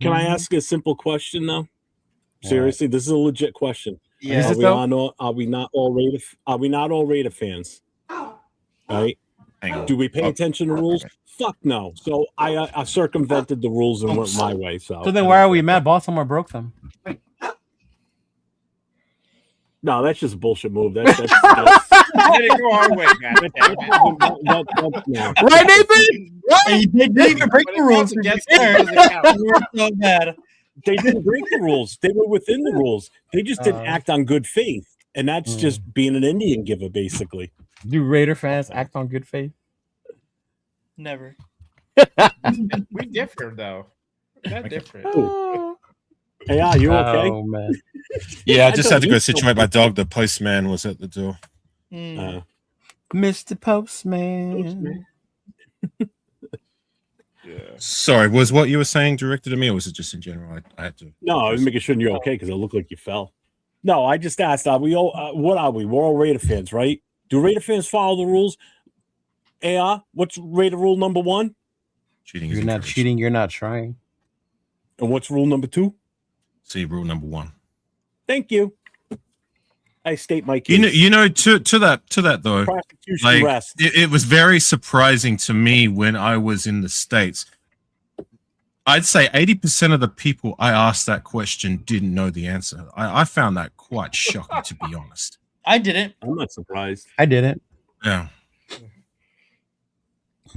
S5: Can I ask a simple question though? Seriously, this is a legit question.
S3: Is
S5: Are
S3: it
S5: we
S3: though?
S5: are we not all Raider fans? Right?
S4: Hang on.
S5: Do we pay
S4: Oh,
S5: attention to rules? Fuck no. So I circumvented the rules and went my way. So
S3: then why are we mad? Baltimore broke them.
S5: No, that's just a bullshit move. That's
S2: Let it go our way, man.
S5: no.
S3: Right, Nathan?
S6: Hey, they didn't even break the rules. To get started. We were so bad.
S5: They didn't break the rules. They were within the rules. They just didn't act on good faith. And that's just being an Indian giver, basically.
S3: Do Raider fans act on good faith?
S6: Never.
S2: We differ though. That different.
S5: Hey, are you okay?
S3: Oh man.
S4: Yeah, I just had to go situate my dog. The postman was at the door.
S3: Mr. Postman.
S2: Yeah.
S5: Sorry,
S4: Was what you were saying directed at me, or was it just in general? I had to.
S5: No, I was making sure you're okay because it looked like you fell. No, I just asked, are we all, what are we? We're all Raider fans, right? Do Raider fans follow the rules? AR, what's Raider rule number 1?
S4: Cheating is
S3: You're not
S4: encouraged.
S3: cheating, you're not trying.
S5: And what's rule number 2?
S4: See, rule number 1.
S5: Thank you. I state my case.
S4: You know, to that though,
S5: Prosecution
S4: like
S5: rests.
S4: it was very surprising to me when I was in the States. I'd say 80% of the people I asked that question didn't know the answer. I found that quite shocking, to be honest.
S6: I didn't.
S5: I'm not surprised.
S3: I didn't.
S4: Yeah.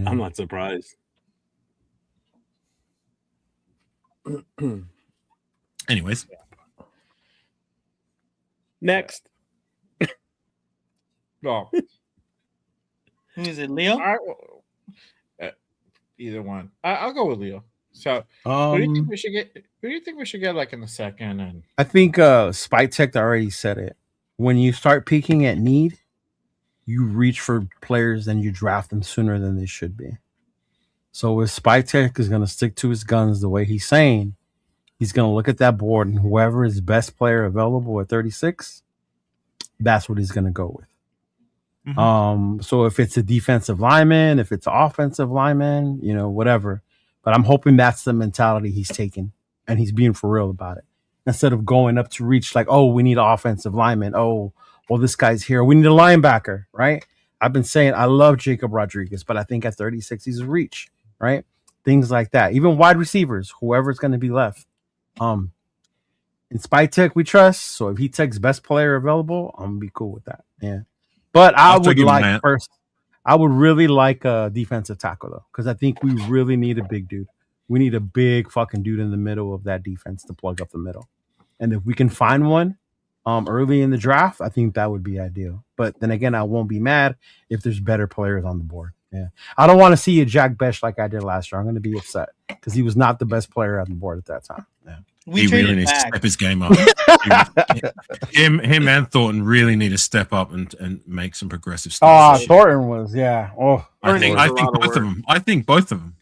S5: I'm not surprised.
S4: Anyways,
S5: Next.
S2: Well,
S6: Who is it, Leo?
S2: all right. Well, either one. I'll go with Leo. So, who do you think we should get? Who do you think we should get like in the second? And
S3: I think Spy Tech already said it. When you start peaking at need, you reach for players and you draft them sooner than they should be. So if Spy Tech is going to stick to his guns the way he's saying, he's going to look at that board and whoever is best player available at 36, that's what he's going to go with.
S4: Mhm.
S3: So if it's a defensive lineman, if it's an offensive lineman, whatever. But I'm hoping that's the mentality he's taking and he's being for real about it. Instead of going up to reach like, oh, we need an offensive lineman. Oh, well, this guy's here. We need a linebacker, right? I've been saying I love Jacob Rodriguez, but I think at 36 he's a reach, right? Things like that. Even wide receivers, whoever's going to be left. In Spy Tech, we trust. So if he takes best player available, I'm gonna be cool with that. Yeah. But I
S4: I'll
S3: would
S4: give him
S3: like
S4: that.
S3: first. I would really like a defensive tackle though, because I think we really need a big dude. We need a big fucking dude in the middle of that defense to plug up the middle. And if we can find one early in the draft, I think that would be ideal. But then again, I won't be mad if there's better players on the board. Yeah, I don't want to see a Jack Besh like I did last year. I'm going to be upset because he was not the best player on the board at that time. Yeah.
S4: He really needs to step his game up. him and Thornton really need to step up and make some progressive stuff.
S3: Thornton was, yeah. Oh,
S4: I think both of them. I think both of them.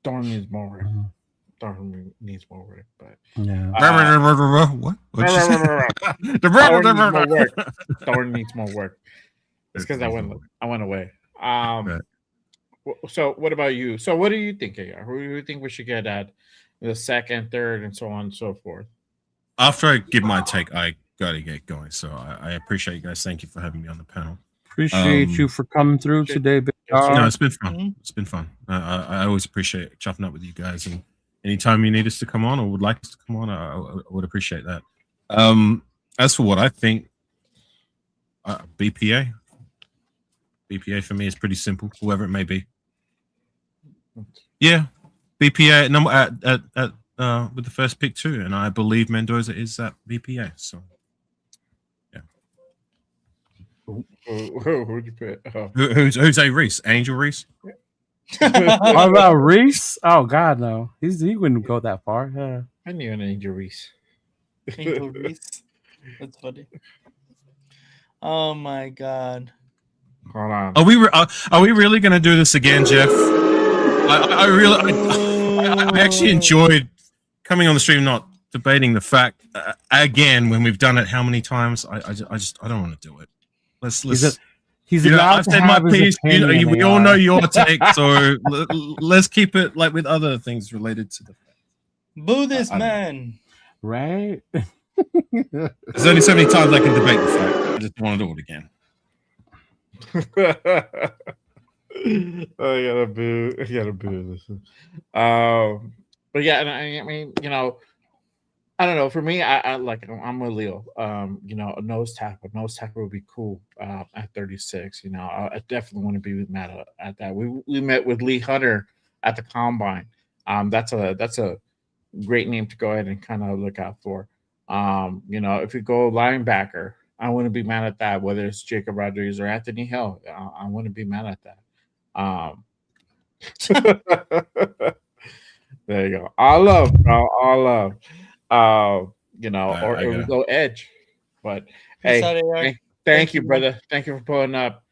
S2: Thornton needs more work. Thornton needs more work, but
S4: what?
S2: Thornton needs more work. It's because I went away. So what about you? So what do you think, AR? Who do you think we should get at the second, third, and so on and so forth?
S4: After I give my take, I got to get going. So I appreciate you guys. Thank you for having me on the panel.
S3: Appreciate you for coming through today.
S4: No, it's been fun. It's been fun. I always appreciate chopping up with you guys. And anytime you need us to come on or would like us to come on, I would appreciate that. As for what I think, BPA for me is pretty simple, whoever it may be. Yeah, BPA number at with the first pick too, and I believe Mendoza is at BPA. So, yeah.
S2: Who'd you pick?
S4: Who's a Reese? Angel Reese?
S3: What about Reese? Oh God, no. He wouldn't go that far. Yeah.
S2: I knew an Angel Reese.
S6: Angel Reese. That's funny. Oh my God.
S2: Hold on.
S4: Are we really going to do this again, Jeff? I actually enjoyed coming on the stream, not debating the fact again when we've done it how many times. I don't want to do it. Let's.
S3: He's allowed to have his opinion.
S4: We all know your take, so let's keep it like with other things related to the.
S6: Boo this man.
S3: Right.
S4: There's only so many times I can debate the fact. I just want to do it again.
S2: I gotta boo this. But yeah, and I mean, you know, I don't know. For me, I'm with Leo. You know, a nose tackle would be cool at 36. You know, I definitely want to be mad at that. We met with Lee Hunter at the combine. That's a great name to go ahead and kind of look out for. You know, if you go linebacker, I wouldn't be mad at that. Whether it's Jacob Rodriguez or Anthony Hill, I wouldn't be mad at that. There you go. All love, bro. All love. You know, or we go edge. But hey, thank you, brother. Thank you for pulling up.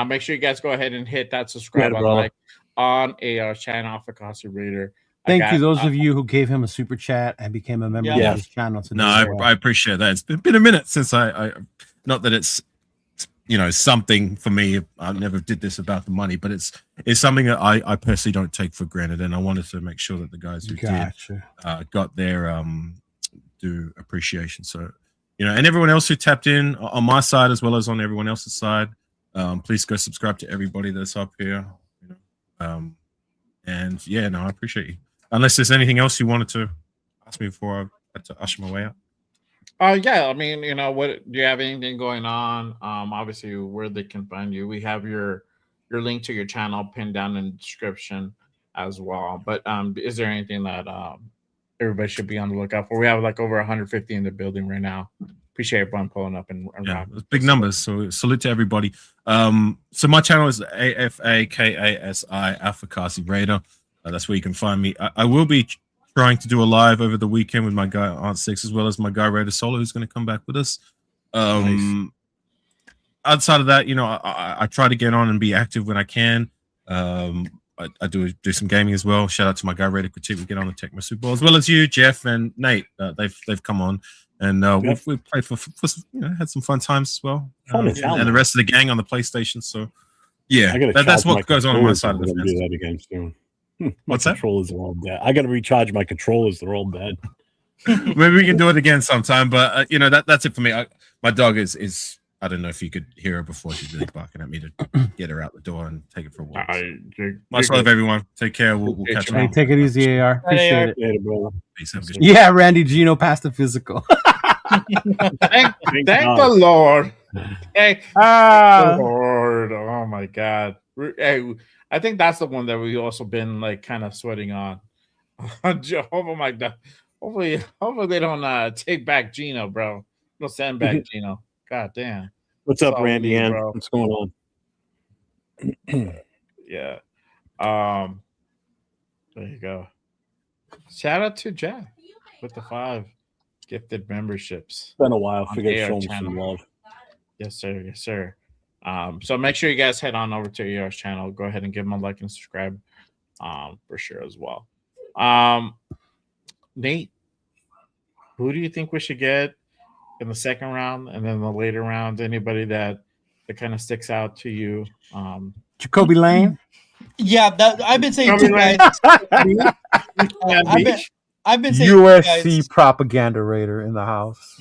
S2: Make sure you guys go ahead and hit that subscribe button like on AR's channel, Afakasi Raider.
S3: Thank you, those of you who gave him a super chat and became a member of his channel today.
S4: No, I appreciate that. It's been a minute since I not that it's, you know, something for me. I never did this about the money, but it's something that I personally don't take for granted, and I wanted to make sure that the guys who did got their due appreciation. So, you know, and everyone else who tapped in on my side as well as on everyone else's side, please go subscribe to everybody that's up here. You know, and yeah, no, I appreciate you. Unless there's anything else you wanted to ask me before I had to usher my way out.
S2: Yeah, I mean, you know, what do you have anything going on? Obviously, where they can find you. We have your link to your channel pinned down in the description as well. But is there anything that everybody should be on the lookout for? We have like over 150 in the building right now. Appreciate everyone pulling up and
S4: big numbers. So salute to everybody. So my channel is AFAKASI Afakasi Raider. That's where you can find me. I will be trying to do a live over the weekend with my guy Aunt Six, as well as my guy Raider Solo, who's going to come back with us. Nice. Outside of that, you know, I try to get on and be active when I can. I do some gaming as well. Shout out to my guy Raider Critique. We get on the Tecmo Super Bowl, as well as you, Jeff and Nate. They've come on, and we've played for you know, had some fun times as well. And the rest of the gang on the PlayStation. So yeah, that's what goes on my side of the fence.
S5: Do that again soon.
S4: What's that?
S5: Controllers are all dead. I got to recharge my controllers. They're all dead.
S4: Maybe we can do it again sometime. But you know, that's it for me. My dog is. I don't know if you could hear her before. She's really barking at me to get her out the door and take it for a walk. Much love, everyone. Take care. We'll catch up.
S3: Take it easy, AR. Appreciate it.
S5: Later, brother.
S4: Peace.
S3: Yeah, Randy Gino passed the physical.
S2: Thank the Lord. Hey,
S3: Ah,
S2: Lord, oh my God! Hey, I think that's the one that we also been like kind of sweating on. Oh my God! Hopefully they don't take back Gino, bro. No, send back Gino. God damn.
S5: What's
S2: It's
S5: up,
S2: all
S5: Randy?
S2: you,
S5: Ann?
S2: bro.
S5: What's going on?
S2: Yeah. Um. There you go. Shout out to Jack with the 5 gifted memberships
S5: Been a while.
S2: on
S5: Forget to
S2: AR
S5: show him
S2: channel.
S5: some love.
S2: Yes, sir. Yes, sir. So make sure you guys head on over to AR's channel. Go ahead and give him a like and subscribe, for sure as well. Nate, who do you think we should get in the second round and then the later rounds? Anybody that kind of sticks out to you?
S3: Jacoby Lane.
S6: Yeah, that I've been saying two guys. I've been saying two
S3: USC
S6: guys.
S3: propaganda raider in the house.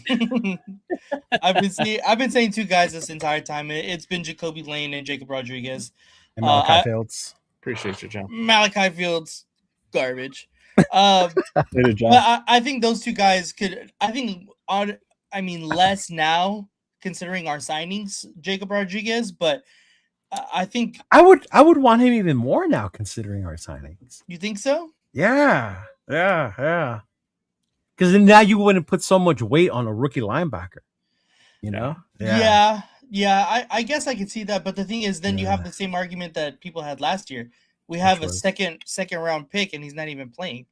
S6: I've been saying two guys this entire time. It's been Jacoby Lane and Jacob Rodriguez.
S3: And Malachi Fields.
S2: Appreciate you, John.
S6: Malachi Fields, garbage. But I think those two guys could. I think less now considering our signings, Jacob Rodriguez. But I think
S3: I would want him even more now considering our signings.
S6: You think so?
S3: Yeah. Because now you wouldn't put so much weight on a rookie linebacker. You know?
S6: Yeah. I guess I could see that, but the thing is, then you have the same argument that people had last year. We have a second round pick, and he's not even playing.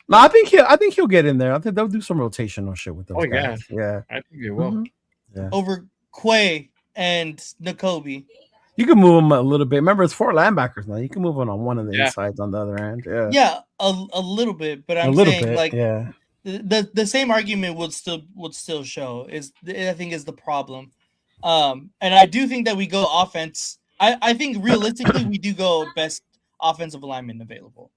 S3: No, I think he'll get in there. I think they'll do some rotational shit with those guys.
S2: Yeah. I think they will.
S3: Mm-hmm. Yeah.
S6: Over Quay and Nakobe.
S3: You can move them a little bit. Remember, it's 4 linebackers now. You can move on one of the insides on the other end. Yeah,
S6: a little bit, but I'm saying like
S3: yeah.
S6: The same argument would still show is I think is the problem, and I do think that we go offense. I think realistically we do go best offensive lineman available.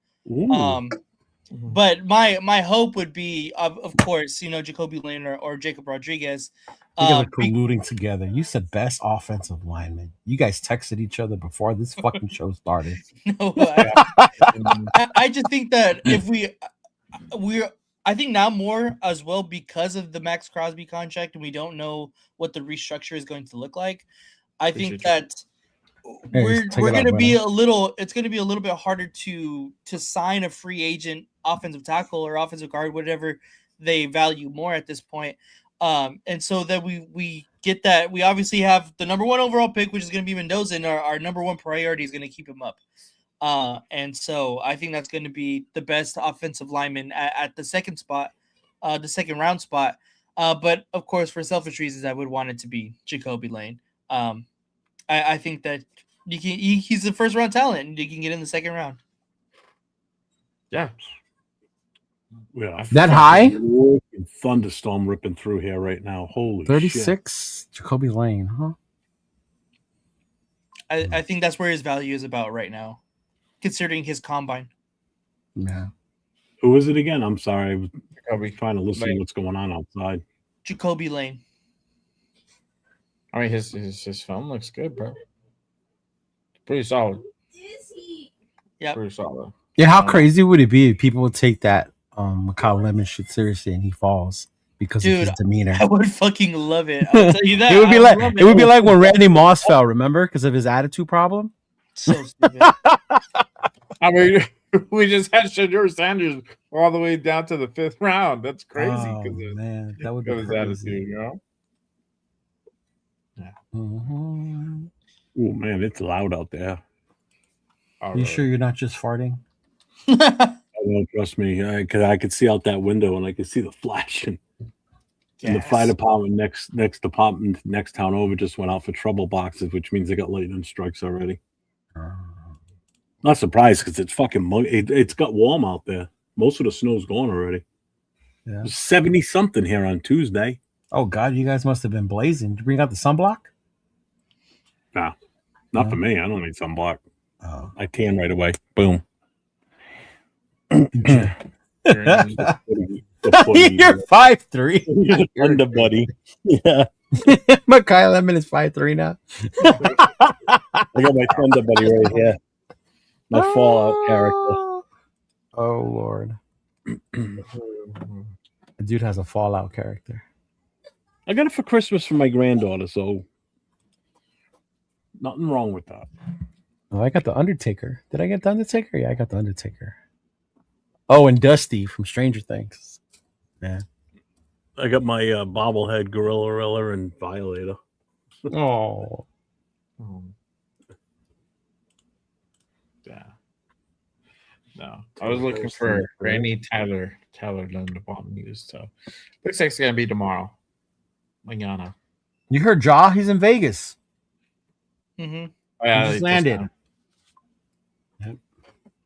S6: But my hope would be of course Jacoby Lane or Jacob Rodriguez.
S3: You guys are colluding together. You said best offensive lineman. You guys texted each other before this fucking show started.
S6: No, I just think that if we're I think now more as well because of the Maxx Crosby contract and we don't know what the restructure is going to look like. I think that we're going to be it's going to be a little bit harder to sign a free agent offensive tackle or offensive guard, whatever they value more at this point. And so that we get that we obviously have the number 1 overall pick, which is going to be Mendoza, and our number 1 priority is going to keep him up. And so I think that's going to be the best offensive lineman at the second spot, the second round spot. But of course, for selfish reasons, I would want it to be Jacoby Lane. I think that he's the first round talent and you can get in the second round.
S2: Yeah.
S3: That high?
S5: Thunderstorm ripping through here right now. Holy
S3: 36 Jacoby Lane, huh?
S6: I think that's where his value is about right now, considering his combine.
S3: Yeah.
S5: Who is it again? I'm sorry.
S2: I was
S5: trying to listen to what's going on outside.
S6: Jacoby Lane.
S2: I mean, his film looks good, bro. Pretty solid.
S6: Yeah.
S2: Pretty solid.
S3: Yeah, how crazy would it be if people would take that Kyle Lemon shit seriously and he falls because of his demeanor?
S6: I would fucking love it. I'll tell you that.
S3: It would be like when Randy Moss fell, remember? Because of his attitude problem.
S6: So stupid.
S2: I mean, we just had Shadur Sanders all the way down to the 5th round. That's crazy.
S3: Oh, man, that would be
S2: his
S3: crazy.
S2: attitude, you know?
S3: Yeah. Mm-hmm.
S5: Oh man, it's loud out there.
S3: You sure you're not just farting?
S5: Don't trust me, because I could see out that window and I could see the flashing. And the fire department next town over just went out for trouble boxes, which means they got lightning strikes already. Not surprised because it's fucking it's got warm out there. Most of the snow's gone already.
S3: Yeah.
S5: 70 something here on Tuesday.
S3: Oh God, you guys must have been blazing. Did you bring out the sunblock?
S5: Nah, not for me. I don't need sunblock.
S3: Oh.
S5: I tan right away. Boom.
S3: You're 5'3".
S5: Thunder buddy. Yeah.
S3: My Kyle Lemon is 5'3" now.
S5: I got my thunder buddy right here. My Fallout character.
S3: Oh Lord. The dude has a Fallout character.
S5: I got it for Christmas for my granddaughter, so nothing wrong with that.
S3: Oh, I got the Undertaker. Did I get the Undertaker? Yeah, I got the Undertaker. Oh, and Dusty from Stranger Things. Yeah.
S5: I got my bobblehead Gorilla and Violator.
S3: Oh.
S2: Yeah. No, I was looking for any Tyler Linderbaum news. So looks like it's gonna be tomorrow. Mañana.
S3: You heard Jaw? He's in Vegas.
S6: Mm-hmm.
S2: Oh, yeah,
S3: He just landed.
S2: There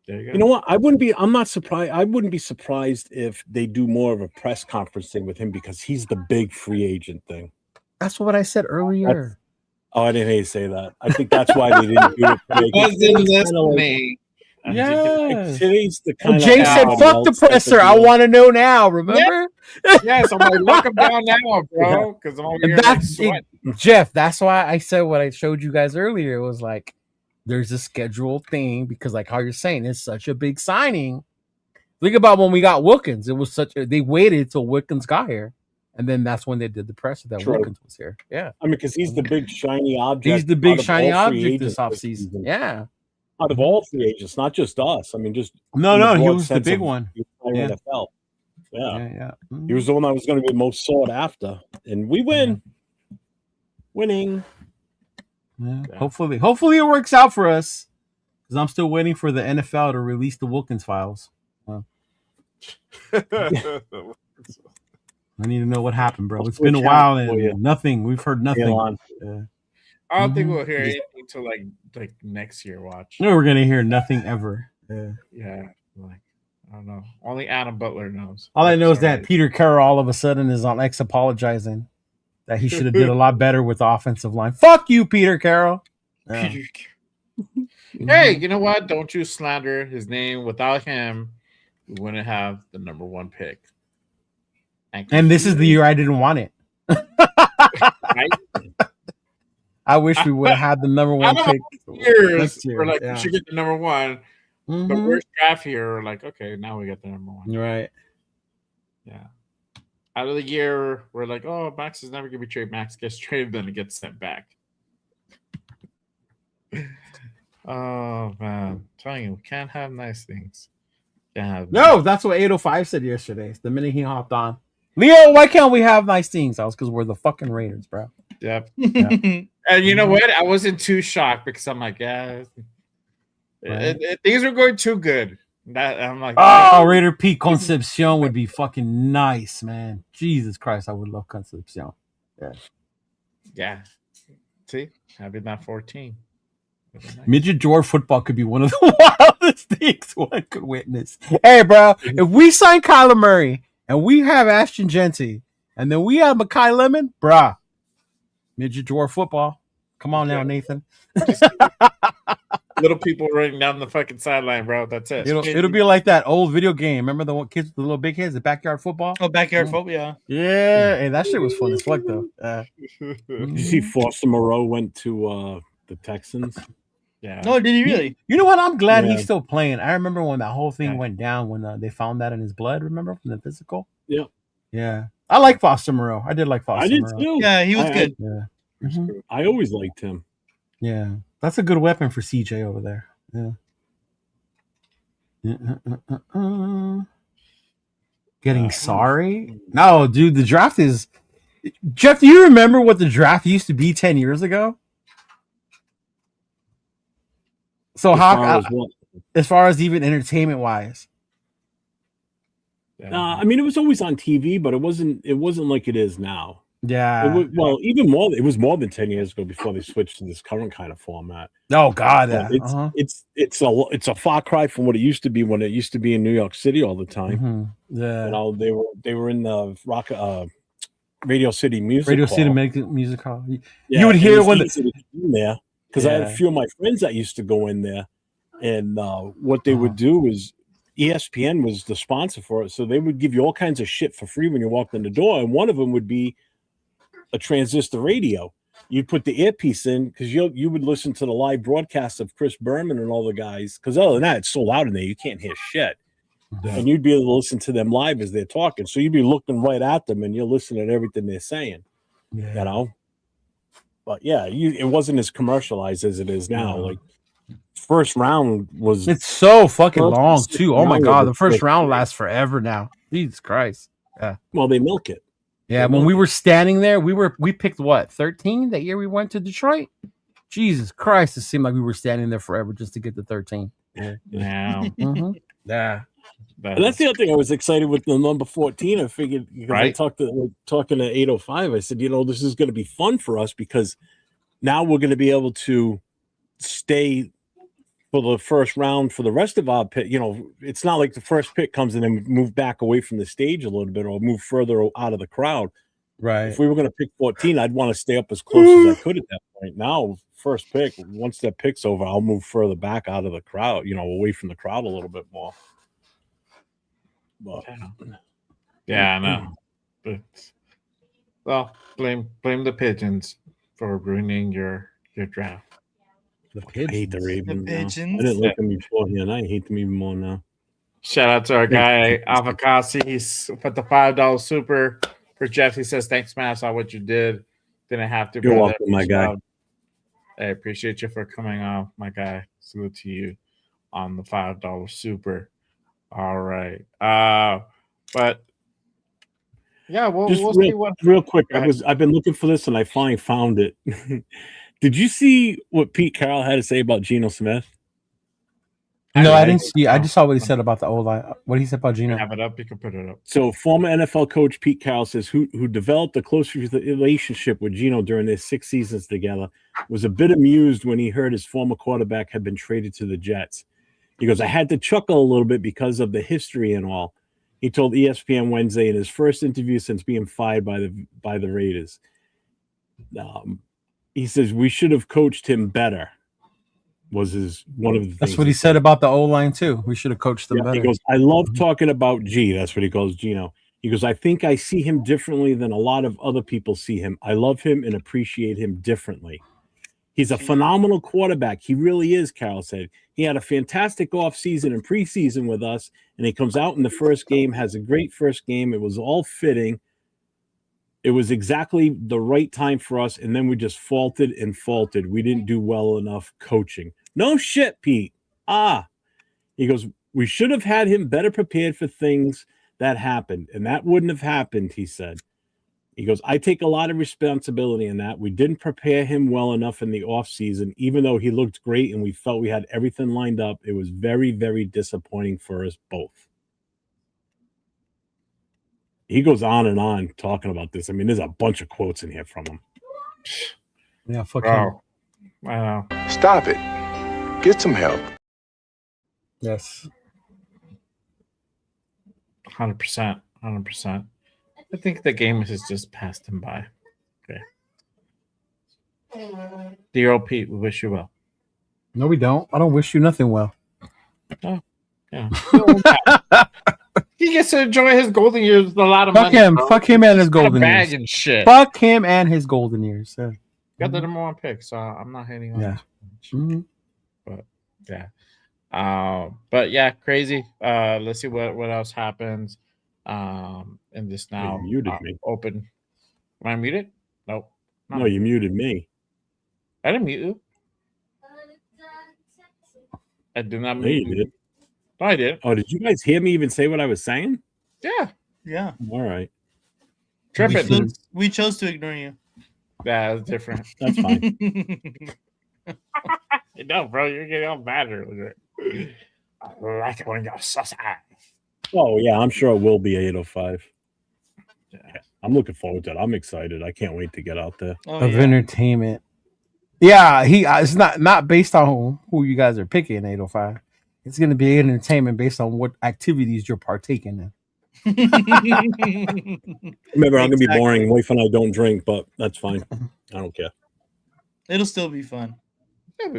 S2: you go.
S5: You know what? I'm not surprised. I wouldn't be surprised if they do more of a press conference thing with him because he's the big free agent thing.
S3: That's what I said earlier.
S5: Oh, I didn't hear you say that. I think that's why they didn't do it today.
S2: Wasn't listening.
S3: Yeah.
S5: Today's the kind
S3: Jay said, "Fuck the presser. I want to know now." Remember?
S2: Yes, I'm like, look him down now, bro. Because I'm over here like sweating.
S3: Jeff, that's why I said what I showed you guys earlier. It was like there's a scheduled thing because, like how you're saying, it's such a big signing. Think about when we got Wilkins. It was they waited till Wilkins got here, and then that's when they did the presser that Wilkins was here. Yeah,
S5: I mean, because he's the big shiny object.
S3: He's the big shiny object this offseason. Yeah.
S5: Out of all free agents, not just us. I mean, just
S3: no, he was the big one.
S5: Yeah. NFL. Yeah.
S3: Mm-hmm.
S5: He was the one that was going to be most sought after, and we win. Yeah. Winning.
S3: Yeah. Hopefully it works out for us, because I'm still waiting for the NFL to release the Wilkins files. I need to know what happened, bro. It's been a while and nothing. We've heard nothing.
S2: I don't think we'll hear anything until like next year. Watch.
S3: No, we're gonna hear nothing ever.
S2: Yeah, like I don't know. Only Adam Butler knows.
S3: All I know is that Peter Carroll all of a sudden is on X apologizing that he should have did a lot better with the offensive line. Fuck you, Peter Carroll.
S2: Hey, you know what? Don't you slander his name. Without him, we wouldn't have the number 1 pick.
S3: And this is the year I didn't want it.
S2: Right?
S3: I wish we would have had the number 1 pick.
S2: Years we're like, we should get the number 1. The worst draft here, we're like, okay, now we got the number 1.
S3: Right.
S2: Yeah. Out of the year, we're like, oh, Max is never going to be traded. Max gets traded, then it gets sent back. Oh, man. I'm telling you, we can't have nice things.
S3: No, that's what 805 said yesterday. The minute he hopped on. Leo, why can't we have nice things? That was because we're the fucking Raiders, bro.
S2: Yep. And you know what? I wasn't too shocked because I'm like, yeah, things are going too good. I'm like,
S3: oh, Raider Pete Concepcion would be fucking nice, man. Jesus Christ, I would love Concepcion.
S2: Yeah. See, having that 14. Nice.
S3: Midget George football could be one of the wildest things one could witness. Hey, bro, if we sign Kyler Murray and we have Ashton Genty and then we have Mekhi Lemon, bruh, Midget George football. Come on now, Nathan.
S2: Little people running down the fucking sideline, bro. That's it.
S3: It'll be like that old video game. Remember the kids with the little big heads, the backyard football?
S6: Oh, backyard football, yeah.
S3: Yeah, hey, that shit was fun as fuck, though.
S5: Did you see Foster Moreau went to the Texans?
S2: Yeah.
S6: No, did he really?
S3: You know what? I'm glad he's still playing. I remember when that whole thing went down when they found that in his blood. Remember from the physical?
S5: Yeah.
S3: Yeah. I like Foster Moreau. I did like Foster Moreau.
S5: I did too.
S6: Yeah, he was good.
S5: I always liked him.
S3: Yeah. That's a good weapon for CJ over there. Yeah. Getting sorry? No, dude, the draft is... Jeff, do you remember what the draft used to be 10 years ago? So as far as even entertainment wise,
S5: I mean, it was always on TV, but it wasn't like it is now.
S3: Yeah.
S5: Even more. It was more than 10 years ago before they switched to this current kind of format.
S3: Oh God,
S5: it's a far cry from what it used to be when it used to be in New York City all the time.
S3: Yeah.
S5: You know, they were in the Radio City Music Hall.
S3: City Music Hall. You would hear when
S5: in there. Because I had a few of my friends that used to go in there, and what they would do is ESPN was the sponsor for it, so they would give you all kinds of shit for free when you walked in the door, and one of them would be a transistor radio. You'd put the earpiece in because you would listen to the live broadcast of Chris Berman and all the guys, because other than that, it's so loud in there you can't hear shit. And you'd be able to listen to them live as they're talking, so you'd be looking right at them and you're listening to everything they're saying. You know? But yeah, it wasn't as commercialized as it is now.
S3: No.
S5: Like first round was
S3: It's so fucking
S5: first and
S3: long
S5: second
S3: too. Oh my
S5: round
S3: god,
S5: were
S3: the first
S5: like-
S3: round lasts forever now. Jesus Christ. Yeah.
S5: Well, they milk it.
S3: Yeah, when we were standing there, we picked what, 13 that year we went to Detroit? Jesus Christ, it seemed like we were standing there forever just to get to 13.
S2: Yeah.
S3: Mhm. Yeah.
S5: And that's the other thing I was excited with the number 14. I figured because I
S2: Right.
S5: talking to 805, I said, this is going to be fun for us because now we're going to be able to stay for the first round for the rest of our pick. It's not like the first pick comes in and move back away from the stage a little bit or move further out of the crowd.
S3: Right.
S5: If we were going to pick 14, I'd want to stay up as close as I could at that point. Now, first pick, once that pick's over, I'll move further back out of the crowd, away from the crowd a little bit more. But,
S2: Yeah, I know. But, well, blame the pigeons for ruining your draft.
S3: The
S5: I hate the Ravens.
S6: The
S5: now.
S6: pigeons.
S5: I didn't like them before here, and I hate them even more now.
S2: Shout out to our guy Avocasi. He's put the $5 super for Jeff. He says, "Thanks, man. I saw what you did. Didn't have to."
S5: You're
S2: brother.
S5: welcome, my guy.
S2: I appreciate you for coming on, my guy. Salute to you on the $5 super. All right. But yeah, we'll see what.
S5: Real quick,
S2: Go ahead.
S5: I've been looking for this, and I finally found it. Did you see what Pete Carroll had to say about Geno Smith?
S3: No, I didn't see. I just saw what he said about the O-line. What he said about
S2: You
S3: Gino.
S2: have it up. You can put it up.
S5: So, former NFL coach Pete Carroll says who developed a close relationship with Geno during their 6 seasons together was a bit amused when he heard his former quarterback had been traded to the Jets. He goes, "I had to chuckle a little bit because of the history and all." He told ESPN Wednesday in his first interview since being fired by the Raiders. He says we should have coached him better. Was one of the things.
S3: That's what he said about the O-line too. We should have coached them better.
S5: He goes, "I love talking about G." That's what he calls Geno. He goes, "I think I see him differently than a lot of other people see him. I love him and appreciate him differently. He's a phenomenal quarterback. He really is," Carroll said. "He had a fantastic offseason and preseason with us, and he comes out in the first game, has a great first game. It was all fitting. It was exactly the right time for us, and then we just faltered. We didn't do well enough coaching." No shit, Pete. He goes, "We should have had him better prepared for things that happened, and that wouldn't have happened," he said. He goes, "I take a lot of responsibility in that. We didn't prepare him well enough in the offseason, even though he looked great and we felt we had everything lined up. It was very, very disappointing for us both." He goes on and on talking about this. I mean, there's a bunch of quotes in here from him.
S3: Yeah, fuck him.
S2: Wow. Wow.
S8: Stop it. Get some help.
S3: Yes.
S2: 100%. 100%. I think the game has just passed him by. Okay. Dear old Pete, we wish you well.
S3: No, we don't. I don't wish you nothing well.
S2: Yeah. He gets to enjoy his golden years with a lot of
S3: Fuck
S2: money.
S3: him.
S2: Bro.
S3: Fuck him and his
S2: He's got a
S3: golden
S2: bag
S3: years.
S2: and shit.
S3: Fuck him and his golden years. Yeah.
S2: Got the number one pick, so I'm not hating on
S3: Yeah.
S2: this.
S3: Mhm.
S2: But yeah. But yeah, crazy. Let's see what else happens. In this now
S5: You muted me.
S2: open. Am I muted? Nope.
S5: No, you muted me.
S2: I didn't mute you. I did not
S5: No,
S2: mute
S5: you did.
S2: No, I did.
S5: Oh, did you guys hear me even say what I was saying?
S2: Yeah.
S6: Yeah.
S5: All right.
S2: Tripping.
S6: We chose to ignore you.
S2: Yeah, it's different.
S5: That's fine.
S2: No, bro, you're getting all mad earlier. I like it when you're sus.
S5: Oh, yeah, I'm sure it will be 8:05.
S2: Yeah.
S5: I'm looking forward to it. I'm excited. I can't wait to get out there.
S6: Oh,
S3: Of
S6: yeah.
S3: entertainment. Yeah, it's not based on who you guys are picking in 805. It's going to be entertainment based on what activities you're partaking in.
S5: Remember, I'm going to be
S6: Exactly.
S5: boring. Wife and I don't drink, but that's fine. I don't care.
S6: It'll still be fun.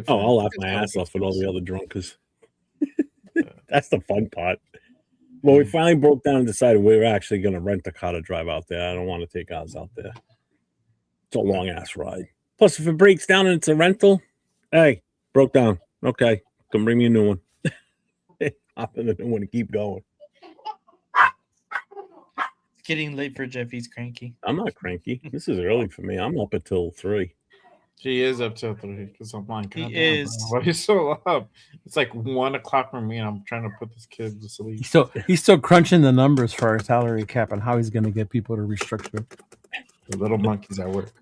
S5: Oh, I'll laugh my ass off with all the other drunkers. That's the fun part. Well, we finally broke down and decided we were actually going to rent a car to drive out there. I don't want to take ours out there. It's a long ass ride. Plus, if it breaks down and it's a rental, hey, broke down. Okay, come bring me a new one. Hop in the new one and keep going.
S6: getting late for Jeff. He's cranky.
S5: I'm not cranky. This is early for me. I'm up until 3.
S2: She is up till 3 because I'm like,
S6: He
S2: God damn,
S6: is.
S2: bro, why are you so up? It's like 1 o'clock for me, and I'm trying to put this kid to sleep.
S3: He's still crunching the numbers for our salary cap and how he's going to get people to restructure.
S2: The little monkeys at work.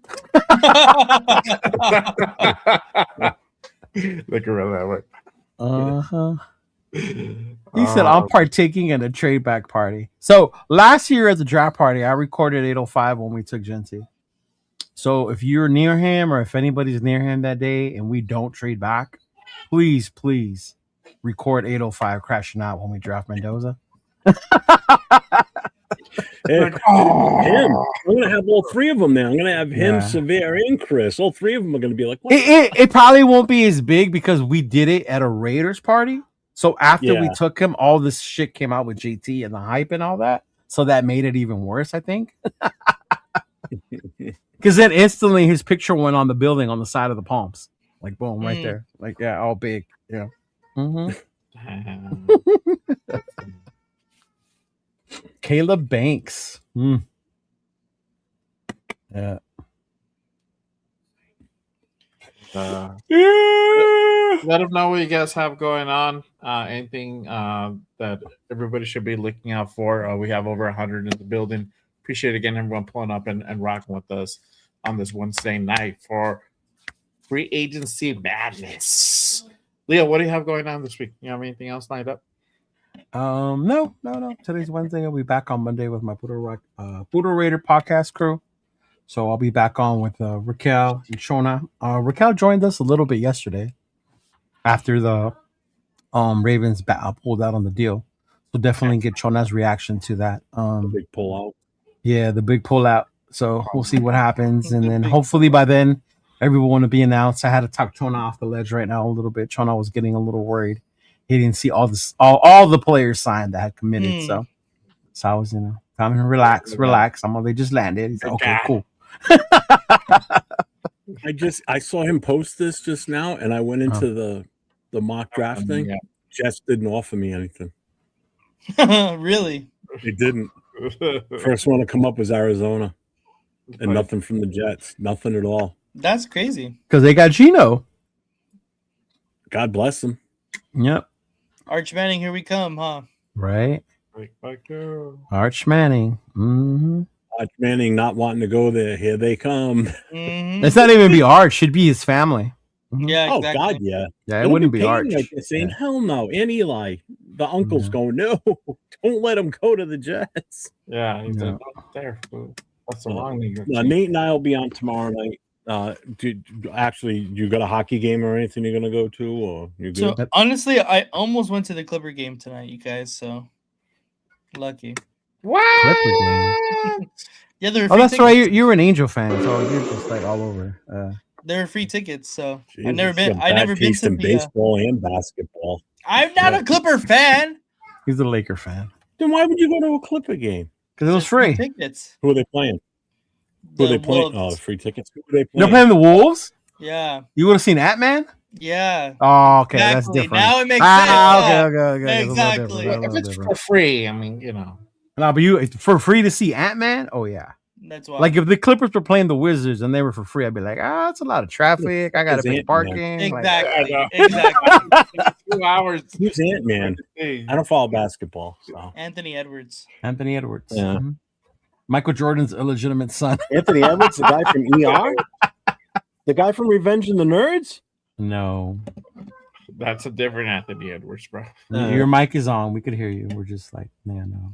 S2: The gorilla at work.
S3: He said, I'm partaking in a trade back party. So last year at the draft party, I recorded 805 when we took Genty. So if you're near him or if anybody's near him that day and we don't trade back, please record 805 crashing out when we draft Mendoza.
S5: Hey, him. I'm going to have all 3 of them now. I'm going to have him, Severe, and Chris. All 3 of them are going to be like, what?
S3: It probably won't be as big because we did it at a Raiders party. So after we took him, all this shit came out with JT and the hype and all that. So that made it even worse, I think. Because then instantly his picture went on the building on the side of the Palms. Like, boom, right there. Like, yeah, all big. Yeah. Mm-hmm. Caleb Banks. Yeah.
S2: Let them know what you guys have going on. Anything that everybody should be looking out for. We have over 100 in the building. Appreciate again everyone pulling up and rocking with us on this Wednesday night for free agency madness. Leo, what do you have going on this week? You have anything else lined up?
S3: No. Today's Wednesday. I'll be back on Monday with my Poodle Raider podcast crew. So I'll be back on with Raquel and Shona. Raquel joined us a little bit yesterday after the Ravens pulled out on the deal. So definitely get Shona's reaction to that.
S5: The big pullout.
S3: Yeah, the big pullout. So we'll see what happens. And then hopefully by then, everyone will be announced. I had to talk Chona off the ledge right now a little bit. Chona was getting a little worried. He didn't see all the players signed that had committed. So I was, telling him, relax. They just landed. He's like, okay, cool.
S5: I saw him post this just now, and I went into the mock draft thing.
S2: Yeah.
S5: Jets didn't offer me anything.
S6: Really?
S5: They didn't. First one to come up was Arizona, and nothing from the Jets. Nothing at all.
S6: That's crazy.
S3: Because they got Gino.
S5: God bless them.
S3: Yep.
S6: Arch Manning, here we come, huh?
S3: Right. Arch Manning. Mm-hmm.
S5: Arch Manning not wanting to go there. Here they come.
S6: Mm-hmm.
S3: It's not even be Arch. Should be his family. Mm-hmm.
S6: Yeah, exactly.
S5: Oh, God, yeah.
S3: Yeah, it wouldn't be Arch.
S5: Like saying, hell no. And Eli, the uncle's going, no, don't let him go to the Jets.
S2: Yeah, he's not there. That's the wrong league.
S5: Nate and I will be on tomorrow night. You got a hockey game or anything you're gonna go to, or you good?
S6: So honestly, I almost went to the Clipper game tonight, you guys. So lucky.
S3: What? Clipper game.
S6: Yeah, there.
S3: Oh, that's tickets. Right. You're an Angel fan, so you're just like all over.
S6: There were free tickets, so
S5: Jesus,
S6: I've never been to
S5: baseball and basketball.
S6: I'm not a Clipper fan.
S3: He's a Laker fan.
S5: Then why would you go to a Clipper game?
S3: Because it was free.
S6: Tickets.
S5: Who are they playing? Who are they playing? Oh, free tickets. Who are they playing?
S3: They're playing the Wolves?
S6: Yeah.
S3: You would have seen Ant-Man?
S6: Yeah.
S3: Oh, okay.
S6: Exactly.
S3: That's different.
S6: Now it makes sense.
S3: Okay.
S6: Exactly.
S2: If it's for free, I mean,
S3: No, but for free to see Ant-Man? Oh, yeah.
S6: That's why.
S3: Like if the Clippers were playing the Wizards and they were for free, I'd be like, it's a lot of traffic. I got to pay parking.
S6: Exactly.
S3: Like,
S6: Exactly.
S2: 2 hours.
S5: Who's Ant-Man? I don't follow basketball. So.
S6: Anthony Edwards.
S3: Yeah. Mm-hmm. Michael Jordan's illegitimate son.
S5: Anthony Edwards, the guy from ER? The guy from Revenge of the Nerds?
S3: No.
S2: That's a different Anthony Edwards, bro.
S3: Your mic is on. We could hear you. We're just like, man, no.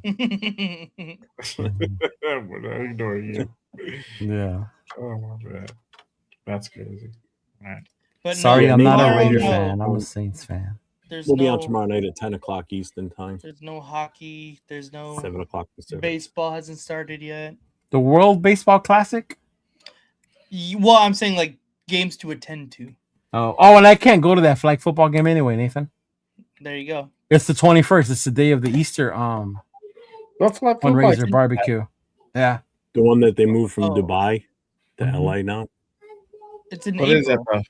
S2: I'm gonna ignore you.
S3: Yeah.
S2: Oh my bad. That's crazy. All right.
S6: But
S3: sorry, I'm not a
S6: tomorrow,
S3: Raider fan. I'm a Saints fan.
S5: We'll be on tomorrow night at 10 o'clock Eastern time.
S6: There's no hockey. There's no
S5: 7 o'clock Pacific.
S6: Baseball hasn't started yet.
S3: The World Baseball Classic?
S6: Well, I'm saying like games to attend to.
S3: Oh, and I can't go to that flag football game anyway, Nathan.
S6: There you go.
S3: It's the 21st. It's the day of the Easter fundraiser barbecue. Yeah.
S5: The one that they moved from Dubai to LA now.
S6: It's in
S2: What
S6: April.
S2: is that, bro?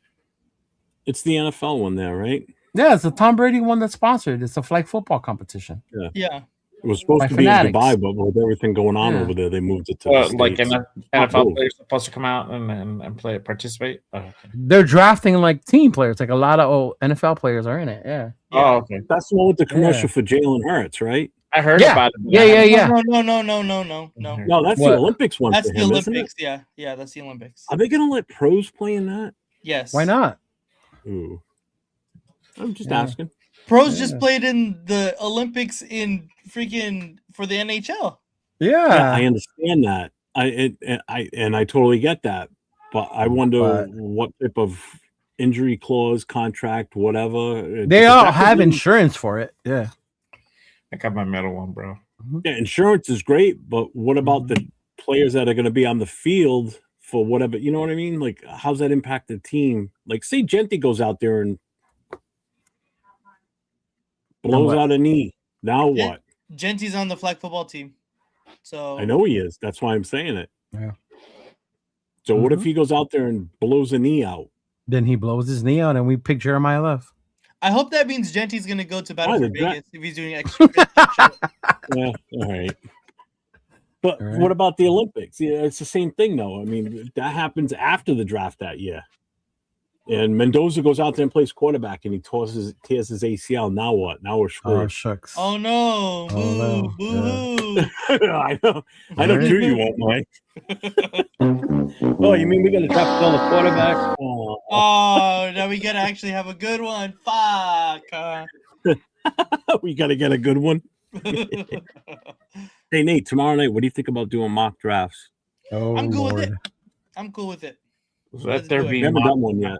S5: It's the NFL one there, right?
S3: Yeah, it's the Tom Brady one that's sponsored. It's a flag football competition.
S6: Yeah.
S5: It was supposed
S3: By
S5: to
S3: fanatics.
S5: be in Dubai, but with everything going on
S3: Yeah.
S5: over there, they moved it to the
S2: Like
S5: States.
S2: NFL
S5: cool.
S2: players supposed to come out and participate. Oh, okay.
S3: They're drafting like team players. Like a lot of NFL players are in it. Yeah.
S2: Oh, okay.
S5: That's the one with the commercial for Jalen Hurts, right?
S2: I heard about it.
S3: Yeah.
S6: No.
S5: No, that's
S3: What?
S5: the Olympics one.
S6: That's
S5: for
S6: the
S5: him, isn't it?
S6: Olympics. Yeah, that's the Olympics.
S5: Are they going to let pros play in that?
S6: Yes.
S3: Why not?
S5: Ooh. I'm just
S3: Yeah.
S6: Pros
S5: asking.
S6: just played in the Olympics in freaking for the NHL.
S3: Yeah.
S5: I understand that. I totally get that. But I wonder what type of injury clause, contract, whatever.
S3: They all have insurance for it. Yeah.
S2: I got my medal one, bro.
S5: Yeah, insurance is great, but what about the players that are going to be on the field for whatever? You know what I mean? Like, how's that impact the team? Like, say Genti goes out there and blows out a knee. Now what?
S6: Genti's on the flag football team. So
S5: I know he is. That's why I'm saying it.
S3: Yeah.
S5: So what if he goes out there and blows a knee out?
S3: Then he blows his knee out and we pick Jeremiah Love.
S6: I hope that means Genti's going to go to Battle for Vegas if he's doing extra.
S5: Yeah, all right. But what about the Olympics? Yeah, it's the same thing, though. I mean, that happens after the draft that year. And Mendoza goes out there and plays quarterback, and he tears his ACL. Now what? Now we're screwed.
S3: Oh, shucks.
S6: Oh, no. Boo, boo.
S5: I know too you won't, Mike. Oh, you mean we got to draft on the quarterback?
S6: Oh, now we got to actually have a good one. Fuck.
S5: We got to get a good one. Hey, Nate, tomorrow night, what do you think about doing mock drafts?
S3: Oh,
S6: I'm cool with it. I'm cool with it.
S2: Let there be.
S5: We haven't done one yet.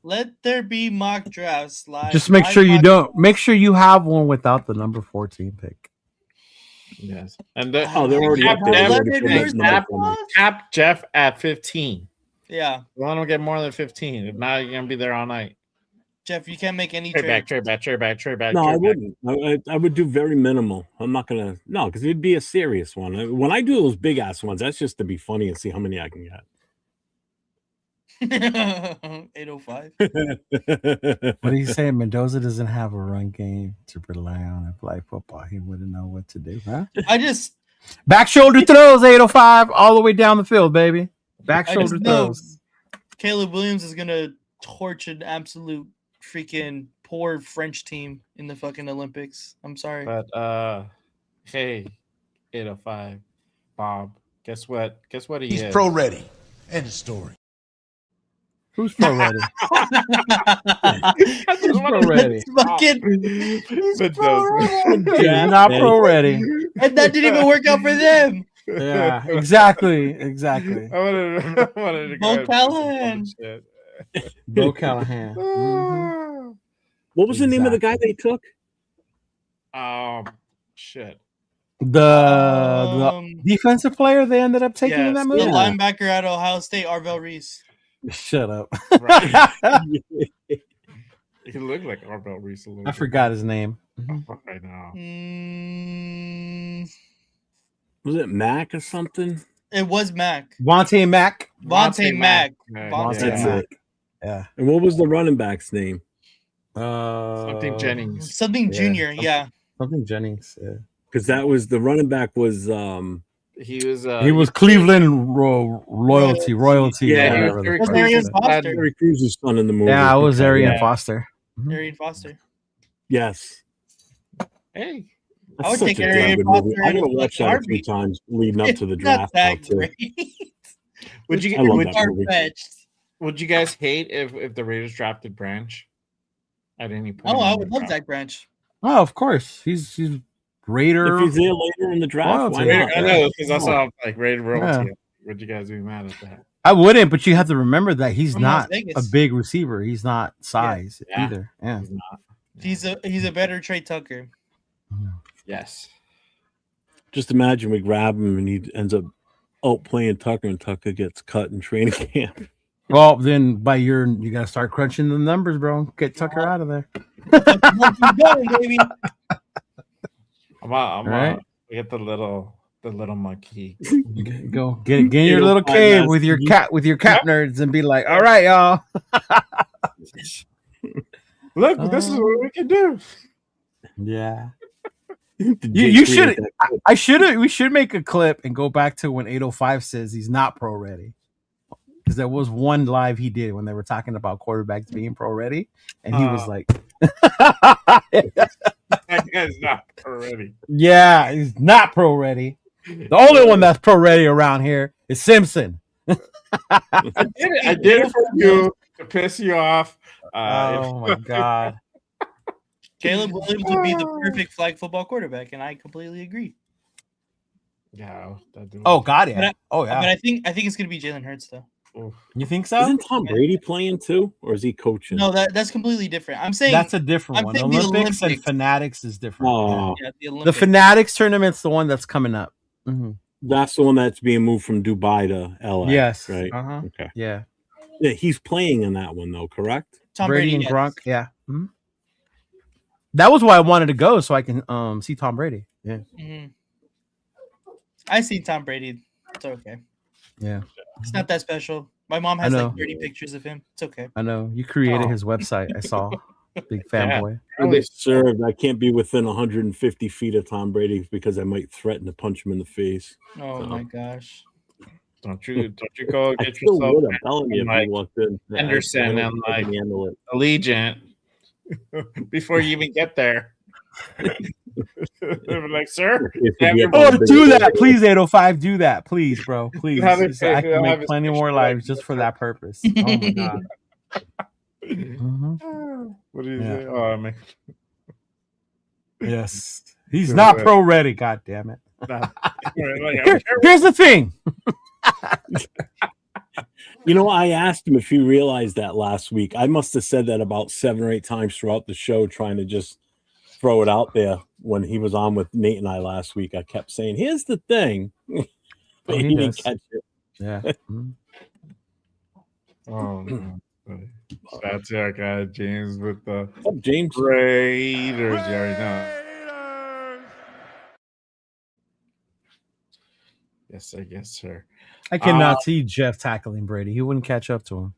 S6: Let there be mock drafts.
S3: Just make sure you don't. Make sure you have one without the number 14 pick.
S2: Yes, and
S5: they're already up there.
S2: Cap Jeff at 15.
S6: Yeah,
S2: I don't get more than 15. If not, you're gonna be there all night.
S6: Jeff, you can't make any
S2: trade back.
S5: No, I wouldn't. I would do very minimal. I'm not gonna because it'd be a serious one. When I do those big ass ones, that's just to be funny and see how many I can get.
S6: 805.
S3: What are you saying? Mendoza doesn't have a run game to rely on and play football. He wouldn't know what to do, huh?
S6: I just
S3: back shoulder throws 805 all the way down the field, baby. Back shoulder throws.
S6: Caleb Williams is gonna torch an absolute freaking poor French team in the fucking Olympics. I'm sorry.
S2: But hey, 805, Bob. Guess what? He's
S9: pro ready. End of story.
S3: Who's pro ready?
S6: Who's pro ready?
S3: He's not pro ready.
S6: And that didn't even work out for them.
S3: Yeah, exactly.
S2: I wanted to
S6: Bo Callahan.
S3: Bo Callahan.
S5: What was the name of the guy they took?
S2: Shit.
S3: The defensive player they ended up taking in that movie.
S6: The linebacker at Ohio State, Arvell Reese.
S3: Shut up.
S2: He looked like Arvell Reese a little bit.
S3: I forgot his name.
S2: Right now.
S5: Was it Mac or something?
S6: It was Mac.
S3: Vontae Mack.
S6: Vontae Mack.
S3: Yeah.
S5: And what was the running back's name?
S2: Something Jennings.
S6: Something Junior. Yeah.
S3: Something Jennings. Yeah.
S5: Because that was the running back was
S2: he
S3: was Cleveland royalty.
S2: Yeah,
S6: it was Arian Foster.
S5: Terry Crews' son in the movie.
S3: Yeah, it was Arian Foster.
S6: Arian Foster.
S5: Yes.
S2: Hey.
S6: I would take Arian Foster.
S5: I'm gonna watch that a few times leading up to the draft.
S6: Not that great.
S2: Would you guys hate if the Raiders drafted Branch at any point?
S6: Oh, I would love Zach Branch.
S3: Oh, of course. He's Raider.
S5: If he's there later in the draft, why not?
S2: I know, because I saw like Raider royalty. Yeah. Would you guys be mad at that?
S3: I wouldn't, but you have to remember that he's not a big receiver. He's not size either. Yeah.
S6: He's a better Trey Tucker.
S2: Yes.
S5: Just imagine we grab him and he ends up out playing Tucker, and Tucker gets cut in training camp.
S3: Well, then you gotta start crunching the numbers, bro. Get Tucker out of there.
S2: I'm gonna get the little monkey.
S3: Go get in your little cave with your cap nerds and be like, all right, y'all.
S2: Look, this is what we can do.
S3: Yeah. You should. I should. We should make a clip and go back to when 805 says he's not pro ready. Because there was one live he did when they were talking about quarterbacks being pro ready, and he was like,
S2: That guy's not pro ready.
S3: "Yeah, he's not pro ready. The only one that's pro ready around here is Simpson."
S2: I did it for you to piss you off.
S3: Oh my god!
S6: Caleb Williams would be the perfect flag football quarterback, and I completely agree.
S2: Yeah.
S3: Oh god, yeah.
S6: But I think it's gonna be Jalen Hurts though.
S2: Oof.
S3: You think so?
S5: Isn't Tom Brady playing too, or is he coaching?
S6: No, that's completely different. I'm saying
S3: That's a different
S6: I'm
S3: one.
S6: thinking the
S3: Olympics and
S6: Olympics.
S3: Fanatics is different.
S5: Oh,
S6: yeah, the
S3: The
S6: Olympics.
S3: Fanatics tournament's the one that's coming up. Mhm.
S5: that's the one that's being moved from Dubai to LA.
S3: Yes.
S5: right.
S3: Uh-huh.
S5: Okay.
S3: Yeah.
S5: Yeah, he's playing in that one though, correct?
S6: Tom
S3: Brady and
S6: yes.
S3: Gronk. Yeah. Mhm. That was why I wanted to go so I can see Tom Brady. Yeah.
S6: Mhm. I see Tom Brady. It's okay.
S3: Yeah.
S6: It's not that special. My mom has
S3: know.
S6: like 30 pictures of him. It's okay.
S3: I know. You created
S2: Oh.
S3: his website. I saw. Big fanboy.
S5: They served. I can't be within 150 feet of Tom Brady because I might threaten to punch him in the face.
S6: Oh
S5: So.
S6: my gosh.
S2: Don't you go
S5: I
S2: get
S5: still
S2: yourself
S5: would. I'm telling you, if
S2: like
S5: he walked in,
S2: Henderson
S5: I don't
S2: and
S5: think I
S2: like
S5: can handle it.
S2: Allegiant before you even get there. Like, sir,
S5: If
S2: have
S5: he
S2: your-
S5: had
S3: Oh,
S5: big-
S3: do that, please, 805. Do that, please, bro. Please.
S2: Have it-
S3: So I
S2: have
S3: can make
S2: his
S3: plenty
S2: picture
S3: more
S2: like
S3: lives just for that purpose. Oh my god. Mhm.
S2: What do you
S3: Yeah.
S2: say? Oh, I mean,
S3: Yes. He's
S2: Go
S3: not
S2: ahead.
S3: pro ready. God damn it.
S2: like, I
S3: Here-
S2: don't care.
S3: here's the thing.
S5: You know, I asked him if he realized that last week. I must have said that about 7 or 8 times throughout the show, trying to just throw it out there when he was on with Nate and I last week. I kept saying, "Here's the thing," but
S3: Oh,
S5: he
S3: he
S5: didn't
S3: does.
S5: catch it.
S3: Yeah. Mhm.
S2: Oh, man. That's our guy, James, with the
S5: What's up, James?
S2: Raiders. You already know. Yes, I guess, sir.
S3: I cannot see Jeff tackling Brady. He wouldn't catch up to him.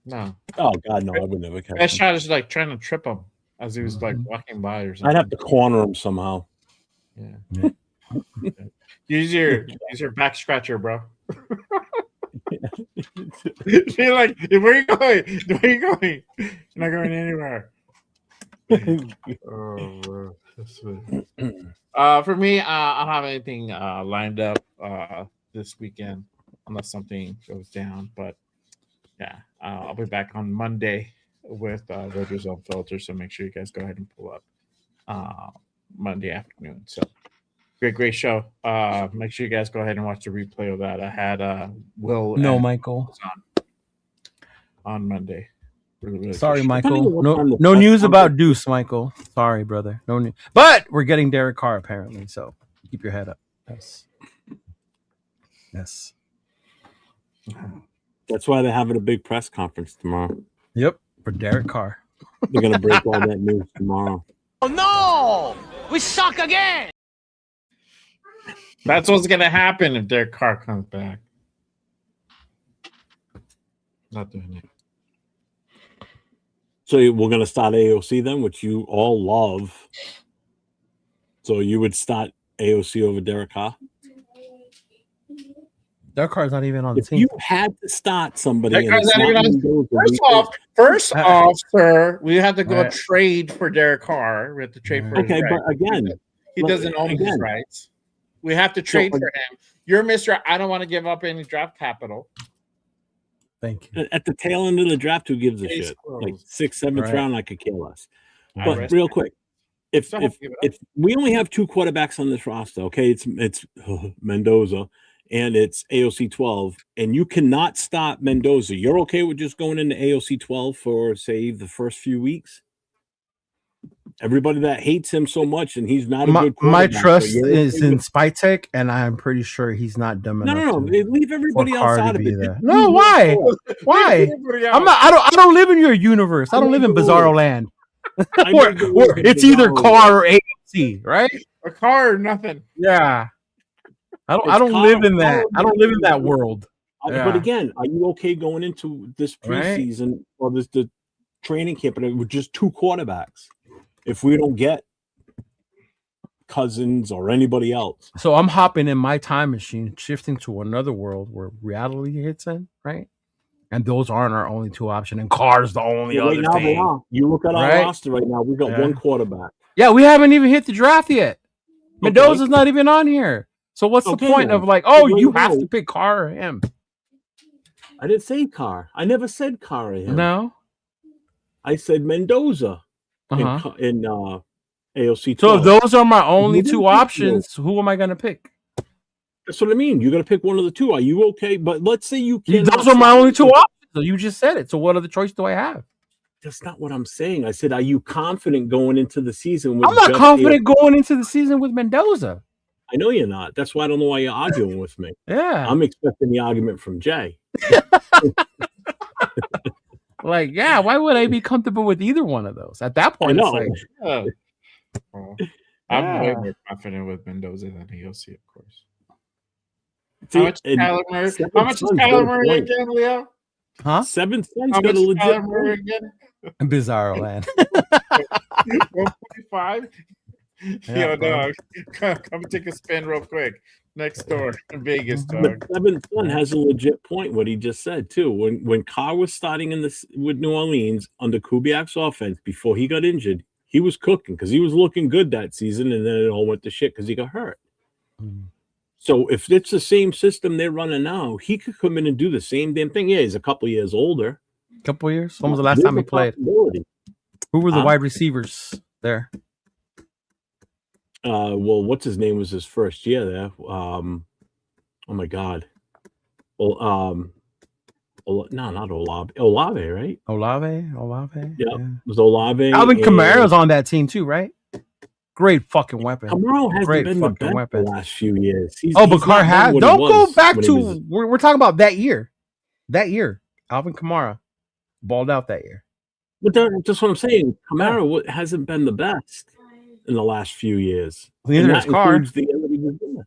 S2: No.
S5: Oh God, no! I would never catch
S2: Best
S5: him.
S2: shot is like trying to trip him as he was like walking by or something.
S5: I'd have to corner him somehow.
S2: Yeah. Use your back scratcher, bro. You're like, where you going? Where you going? You're not going anywhere. Oh, bro. That's funny. For me, I don't have anything lined up this weekend unless something goes down. But yeah, I'll be back on Monday with Rogers Unfiltered. So make sure you guys go ahead and pull up Monday afternoon. So great show. Make sure you guys go ahead and watch the replay of that. I had Will
S3: No,
S2: and
S3: Michael.
S2: on Monday. Really
S3: Sorry,
S2: good show.
S3: Michael.
S5: Depending on what time
S3: No,
S5: the
S3: no
S5: press
S3: news about
S5: conference-
S3: Deuce, Michael. Sorry, brother. No news. But we're getting Derek Carr apparently. So keep your head up. Yes. Yes.
S5: That's why they're having a big press conference tomorrow.
S3: Yep. For Derek Carr.
S5: They're gonna break all that news tomorrow.
S2: That's what's gonna happen if Derek Carr comes back. Not doing it.
S5: So we're gonna start AOC then, which you all love. So you would start AOC over Derek Carr?
S3: Derek Carr's not even on the
S5: If
S3: team.
S5: you had to start somebody,
S2: Derek
S5: and
S2: Carr's
S5: it's
S2: not even
S5: not
S2: on-
S5: Mendoza,
S2: First off, sir, we have to go
S3: Right.
S2: trade for Derek Carr. We have to trade for his
S5: okay,
S2: rights.
S5: but again,
S2: He doesn't own his
S5: again.
S2: rights. We have to trade for him. You're Mr. I don't want to give up any draft capital.
S3: Thank you.
S5: at the tail end of the draft, who gives a
S2: Case
S5: shit?
S2: closed.
S5: Like 6th, 7th
S3: Right.
S5: round, I could care less.
S2: I
S5: But
S2: rest
S5: real
S2: my-
S5: quick, if
S2: Still have
S5: if
S2: to give it up.
S5: if we only have 2 quarterbacks on this roster, okay, it's Mendoza and it's AOC 12, and you cannot stop Mendoza. You're okay with just going into AOC 12 for say the first few weeks? Everybody that hates him so much, and he's not a good
S3: My
S5: quarterback,
S3: trust
S5: so you're okay
S3: is in
S5: with-
S3: Spytech, and I'm pretty sure he's not dumb
S5: No,
S3: enough.
S5: no, no.
S3: to-
S5: Leave everybody
S3: for
S5: else
S3: Carr
S5: out
S3: to
S5: of
S3: be
S5: it.
S3: there. No, why? Why? I'm not. I don't live in your universe. I don't live in Bizarro Land. Where it's either Carr or AOC, right?
S2: A car or nothing.
S3: Yeah. I
S5: It's
S3: don't
S5: Carr-
S3: live in that.
S5: Carr-
S3: I don't live in that world.
S5: But
S3: Yeah.
S5: again, are you okay going into this
S3: Right.
S5: preseason or the training camp with just 2 quarterbacks? If we don't get Cousins or anybody else.
S3: So I'm hopping in my time machine, shifting to another world where reality hits in, right? And those aren't our only two options. And Carr's the only
S5: Right
S3: other
S5: now they
S3: thing.
S5: are. You look at our
S3: Right?
S5: roster right now. We got
S3: Yeah.
S5: one quarterback.
S3: Yeah, we haven't even hit the draft yet. Mendoza's not even on here. So what's the point
S5: then.
S3: of like,
S5: So
S3: oh,
S5: there
S3: you
S5: you
S3: have
S5: go.
S3: to pick Carr or him?
S5: I didn't say Carr. I never said Carr or him.
S3: No.
S5: I said Mendoza
S3: Uh-huh.
S5: in AOC 12.
S3: So if those are my only
S5: You didn't
S3: two
S5: pick
S3: options, who am I going to pick?
S5: That's what I mean. You got to pick one of the two. Are you okay? But let's say you can't.
S3: Those are my only two options. So you just said it. So what other choice do I have?
S5: That's not what I'm saying. I said, are you confident going into the season with
S3: I'm not
S5: just
S3: confident going into the season with Mendoza.
S5: I know you're not. That's why I don't know why you're arguing with me.
S3: Yeah.
S5: I'm expecting the argument from Jay.
S3: Like, yeah, why would I be comfortable with either one of those? At that point,
S5: I know.
S3: it's like,
S2: I'm way more confident with Mendoza than AOC, of course.
S5: See,
S2: How much is Kyler Murray? How much is Kyler Murray again, Leo?
S3: huh?
S5: 7 cents
S2: How
S5: got
S2: much
S5: a
S2: is
S5: legit
S2: Kyler Murray
S5: point.
S2: again?
S3: Bizarro land.
S2: 1.5. Yo, dog, come take a spin real quick. Next door in Vegas,
S5: But
S2: dog.
S5: 7th Son has a legit point. What he just said too. When Carr was starting in this with New Orleans under Kubiak's offense before he got injured, he was cooking because he was looking good that season, and then it all went to shit because he got hurt. So if it's the same system they're running now, he could come in and do the same damn thing. Yeah, he's a couple years older.
S3: Couple years. When was the last
S5: There's
S3: time
S5: a
S3: he played?
S5: possibility.
S3: Who were the wide receivers there?
S5: Well, what's his name was his first year there. Oh my God. Well, no, not Olave. Olave, right?
S3: Olave.
S5: Yeah, it was Olave.
S3: Alvin Kamara's on that team too, right? Great fucking weapon.
S5: Kamara hasn't
S3: Great
S5: been the
S3: fucking
S5: best
S3: weapon.
S5: the last few years.
S3: But Carr
S5: not
S3: has.
S5: been what he
S3: Don't go
S5: was
S3: back
S5: when he
S3: to.
S5: was-
S3: We're talking about that year. That year, Alvin Kamara balled out that year.
S5: But that's what I'm saying. Kamara hasn't been the best in the last few years.
S3: Neither
S5: And
S3: has
S5: that
S3: Carr.
S5: includes the year that he was there.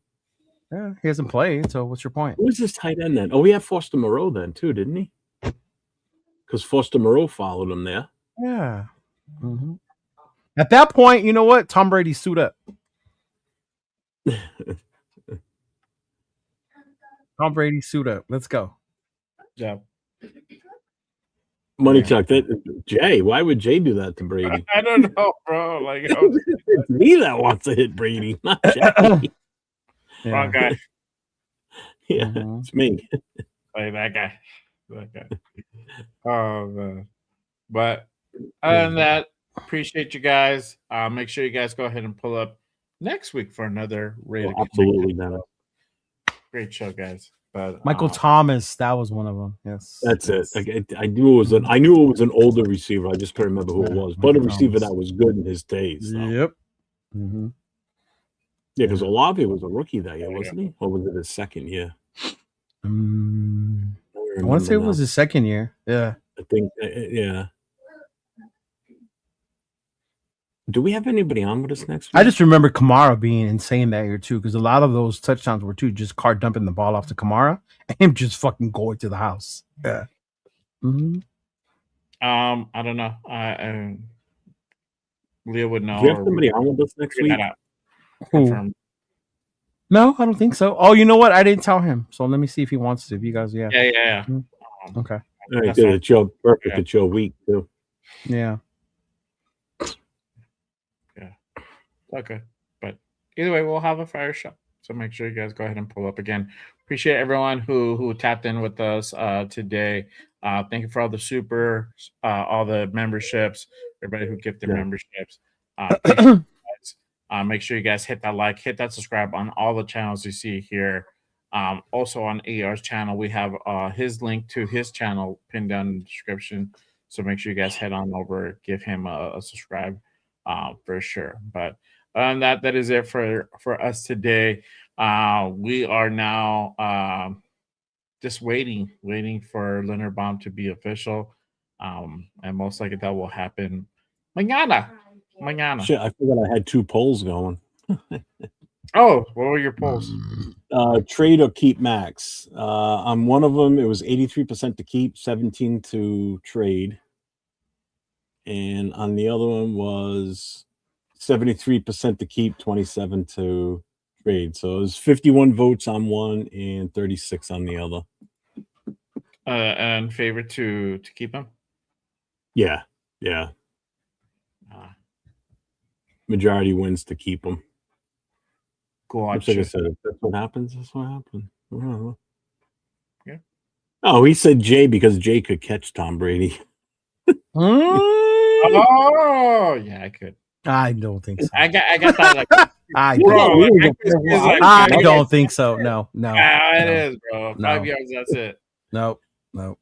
S3: Yeah, he hasn't played. So what's your point?
S5: Who was his tight end then? Oh, he had Foster Moreau then too, didn't he? Because Foster Moreau followed him there.
S3: Yeah. Mm-hmm. At that point, you know what? Tom Brady suit up. Tom Brady suit up. Let's go.
S2: Yeah.
S5: Money Chuck, Jay, why would Jay do that to Brady?
S2: I don't know, bro. Like,
S5: It's me that wants to hit Brady, not Jay.
S2: wrong guy.
S5: Yeah, it's me.
S2: Like that guy. Oh man. But other than that, appreciate you guys. Make sure you guys go ahead and pull up next week for another rated.
S5: Absolutely, Dennis.
S2: Great show, guys. But
S3: Michael Thomas, that was one of them. Yes,
S5: that's it. I knew it was an older receiver. I just couldn't remember who it was, but a receiver that was good in his days. So.
S3: Yep. Mm-hmm.
S5: Yeah, because Olave was a rookie that year, wasn't he? Or was it his second year?
S3: I want to say it was his second year. Yeah,
S5: I think. Yeah. Do we have anybody on with us next week?
S3: I just remember Kamara being insane that year too, because a lot of those touchdowns were too just Carr dumping the ball off to Kamara and him just fucking going to the house. Yeah. Mm-hmm.
S2: I don't know. Leo would know.
S5: Do you have somebody on with us next week?
S3: Who? No, I don't think so. Oh, you know what? I didn't tell him. So let me see if he wants to. If you guys, yeah.
S2: Yeah.
S3: Okay.
S5: All right, good. It's your perfect.
S2: Yeah.
S5: It's your week too.
S3: Yeah.
S2: Okay. But either way, we'll have a fire show. So make sure you guys go ahead and pull up again. Appreciate everyone who tapped in with us today. Thank you for all the super, all the memberships, everybody who gifted memberships. Make sure you guys hit that like, hit that subscribe on all the channels you see here. Also on AR's channel, we have his link to his channel pinned down in the description. So make sure you guys head on over, give him a subscribe for sure. But that is it for us today. We are now just waiting for Leonard Baum to be official. And most likely that will happen mañana.
S5: Shit, I forgot I had 2 polls going.
S2: Oh, what were your polls?
S5: Trade or keep Maxx. On one of them, it was 83% to keep, 17 to trade. And on the other one was 73% to keep, 27 to trade. So it was 51 votes on one and 36 on the other.
S2: And favorite to keep him.
S5: Yeah. Majority wins to keep them. Like I said, if that's what happens, that's what happens.
S2: Yeah.
S5: Oh, he said Jay because Jay could catch Tom Brady.
S2: Oh, yeah, I could.
S3: I don't think so.
S2: I got that. Like,
S3: I
S2: bro,
S3: I don't think so. No.
S2: It is, bro. 5 yards. That's it.
S3: No.
S5: I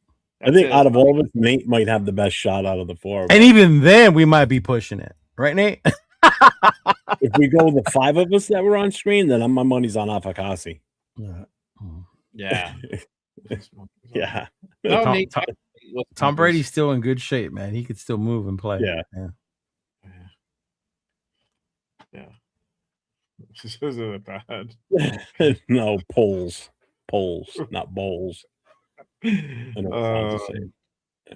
S5: think out of all of us, Nate might have the best shot out of the four.
S3: And even then, we might be pushing it, right, Nate?
S5: If we go the 5 of us that were on screen, then my money's on Afakasi.
S2: Yeah.
S5: Yeah.
S2: No,
S3: Tom Brady's still in good shape, man. He could still move and play.
S5: Yeah.
S2: This isn't bad.
S5: No, polls, not bowls. I know.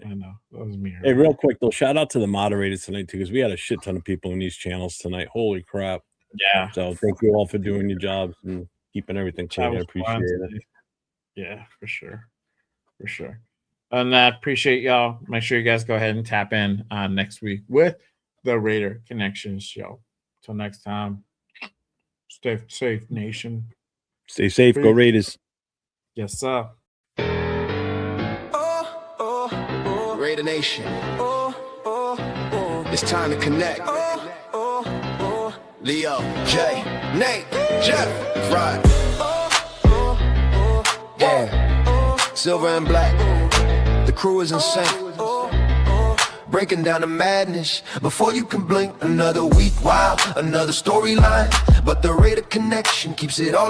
S2: I know. That was me.
S5: Hey, real quick though, shout out to the moderators tonight too, because we had a shit ton of people in these channels tonight. Holy crap!
S2: Yeah.
S5: So thank you all for doing your jobs and keeping everything clean. I appreciate it.
S2: Yeah, for sure. And I appreciate y'all. Make sure you guys go ahead and tap in next week with the Raider Connections show. Till next time, stay safe, nation.
S5: Stay safe. Go Raiders.
S2: Yes, sir.
S1: Raider Nation. It's time to connect. Leo, Jay, Nate, Jeff, Rod. Yeah. Silver and black. The crew is insane. Breaking down the madness before you can blink. Another week, wow, another storyline. But the Raider Connection keeps it all